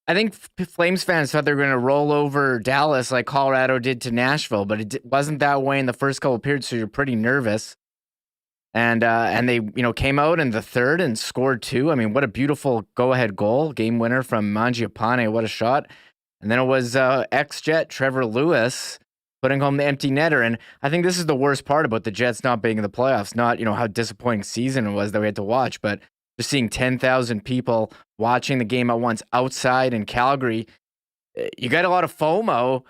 I think Flames fans thought they were going to roll over Dallas like Colorado did to Nashville, but it wasn't that way in the first couple of periods, so you're pretty nervous. And they came out in the third and scored 2. I mean, what a beautiful go-ahead goal, game winner from Mangiapane. What a shot. And then it was ex-Jet Trevor Lewis putting home the empty netter. And I think this is the worst part about the Jets not being in the playoffs. Not, how disappointing season it was that we had to watch, but just seeing 10,000 people watching the game at once outside in Calgary. You got a lot of FOMO,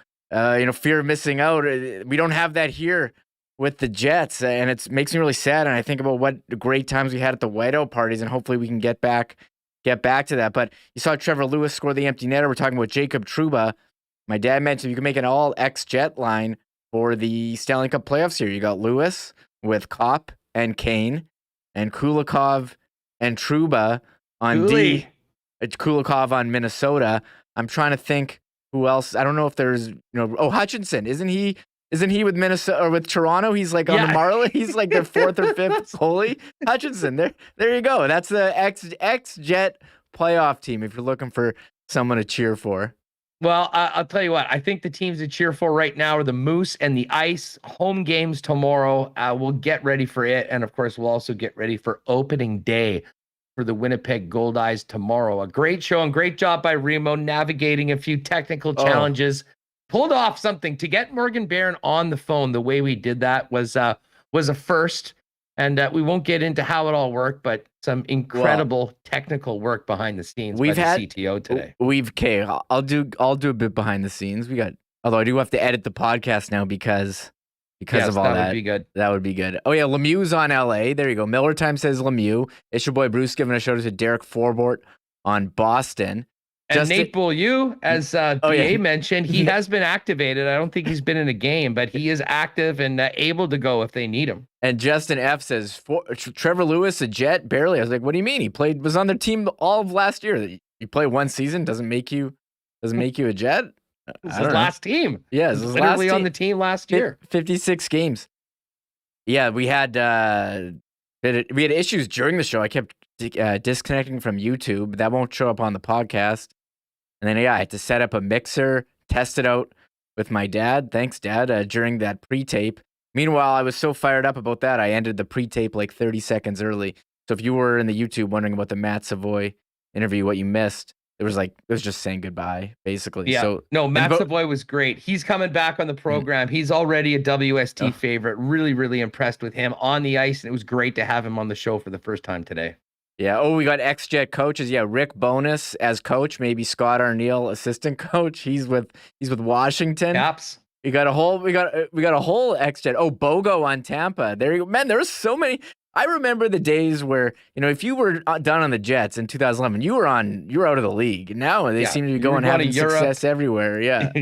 fear of missing out. We don't have that here with the Jets, and it makes me really sad. And I think about what great times we had at the whiteout parties, and hopefully we can get back to that. But you saw Trevor Lewis score the empty netter. We're talking about Jacob Trouba. My dad mentioned you can make an all ex-Jet line for the Stanley Cup playoffs here. You got Lewis with Kopp and Kane, and Kulikov and Trouba on D. Kulikov on Minnesota. I'm trying to think who else. I don't know if there's, Hutchinson. Isn't he with Minnesota or with Toronto? He's like on the Marley. He's like their fourth or fifth goalie. Hutchinson. There you go. That's the ex-Jet playoff team if you're looking for someone to cheer for. Well, I'll tell you what. I think the teams to cheer for right now are the Moose and the Ice. Home games tomorrow. We'll get ready for it. And, of course, we'll also get ready for opening day for the Winnipeg Gold Eyes tomorrow. A great show and great job by Remo navigating a few technical challenges. Pulled off something to get Morgan Barron on the phone. The way we did that was a first. And we won't get into how it all worked, but some incredible technical work behind the scenes by the CTO today. I'll do a bit behind the scenes. Although I do have to edit the podcast now because of all that. That would be good. That would be good. Oh yeah, Lemieux's on LA. There you go. Miller Time says Lemieux. It's your boy Bruce giving a shout out to Derek Forbort on Boston. And Nate Beaulieu, as BA mentioned, he has been activated. I don't think he's been in a game, but he is active and able to go if they need him. And Justin F says, Trevor Lewis, a Jet? Barely. I was like, what do you mean? He was on their team all of last year. You play one season, doesn't make you a Jet? This is his last team. Yeah, this is literally on the team last year. 56 games. Yeah, we had issues during the show. I kept disconnecting from YouTube. That won't show up on the podcast. And then, I had to set up a mixer, test it out with my dad. Thanks, Dad, during that pre-tape. Meanwhile, I was so fired up about that, I ended the pre-tape like 30 seconds early. So if you were in the YouTube wondering about the Matt Savoie interview, what you missed, it was just saying goodbye, basically. Yeah. So, Matt Savoie was great. He's coming back on the program. He's already a WST favorite. Really, really impressed with him on the ice. And it was great to have him on the show for the first time today. Yeah. Oh, we got ex-Jet coaches. Yeah, Rick Bowness as coach, maybe Scott Arneal assistant coach. He's with Washington. Caps. We got a whole ex-Jet. Oh, Bogo on Tampa. There you go. Man, there were so many. I remember the days where, if you were done on the Jets in 2011, you were out of the league. Now they seem to be going having success everywhere. Yeah.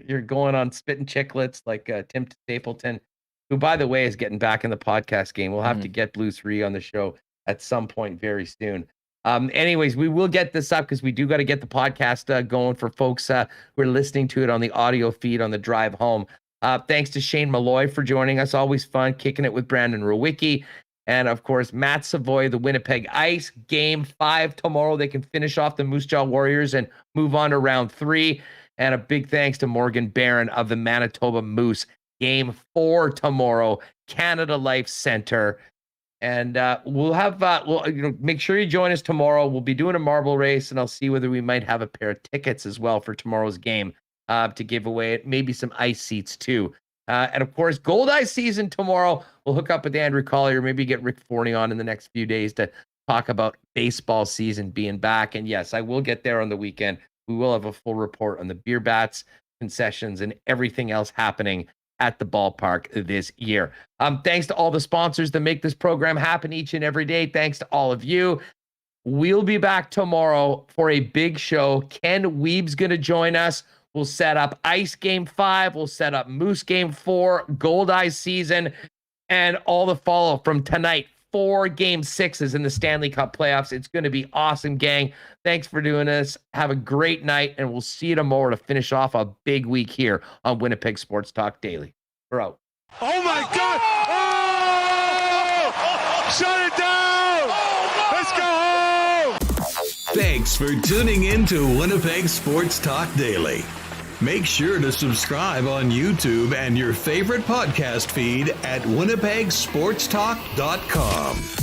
You're going on spitting chicklets like Tim Stapleton, who, by the way, is getting back in the podcast game. We'll have to get Blue 3 on the show at some point very soon. Anyways, we will get this up because we do got to get the podcast going for folks who are listening to it on the audio feed on the drive home. Thanks to Shane Malloy for joining us. Always fun kicking it with Brandon Rewucki. And, of course, Matt Savoie, the Winnipeg Ice. Game 5 tomorrow. They can finish off the Moose Jaw Warriors and move on to round 3. And a big thanks to Morgan Barron of the Manitoba Moose. Game 4 tomorrow, Canada Life Center. And we'll have make sure you join us tomorrow. We'll be doing a marble race, and I'll see whether we might have a pair of tickets as well for tomorrow's game to give away. Maybe some ice seats too. And of course, Gold Eye season tomorrow. We'll hook up with Andrew Collier, maybe get Rick Forney on in the next few days to talk about baseball season being back. And yes, I will get there on the weekend. We will have a full report on the beer bats, concessions, and everything else happening at the ballpark this year. Thanks to all the sponsors that make this program happen each and every day. Thanks to all of you. We'll be back tomorrow for a big show. Ken Weeb's going to join us. We'll set up Ice Game 5. We'll set up Moose Game 4, Gold Eye season, and all the follow from tonight. 4 Game 6s in the Stanley Cup playoffs. It's going to be awesome, gang. Thanks for doing this. Have a great night, and we'll see you tomorrow to finish off a big week here on Winnipeg Sports Talk Daily. We're out. Oh, my God. Oh! Shut it down. Let's go home. Thanks for tuning in to Winnipeg Sports Talk Daily. Make sure to subscribe on YouTube and your favorite podcast feed at winnipegsportstalk.com.